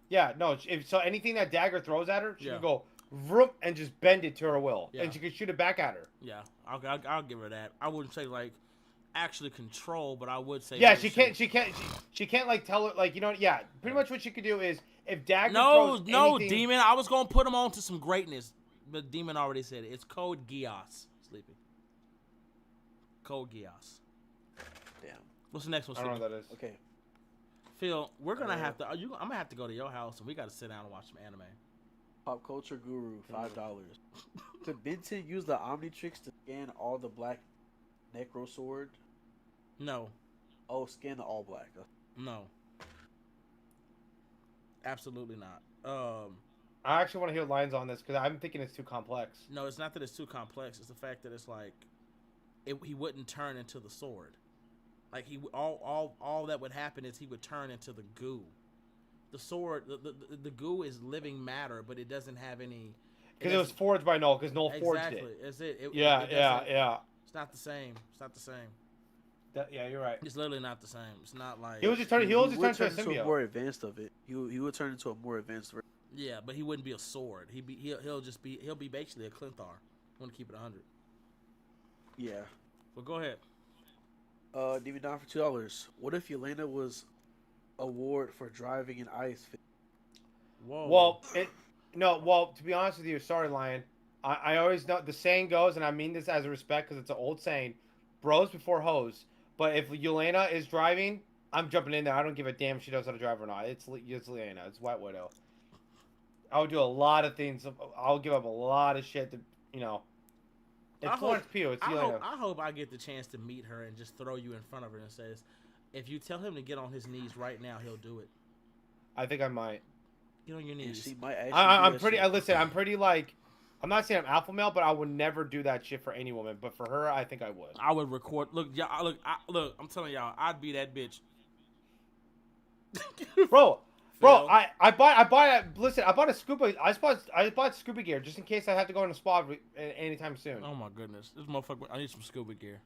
S3: Yeah, no. If so, anything that Dagger throws at her, she
S1: Yeah.
S3: can go vroom and just bend it to her will,
S1: Yeah.
S3: and she can shoot it back at her.
S1: Yeah, I'll give her that. I wouldn't say like actually control, but I would say.
S3: Yeah,
S1: maybe
S3: she can't like tell her like you know. Yeah, pretty much what she could do is if Dagger
S1: No,
S3: throws
S1: no,
S3: anything,
S1: Demon. I was gonna put him on to some greatness, but Demon already said it. It's Code Geass. Sleepy. Code Geass.
S2: Damn.
S1: What's the next one?
S3: I don't know
S1: Sleepy?
S3: what that is.
S2: Okay.
S1: Phil, we're gonna have to. I'm gonna have to go to your house and we gotta sit down and watch some anime.
S2: Pop culture guru, $5. Could Benton use the Omnitrix to scan all the black Necro sword?
S1: No,
S2: Oh, scan the all black.
S1: no, absolutely not.
S3: I actually want to hear lines on this because I'm thinking it's too complex.
S1: No, it's not that it's too complex. It's the fact that it's like, he wouldn't turn into the sword. Like all that would happen is he would turn into the goo. The sword, the goo is living matter, but it doesn't have any.
S3: Because it was forged by Noel, because Noel forged
S1: Exactly.
S3: it.
S1: That's it.
S3: Yeah,
S1: it
S3: yeah,
S1: doesn't-
S3: yeah.
S1: It's not the same. It's not the same.
S3: Yeah, you're right.
S1: It's literally not the same. It's not like.
S3: He was just turning. He was just
S2: would
S3: turning into a
S2: into a
S3: symbiote.
S2: more advanced of it. He would turn into a more advanced version.
S1: Yeah, but he wouldn't be a sword. He'll be basically a Clinthar. I want to keep it 100.
S2: Yeah.
S1: Well, go ahead.
S2: DV down for $2. What if Yelena was award for driving an ice fit?
S1: Whoa.
S3: Well, to be honest with you, sorry, Lion. I always know the saying goes, and I mean this as a respect because it's an old saying, bros before hoes. But if Yelena is driving, I'm jumping in there. I don't give a damn if she knows how to drive or not. It's Yelena. It's White Widow. I would do a lot of things. I'll give up a lot of shit to, you know. It's Florence Pugh. It's Yelena.
S1: I hope I get the chance to meet her and just throw you in front of her and says, if you tell him to get on his knees right now, he'll do it.
S3: I think I might.
S1: Get on your
S2: And
S1: knees.
S2: she might actually.
S3: I'm pretty. Listen, I'm pretty like. I'm not saying I'm alpha male, but I would never do that shit for any woman. But for her, I think I would.
S1: I would record. Look, y'all. Look. I'm telling y'all, I'd be that bitch.
S3: Bro,
S1: Phil.
S3: I bought. Listen, I bought a scuba. I bought scuba gear just in case I have to go in a spa anytime soon.
S1: Oh my goodness, this motherfucker. I need some scuba gear.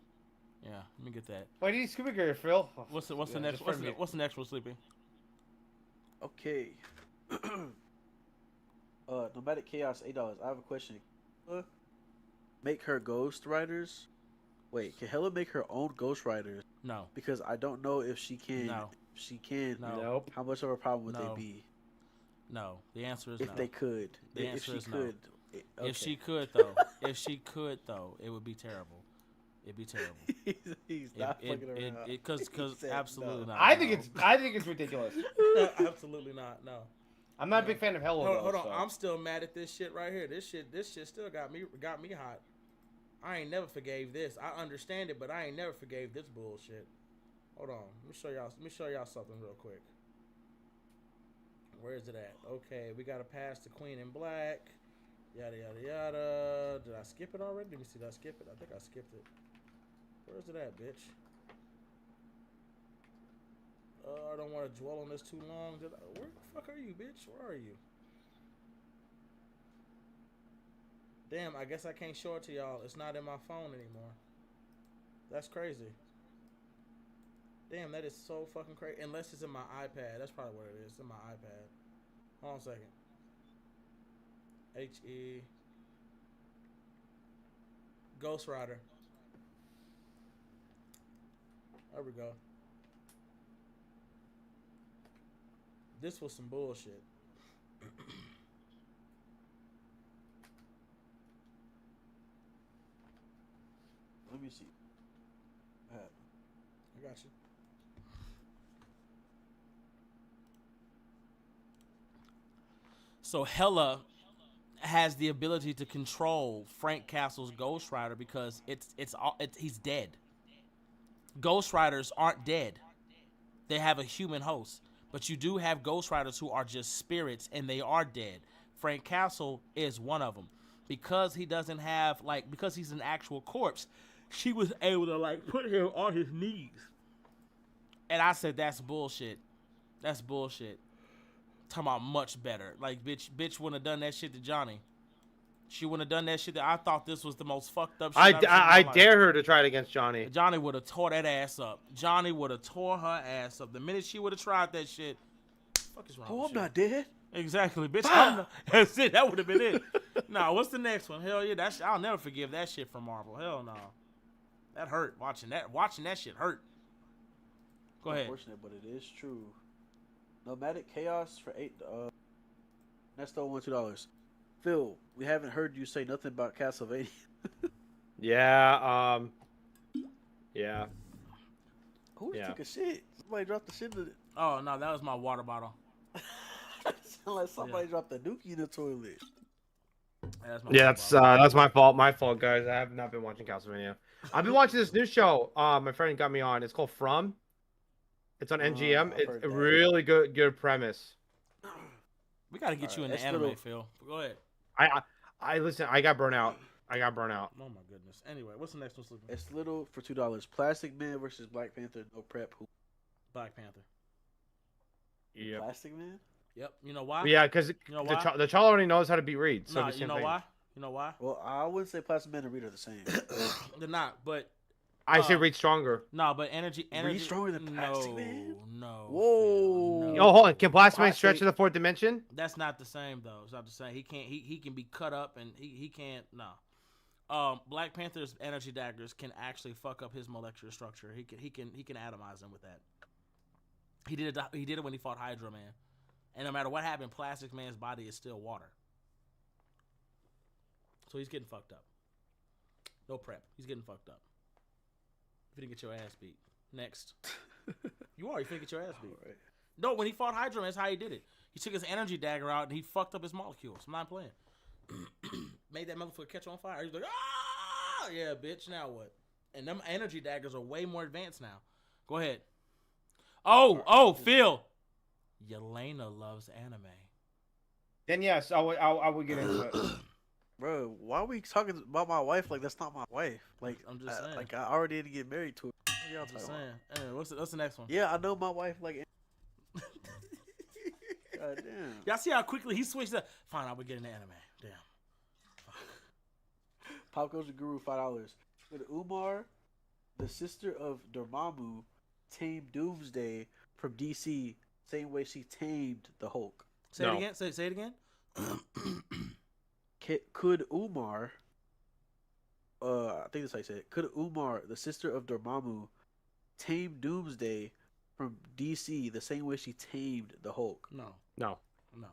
S1: Yeah, let me get that.
S3: Why do you need scuba gear, Phil?
S1: What's the
S3: Yeah,
S1: next?
S3: just for me.
S1: What's the next one, Sleepy?
S2: Okay. Nomadic Chaos, $8. I have a question. Make her Ghost Riders? Wait, can Hela make her own Ghost Riders?
S1: No.
S2: Because I don't know if she can.
S1: No.
S2: If she can,
S1: No.
S3: Nope.
S2: how much of a problem would
S1: No.
S2: they be?
S1: No. The answer is
S2: If
S1: no.
S2: they could.
S1: The
S2: If
S1: answer
S2: she
S1: is no.
S2: could.
S1: If she could though, it would be terrible. It'd be terrible.
S2: He's not fucking around.
S1: Because
S2: He said
S1: absolutely
S2: no.
S1: not.
S3: I
S1: no.
S3: think it's ridiculous.
S1: Absolutely not. No.
S3: I'm not a big fan of Hela.
S1: Hold on.
S3: So.
S1: I'm still mad at this shit right here. This shit still got me hot. I ain't never forgave this. I understand it, but I ain't never forgave this bullshit. Hold on. Let me show y'all something real quick. Where is it at? Okay, we gotta pass the Queen in Black. Yada yada yada. Did I skip it already? Let me see. Did I skip it? I think I skipped it. Where's it at, bitch? I don't want to dwell on this too long. Where the fuck are you, bitch? Where are you? Damn, I guess I can't show it to y'all. It's not in my phone anymore. That's crazy. Damn, that is so fucking crazy. Unless it's in my iPad. That's probably what it is. It's in my iPad. Hold on a second. H-E. Ghost Rider. There we go. This was some bullshit.
S2: Let me see.
S1: got you. So Hella has the ability to control Frank Castle's Ghost Rider because he's dead. Ghost Riders aren't dead. They have a human host. But you do have Ghost Riders who are just spirits and they are dead. Frank Castle is one of them. Because he doesn't have, like, because he's an actual corpse, she was able to, like, put him on his knees. And I said, that's bullshit. That's bullshit. Talking about much better. Like, bitch wouldn't have done that shit to Johnny. She wouldn't have done that shit. I thought this was the most fucked up shit I've ever seen in my
S3: I
S1: life.
S3: dare her to try it against Johnny.
S1: Johnny would have tore that ass up. Johnny would have tore her ass up. The minute she would have tried that shit, fuck is wrong
S2: Oh,
S1: with
S2: I'm
S1: you?
S2: not dead.
S1: Exactly, bitch. I'm not, that's it. That would have been it. Nah, what's the next one? Hell yeah, I'll never forgive that shit from Marvel. Hell no. That hurt. Watching that shit hurt. Go ahead.
S2: Unfortunate, but it is true. Nomadic Chaos for $8. That's still $2. Phil, we haven't heard you say nothing about Castlevania.
S3: Yeah. Yeah.
S2: Who
S3: Yeah.
S2: took a shit? Somebody dropped the shit in it.
S1: Oh no, that was my water bottle.
S2: Sound like somebody dropped the dookie in the toilet.
S1: That's my
S3: Yeah,
S1: water bottle.
S3: that's my fault. My fault, guys. I have not been watching Castlevania. I've been watching this new show. My friend got me on. It's called From. It's on NGM.
S2: I've
S3: It's
S2: heard
S3: a
S2: that.
S3: really good premise.
S1: We gotta get you in the
S2: that's
S1: anime,
S2: little-
S1: Phil. Go ahead.
S3: I listen. I got burnt out.
S1: Oh my goodness. Anyway, what's the next one, Sleepy?
S2: It's little for $2. Plastic Man versus Black Panther. No prep. Who?
S1: Black Panther.
S3: Yeah.
S2: Plastic Man?
S1: Yep. You know why?
S3: Yeah, because
S1: You know why?
S3: the child already knows how to beat Reed. So
S1: No,
S3: the same
S1: you know
S3: thing.
S1: why? You know why?
S2: Well, I wouldn't say Plastic Man and Reed are the same.
S1: They're not. But
S3: I say Reed stronger.
S1: no. But energy.
S2: stronger than Plastic Man?
S1: No.
S2: Whoa.
S1: Phil, no.
S3: Oh, hold on. Can Plastic Man
S2: Plastic-
S3: stretch to the fourth dimension?
S1: That's not the same though. It's not the same. He can't. He can be cut up and he can't. No. Black Panther's energy daggers can actually fuck up his molecular structure. He can atomize them with that. He did it. He did it when he fought Hydra Man. And no matter what happened, Plastic Man's body is still water. So he's getting fucked up. No prep. He's getting fucked up. You finna get your ass beat. Next. You finna get your ass beat.
S2: Alright.
S1: No, when he fought Hydra Man, that's how he did it. He took his energy dagger out and he fucked up his molecules. I'm not playing. Made that motherfucker catch on fire. He's like, ah, yeah, bitch. Now what? And them energy daggers are way more advanced now. Go ahead. Oh, Phil. Yelena loves anime.
S3: Then yes, I would get into it.
S2: Bro, why are we talking about my wife like that's not my wife? Like,
S1: I'm just saying.
S2: Like, I already didn't get married to her. What y'all
S1: I'm just
S2: talking
S1: saying.
S2: about?
S1: Anyway, what's the next one?
S2: Yeah, I know my wife like. God damn.
S1: Y'all see how quickly he switched up? Fine, I would get into anime. Damn.
S2: Pop Culture Guru, $5. With Umar, the sister of Dormammu, tamed Doomsday from DC, same way she tamed the Hulk.
S1: Say
S3: No.
S1: it again. Say it again.
S2: Could Umar, I think that's how you say it. Could Umar, the sister of Dormammu, tame Doomsday from DC the same way she tamed the Hulk?
S1: No.
S3: No.
S1: No.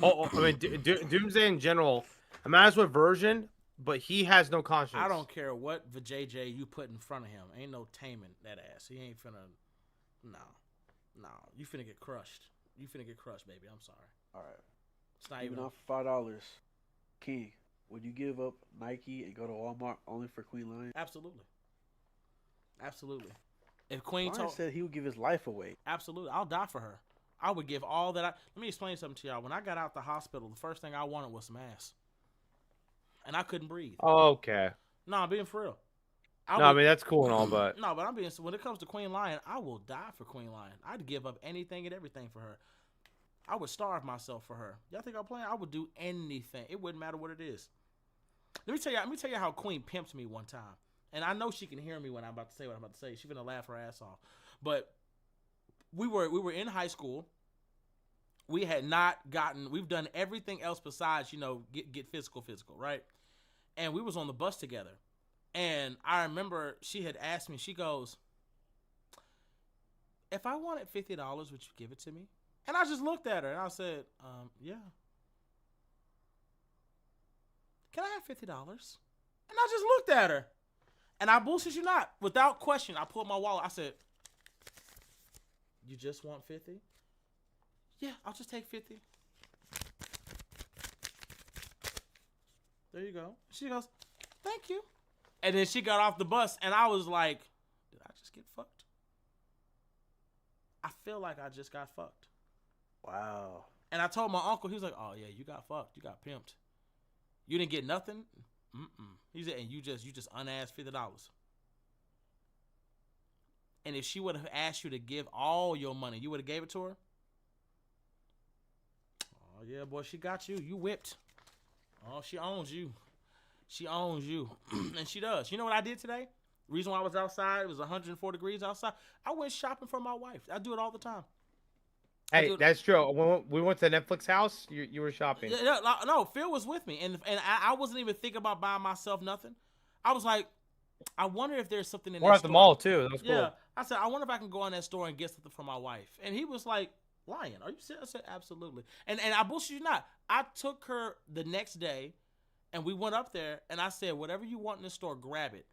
S3: I mean, Doomsday in general. I mean, as what version, but he has no conscience.
S1: I don't care what the JJ you put in front of him. Ain't no taming that ass. He ain't finna. No. You finna get crushed. You finna get crushed, baby. I'm sorry.
S2: All right.
S1: It's not
S2: Even
S1: even.
S2: on $5, King, would you give up Nike and go to Walmart only for Queen Lion?
S1: Absolutely. Absolutely. If Queen
S2: Lion
S1: told.
S2: said he would give his life away.
S1: Absolutely. I'll die for her. I would give all that. Let me explain something to y'all. When I got out the hospital, the first thing I wanted was some ass. And I couldn't breathe.
S3: Okay.
S1: No, I'm being for real.
S3: I mean that's cool and all, but
S1: No, but I'm being. When it comes to Queen Lion, I will die for Queen Lion. I'd give up anything and everything for her. I would starve myself for her. Y'all think I'm playing? I would do anything. It wouldn't matter what it is. Let me tell you how Queen pimped me one time. And I know she can hear me when I'm about to say what I'm about to say. She's gonna laugh her ass off. But we were in high school. We had not gotten. We've done everything else besides get physical, right? And we was on the bus together. And I remember she had asked me. She goes, "If I wanted $50, would you give it to me?" And I just looked at her and I said, "Yeah." Can I have $50? And I just looked at her. And I bullshit you not. Without question, I pulled my wallet. I said, "You just want 50? Yeah, I'll just take 50. There you go." She goes, "Thank you." And then she got off the bus, and I was like, "Did I just get fucked?" I feel like I just got fucked.
S2: Wow.
S1: And I told my uncle, he was like, "Oh yeah, you got fucked. You got pimped. You didn't get nothing." He said, "And you just unasked $50. And if she would have asked you to give all your money, you would have gave it to her." "Oh yeah, boy, she got you. You whipped. Oh, she owns you. She owns you." And she does. You know what I did today? The reason why I was outside, it was 104 degrees outside. I went shopping for my wife. I do it all the time.
S3: Hey, that's true. When we went to Netflix house, you were shopping.
S1: Yeah, no, Phil was with me, and I wasn't even thinking about buying myself nothing. I was like, I wonder if there's something in
S3: We're
S1: that
S3: at the
S1: store.
S3: mall too. That was cool.
S1: Yeah, I said, I wonder if I can go in that store and get something for my wife. And he was like, "Lion, are you serious?" I said, "Absolutely." And I bullshit you not. I took her the next day, and we went up there, and I said, "Whatever you want in the store, grab it."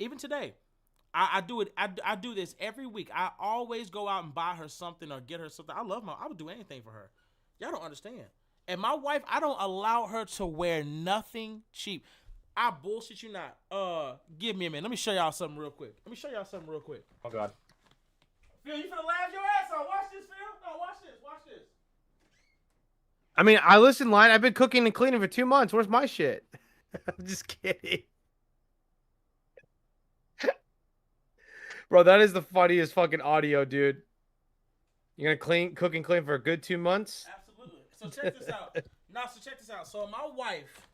S1: Even today, I do it. I do this every week. I always go out and buy her something or get her something. I would do anything for her. Y'all don't understand. And my wife, I don't allow her to wear nothing cheap. I bullshit you not. Give me a minute. Let me show y'all something real quick.
S3: Oh God.
S1: Phil, you finna laugh your ass off. Watch this, Phil. No, watch this.
S3: I mean, I listen, line. I've been cooking and cleaning for 2 months. Where's my shit? I'm just kidding. Bro, that is the funniest fucking audio, dude. You're gonna cook and clean for a good 2 months?
S1: Absolutely. So check this out. Check this out. So my wife,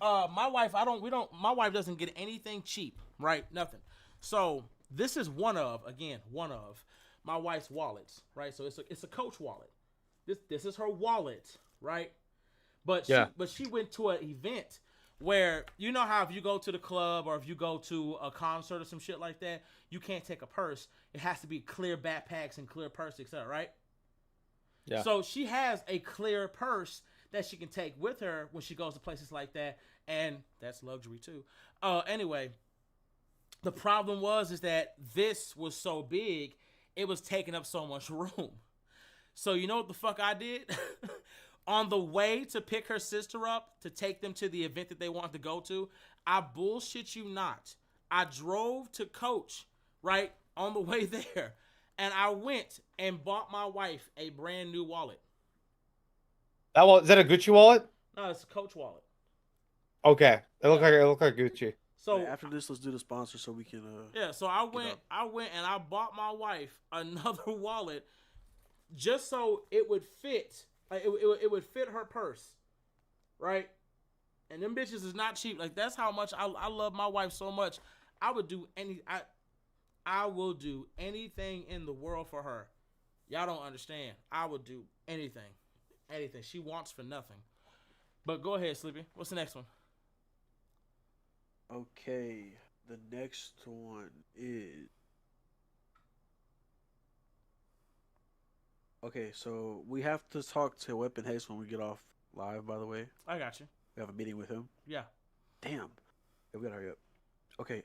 S1: my wife doesn't get anything cheap, right? Nothing. So this is one of my wife's wallets, right? So it's a Coach wallet. This is her wallet, right? But she went to an event where, you know how if you go to the club or if you go to a concert or some shit like that, you can't take a purse. It has to be clear backpacks and clear purse, etc., right?
S3: Yeah.
S1: So she has a clear purse that she can take with her when she goes to places like that, and that's luxury too. Anyway, the problem is that this was so big, it was taking up so much room. So you know what the fuck I did? On the way to pick her sister up to take them to the event that they wanted to go to, I bullshit you not. I drove to Coach, right, on the way there, and I went and bought my wife a brand new wallet.
S3: Is that a Gucci wallet?
S1: No, it's a Coach wallet.
S3: Okay, it looked like Gucci.
S1: So
S2: after this, let's do the sponsor so we can.
S1: Yeah, so I went and I bought my wife another wallet just so it would fit. It would fit her purse, right? And them bitches is not cheap. Like, that's how much I love my wife so much. I will do anything in the world for her. Y'all don't understand. I would do anything. She wants for nothing. But go ahead, Sleepy. What's the next one?
S2: Okay, the next one is. Okay, so we have to talk to Weapon Haste when we get off live, by the way.
S1: I got you.
S2: We have a meeting with him.
S1: Yeah.
S2: Damn. Yeah, we gotta hurry up. Okay.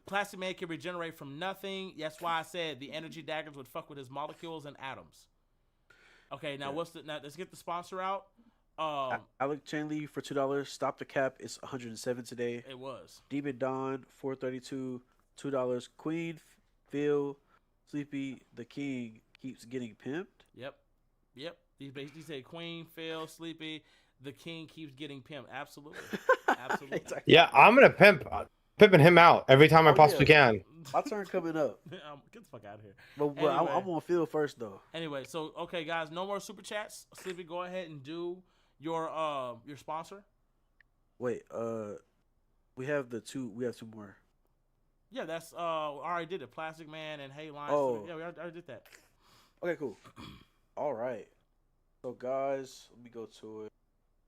S1: Plastic Man can regenerate from nothing. That's why I said the energy daggers would fuck with his molecules and atoms. Okay, now let's get the sponsor out.
S2: Alec Chainley for $2. Stop the Cap. It's 107 today.
S1: It was.
S2: Demon Dawn 432, $2. Queen Phil Sleepy the King keeps getting pimped.
S1: Yep. He said Queen, Phil, Sleepy, the King keeps getting pimped. Absolutely.
S2: Exactly.
S3: Yeah, I'm gonna pimping him out every time I possibly can.
S2: My turn coming up.
S1: Get the fuck out of here.
S2: But anyway. I'm on Phil first though.
S1: Anyway, so okay, guys, no more super chats. Sleepy, go ahead and do your sponsor.
S2: Wait, we have two more.
S1: Yeah, that's I already did it. Plastic Man and Hey Line.
S2: Oh.
S1: Yeah, we already did that.
S2: Okay, cool. All right. So guys, let me go to it.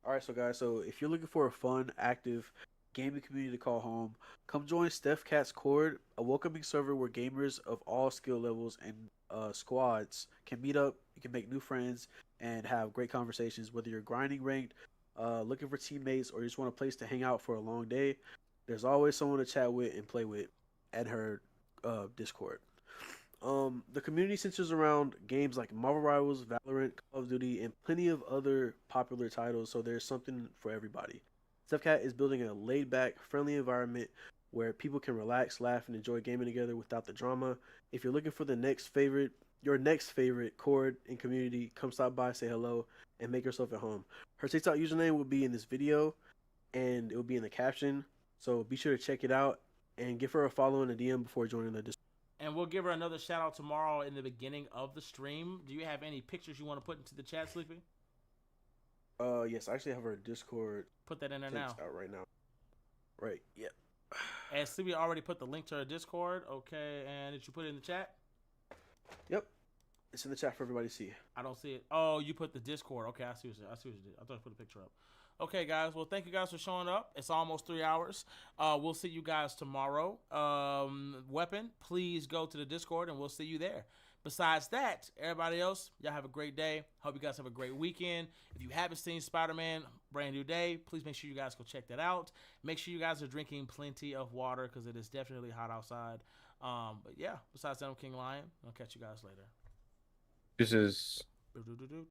S2: All right, so if you're looking for a fun, active gaming community to call home, come join Steph Cat's Cord, a welcoming server where gamers of all skill levels and squads can meet up. You can make new friends and have great conversations. Whether you're grinding ranked, looking for teammates, or you just want a place to hang out for a long day, there's always someone to chat with and play with. at her Discord. The community centers around games like Marvel Rivals, Valorant, Call of Duty, and plenty of other popular titles, so there's something for everybody. Stuffcat is building a laid back, friendly environment where people can relax, laugh, and enjoy gaming together without the drama. If you're looking for your next favorite chord and community, come stop by, say hello, and make yourself at home. Her TikTok username will be in this video, and it will be in the caption. So be sure to check it out and give her a follow and a DM before joining the Discord.
S1: And we'll give her another shout out tomorrow in the beginning of the stream. Do you have any pictures you want to put into the chat, Sleepy?
S2: Yes, I actually have her Discord
S1: Put that in there
S2: text
S1: now.
S2: out right now. Right, yep.
S1: And Sleepy already put the link to her Discord. Okay, and did you put it in the chat?
S2: Yep. It's in the chat for everybody to see.
S1: I don't see it. Oh, you put the Discord. Okay, I see what you did. I thought you put a picture up. Okay, guys. Well, thank you guys for showing up. It's almost 3 hours. We'll see you guys tomorrow. Weapon, please go to the Discord and we'll see you there. Besides that, everybody else, y'all have a great day. Hope you guys have a great weekend. If you haven't seen Spider-Man Brand New Day, please make sure you guys go check that out. Make sure you guys are drinking plenty of water because it is definitely hot outside. But yeah, besides that, I'm King Lion. I'll catch you guys later.
S3: This is.
S1: Do-do-do-do.